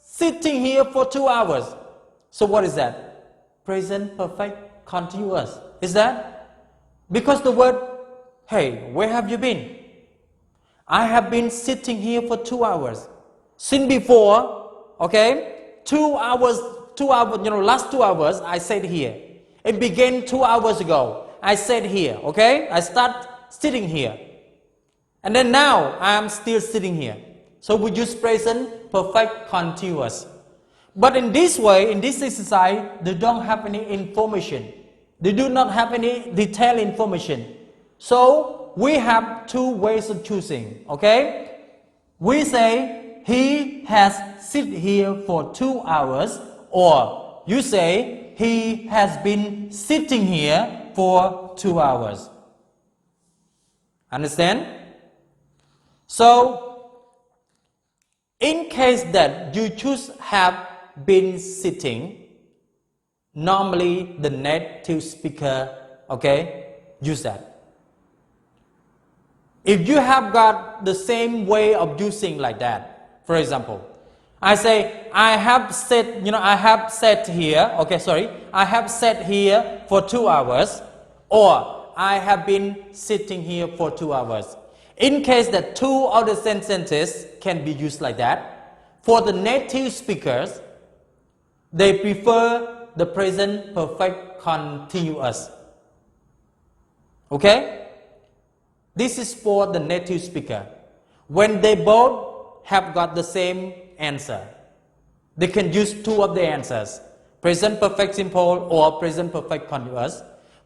sitting here for 2 hours. So what is that? Present perfect continuous. Is that? Because the word, hey, where have you been? I have been sitting here for 2 hours. Since before, okay, 2 hours, last 2 hours, I said here. It began 2 hours ago. I said here, okay? I start sitting here. And then now, I am still sitting here. So we use present perfect continuous. But in this way, in this exercise, they don't have any information. They do not have any detailed information. So we have two ways of choosing, okay? We say, he has sit here for 2 hours, or you say, he has been sitting here for 2 hours. Understand? So, in case that you choose have been sitting, normally the native speaker, okay, use that. If you have got the same way of using like that, for example, I say, I have sat here for 2 hours, or I have been sitting here for 2 hours. In case that two of the sentences can be used like that, for the native speakers, they prefer the present perfect continuous. Okay? This is for the native speaker. When they both have got the same answer, they can use two of the answers, present perfect simple or present perfect continuous.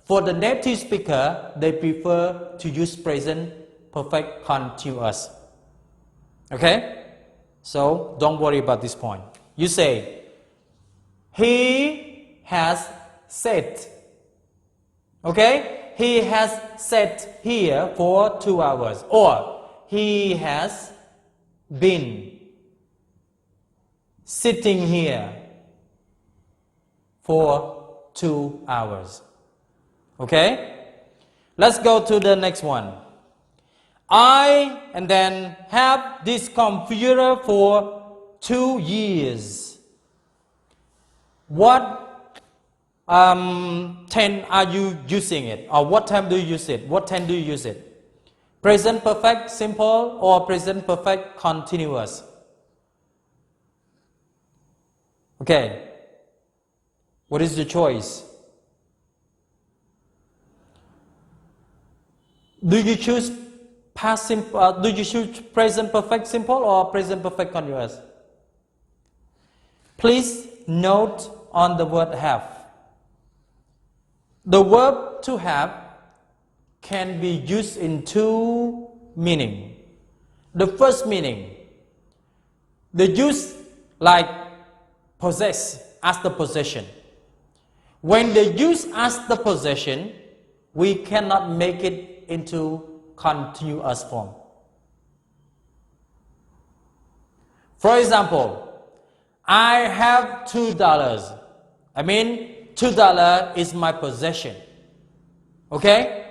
For the native speaker, they prefer to use present perfect continuous. Okay? So don't worry about this point. You say, He has sat. Okay? He has sat here for 2 hours. Or he has been sitting here for 2 hours. Okay? Let's go to the next one. I and then have this computer for 2 years. What tense are you using it? Or what time do you use it? What tense do you use it? Present perfect simple or present perfect continuous? Okay. What is the choice? Do you choose past simple? Do you choose present perfect simple or present perfect continuous? Please note on the word have. The verb to have can be used in 2 meanings. The first meaning, the use like possess as the possession. When they use as the possession, we cannot make it into continuous form. For example, I have $2. I mean, $2 is my possession. Okay?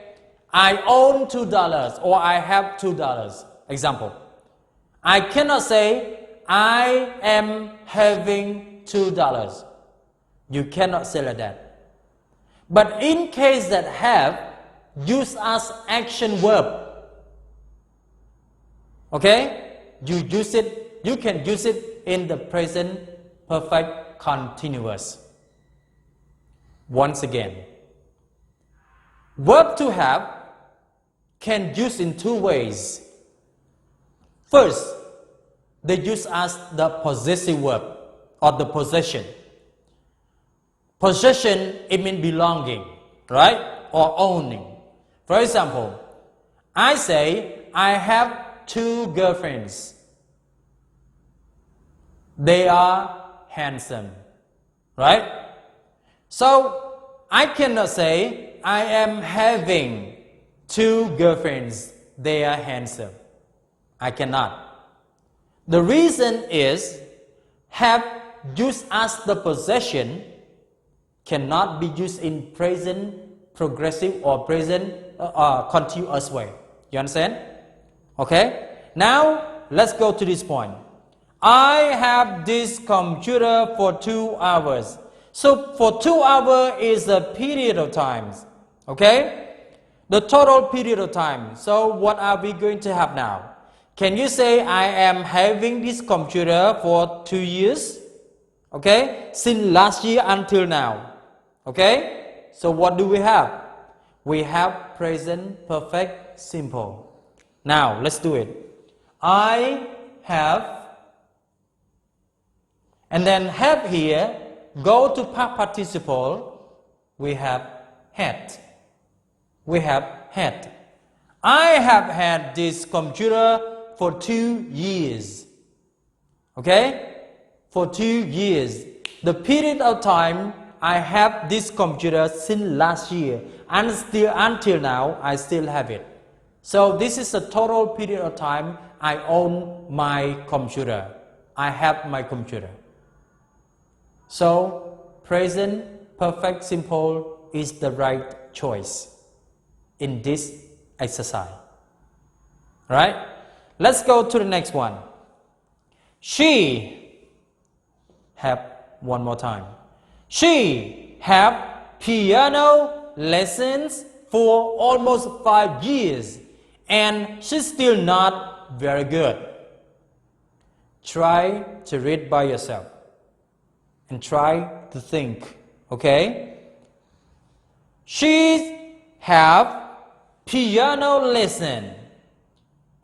I own $2 or I have $2. Example. I cannot say I am having $2. You cannot say like that. But in case that have, use as action verb. Okay? You can use it in the present perfect continuous. Once again, verb to have can use in 2 ways. First, they use as the possessive verb or the possession. Possession, it means belonging, right? Or owning. For example, I say, I have 2 girlfriends. They are handsome, right? So, I cannot say, I am having 2 girlfriends. They are handsome. I cannot. The reason is, have used as the possession cannot be used in present progressive or present continuous way. You understand? Okay? Now, let's go to this point. I have this computer for 2 hours. So, for 2 hours is a period of time. Okay? The total period of time. So, what are we going to have now? Can you say, I am having this computer for 2 years? Okay? Since last year until now. Okay? So, what do we have? We have present perfect simple. Now, let's do it. I have, and then have here, go to past participle, we have had. We have had. I have had this computer for 2 years. Okay? For 2 years. The period of time I have this computer since last year and still until now I still have it. So this is the total period of time I own my computer. I have my computer. So present perfect simple is the right choice in this exercise. Right? Let's go to the next one. She have, one more time. She have piano lessons for almost 5 years and she's still not very good. Try to read by yourself and try to think. Okay? She have piano lesson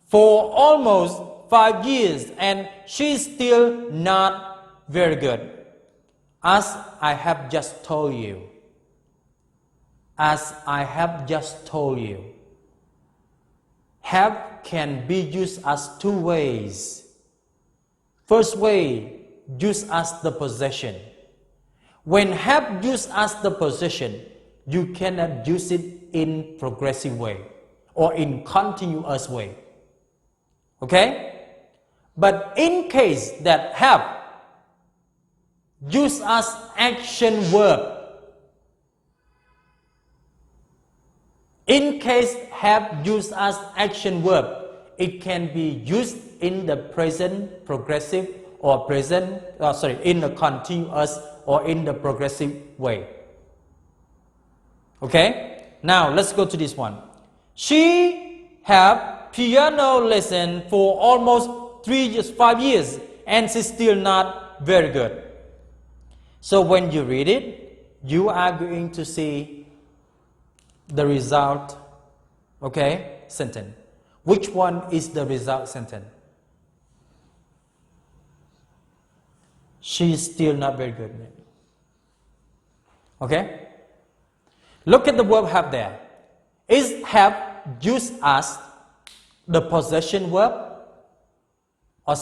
for almost 5 years and she's still not very good. As I have just told you. As I have just told you. Have can be used as 2 ways. First way, use as the possession. when have used as the possession, you cannot use it in progressive way or in continuous way. Okay? But in case that have used as action verb, in case have used as action verb, it can be used in the present progressive or in the continuous or in the progressive way. Okay? Now let's go to this one. She have piano lesson for almost 5 years and she's still not very good. So when you read it, you are going to see the result, okay, sentence. Which one is the result sentence? She is still not very good. Okay? Look at the verb have there. Is have used as the possession verb? Or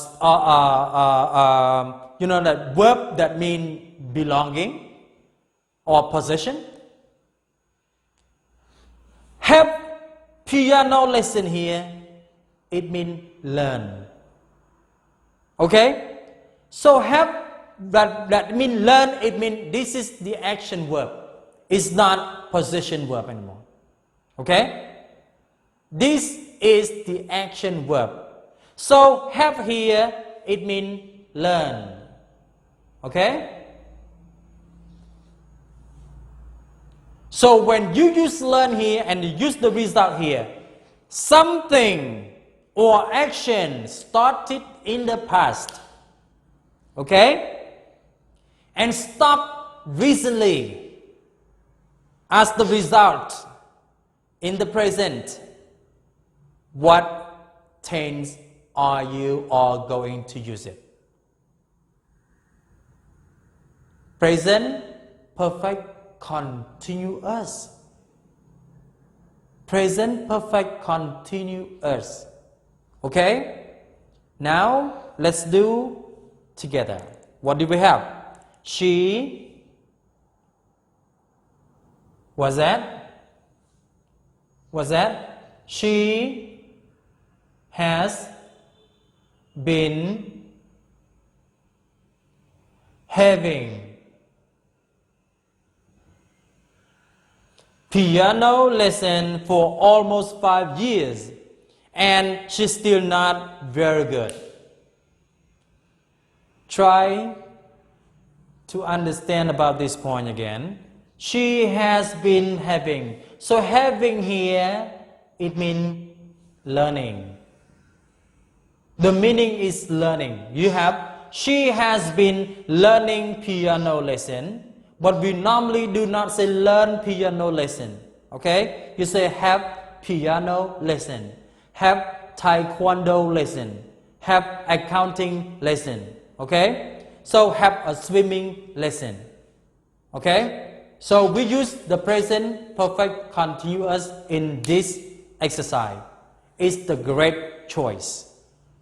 that verb that means belonging or possession? Have piano lesson here, it means learn. Okay? So have that means learn, it means this is the action verb. It's not possession verb anymore. Okay? This is the action verb. So have here, it means learn. Okay? So when you use learn here and you use the result here, something or action started in the past, okay, and stopped recently as the result in the present, what tense are you all going to use it? Present perfect continuous. Present perfect continuous. Okay? Now let's do together. What do we have? She was that? She has been having piano lesson for almost 5 years and she's still not very good. Try to understand about this point again. She has been having. So having here, it means learning. The meaning is learning. You have, she has been learning piano lesson. But we normally do not say learn piano lesson. Okay? You say have piano lesson. Have taekwondo lesson. Have accounting lesson. Okay? So have a swimming lesson. Okay? So we use the present perfect continuous in this exercise. It's the great choice.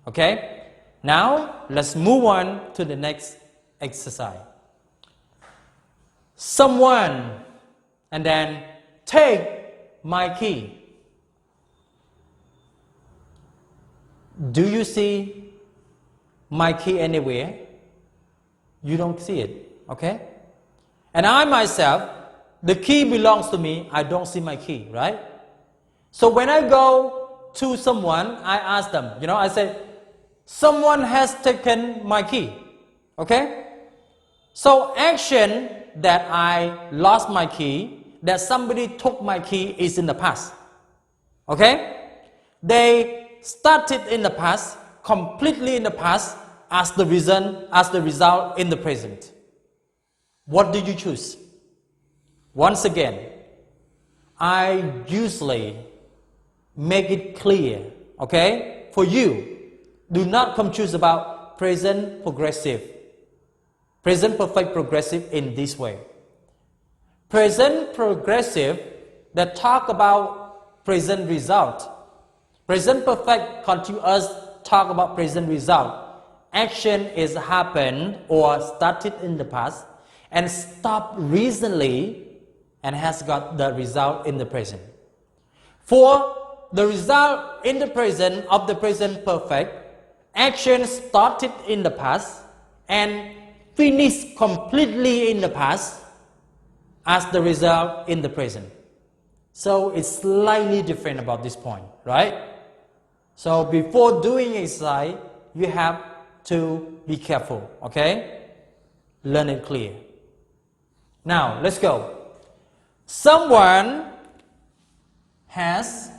Okay? Now let's move on to the next exercise. Someone, and then take my key. Do you see my key anywhere? You don't see it, okay? And I myself, the key belongs to me, I don't see my key, right? So when I go to someone, I ask them, I say, someone has taken my key, okay? So action that I lost my key, that somebody took my key is in the past. Okay? They started in the past, completely in the past, as the result in the present. What do you choose? Once again, I usually make it clear, okay, for you. Do not confuse about present progressive. Present perfect progressive in this way. Present progressive that talk about present result. Present perfect continuous talk about present result. Action is happened or started in the past and stopped recently and has got the result in the present. For the result in the present of the present perfect, action started in the past and finished completely in the past as the result in the present. So it's slightly different about this point, right? So before doing exercise, you have to be careful, okay? Learn it clear. Now, let's go. Someone has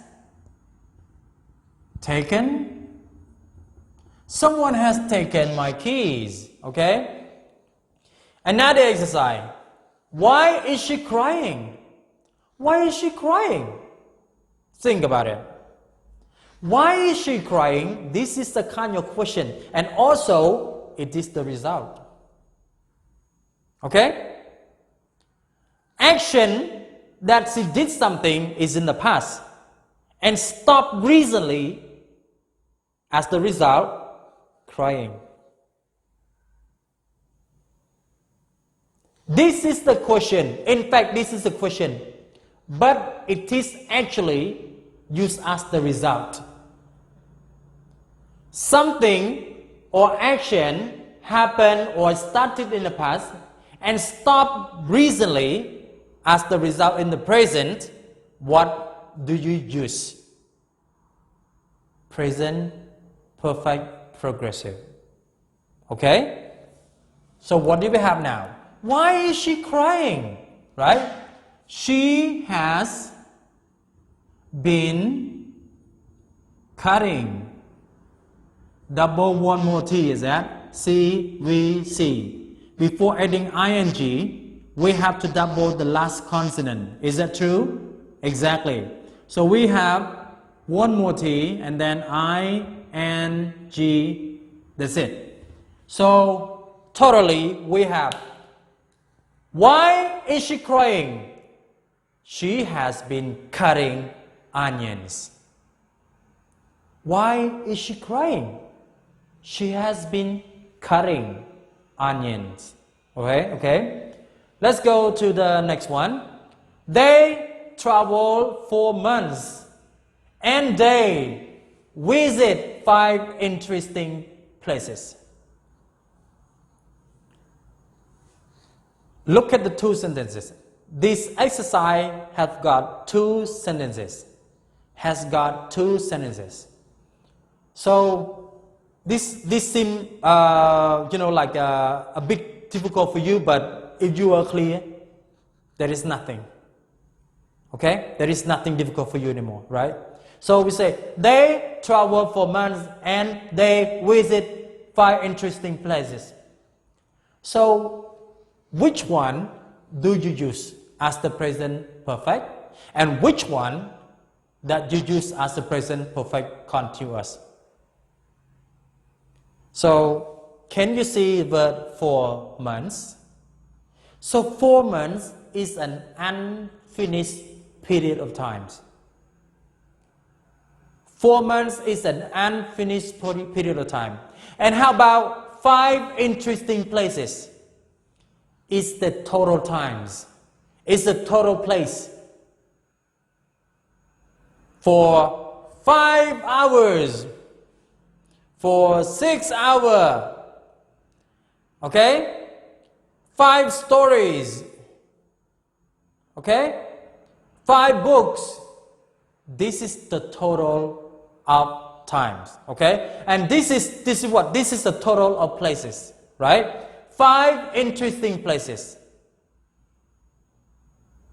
taken my keys, okay? Another exercise. Why is she crying? Why is she crying? Think about it. Why is she crying? This is the kind of question, and also it is the result. Okay? Action that she did something is in the past and stopped recently as the result, crying. This is the question. In fact, this is the question, but it is actually used as the result. Something or action happened or started in the past and stopped recently as the result in the present. What do you use? Present perfect progressive. Okay? So what do we have now? Why is she crying? Right? She has been cutting. Double one more T is that CVC. Before adding ing, we have to double the last consonant. Is that true? Exactly. So we have one more T and then ing. That's it. So totally we have. Why is she crying? She has been cutting onions. Why is she crying? She has been cutting onions. Okay? Let's go to the next one. They travel for months and they visit 5 interesting places. Look at the 2 sentences. This exercise has got 2 sentences. So this seems like a bit difficult for you, but if you are clear, there is nothing. Okay? There is nothing difficult for you anymore, right? So we say, they travel for months and they visit 5 interesting places. So which one do you use as the present perfect? And which one that you use as the present perfect continuous? So can you see the word 4 months? So 4 months is an unfinished period of time. 4 months is an unfinished period of time. And how about 5 interesting places? It's the total times. It's the total place. For 5 hours. For 6 hours. Okay? 5 stories. Okay? 5 books. This is the total of times. Okay? And this is what? This is the total of places. Right? 5 interesting places.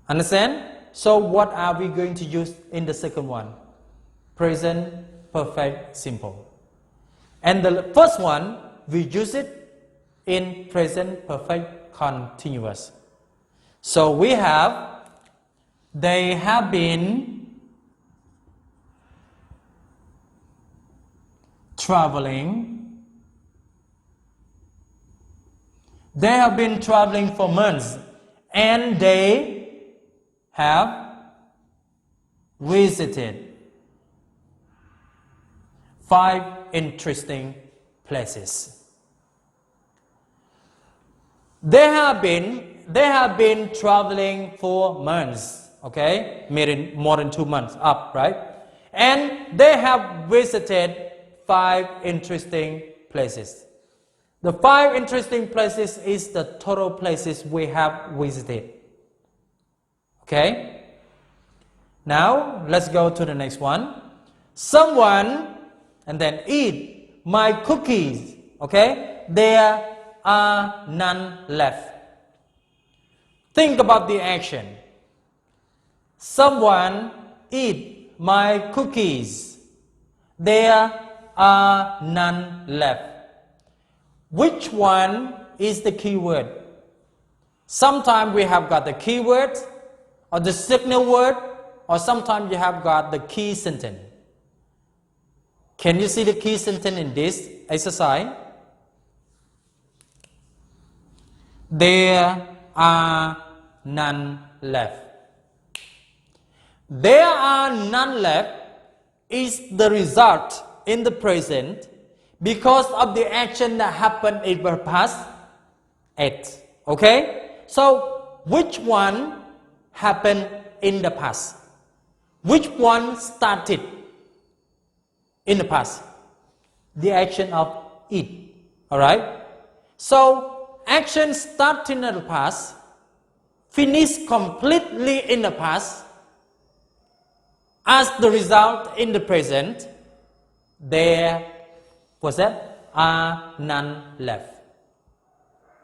Understand? So what are we going to use in the second one? Present perfect simple. And the first one, we use it in present perfect continuous. So we have, they have been traveling. They have been traveling for months and they have visited 5 interesting places. They have been they have been traveling for months, okay? More than 2 months up, right? And they have visited 5 interesting places. The 5 interesting places is the total places we have visited. Okay? Now, let's go to the next one. Someone, and then eat my cookies. Okay? There are none left. Think about the action. Someone eat my cookies. There are none left. Which one is the key word? Sometimes we have got the key word or the signal word, or sometimes you have got the key sentence. Can you see the key sentence in this exercise? There are none left. There are none left is the result in the present because of the action that happened in the past 8. Okay? So, which one happened in the past? Which one started in the past? The action of eat. Alright? So, action started in the past, finished completely in the past. As the result in the present, there are none left.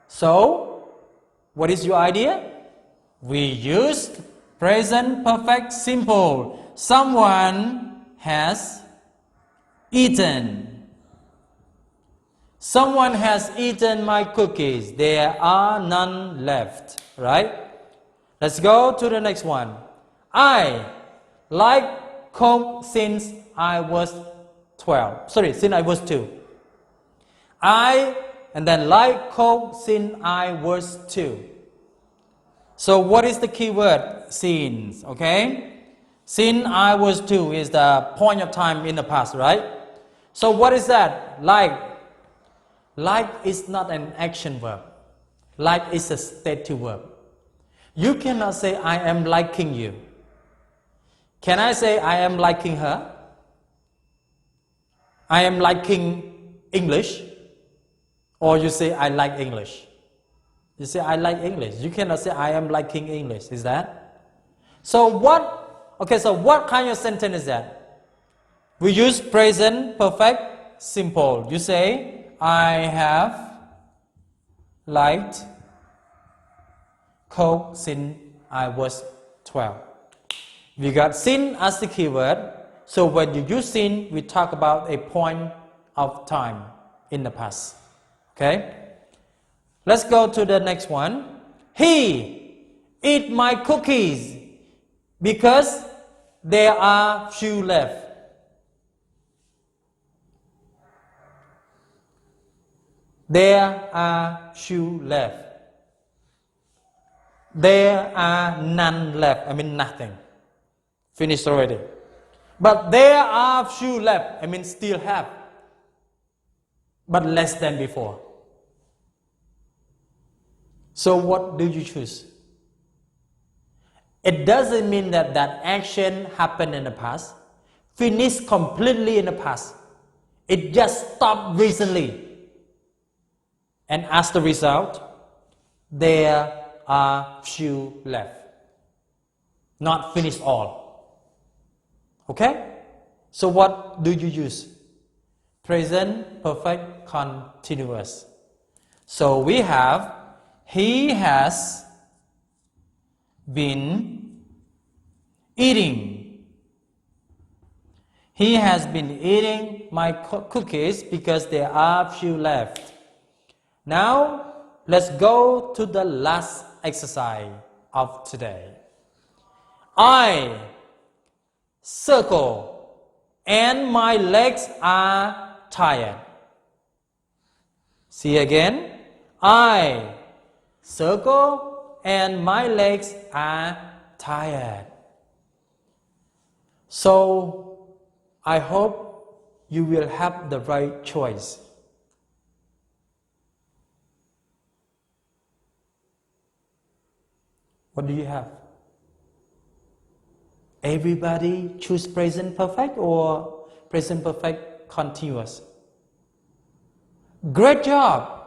So, what is your idea? We used present perfect simple. Someone has eaten. Someone has eaten my cookies. There are none left. Right? Let's go to the next one. I like Coke since I was 12. Since I was 2. And then like Coke since I was 2. So what is the key word? Since, okay? Since I was 2 is the point of time in the past, right? So what is that? Like. Like is not an action verb. Like is a stative verb. You cannot say I am liking you. Can I say I am liking her? I am liking English? Or you say I like English? You say I like English. You cannot say I am liking English. Is that? So what kind of sentence is that? We use present perfect simple. You say I have liked Coke since I was 12. We got sin as the keyword. So when you use sin, we talk about a point of time in the past. Okay? Let's go to the next one. He eat my cookies because there are few left. There are few left. There are none left. I mean nothing. Finished already. But there are few left. I mean still have. But less than before. So what do you choose? It doesn't mean that that action happened in the past, finished completely in the past. It just stopped recently. And as the result, there are few left. Not finished all. Okay? So what do you use? Present perfect continuous. So we have he has been eating. He has been eating my cookies because there are few left. Now, let's go to the last exercise of today. I circle and my legs are tired. See again. I circle and my legs are tired. So, I hope you will have the right choice. What do you have? Everybody choose present perfect or present perfect continuous? Great job!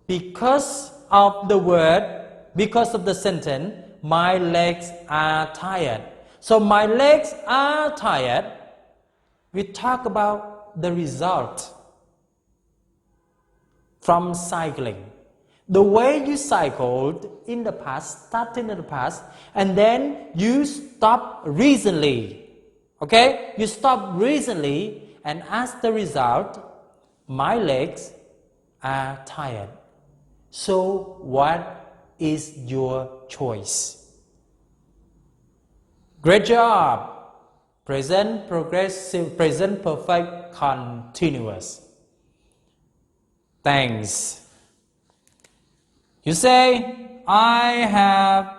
Because of the word, because of the sentence, my legs are tired. So my legs are tired. We talk about the result from cycling. The way you cycled in the past, starting in the past, and then you stop recently. Okay? You stop recently, and as the result, my legs are tired. So what is your choice? Great job! Present progressive, present perfect continuous. Thanks. You say, I have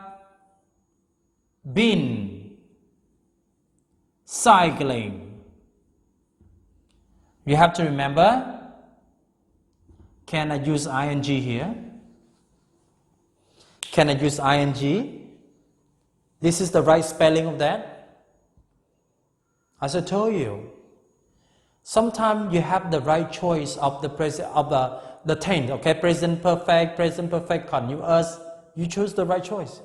been cycling. You have to remember, can I use ing here? Can I use ing? This is the right spelling of that. As I told you, sometimes you have the right choice of the present of the tense. Okay, present perfect continuous. You choose the right choice,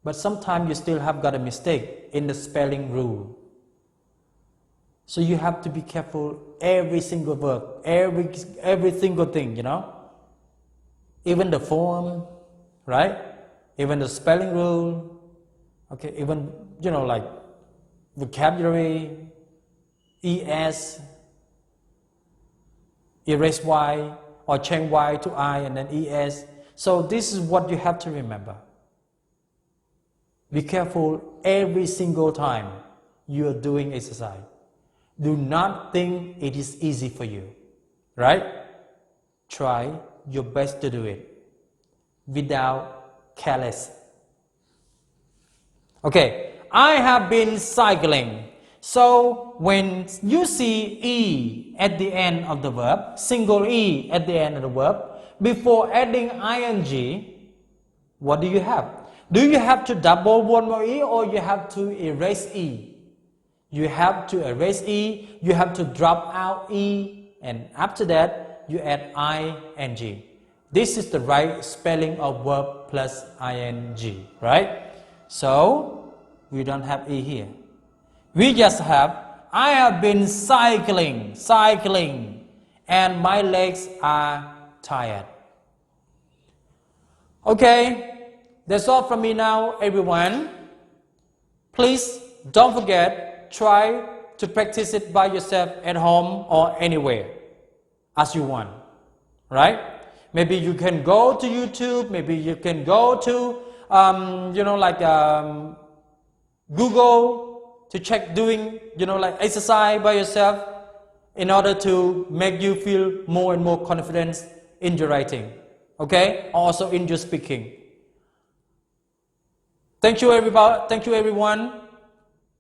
but sometimes you still have got a mistake in the spelling rule. So you have to be careful every single verb, every single thing. You know, even the form, right? Even the spelling rule. Okay, even like vocabulary, es, erase y, or change y to I and then es. So this is what you have to remember. Be careful every single time you are doing exercise. Do not think it is easy for you, right? Try your best to do it without careless. Okay, I have been cycling. So when you see E at the end of the verb, single E at the end of the verb, before adding ing, what do you have? Do you have to double one more E or you have to erase E? You have to erase E, you have to drop out E, and after that, you add ing. This is the right spelling of verb plus ing, right? So, we don't have E here. We just have, I have been cycling, and my legs are tired. Okay, that's all from me now, everyone. Please don't forget, try to practice it by yourself at home or anywhere as you want, right? Maybe you can go to YouTube, maybe you can go to, Google to check doing, exercise by yourself in order to make you feel more and more confident in your writing, okay? Also in your speaking. Thank you, everybody. Thank you, everyone.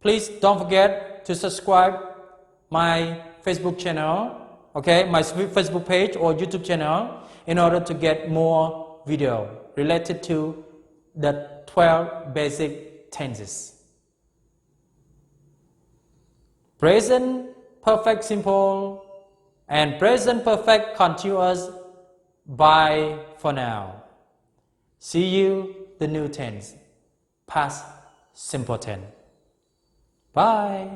Please don't forget to subscribe my Facebook channel, okay? My Facebook page or YouTube channel in order to get more video related to the 12 basic tenses. Present perfect simple and present perfect continuous. Bye for now. See you the new tense, past simple tense. Bye.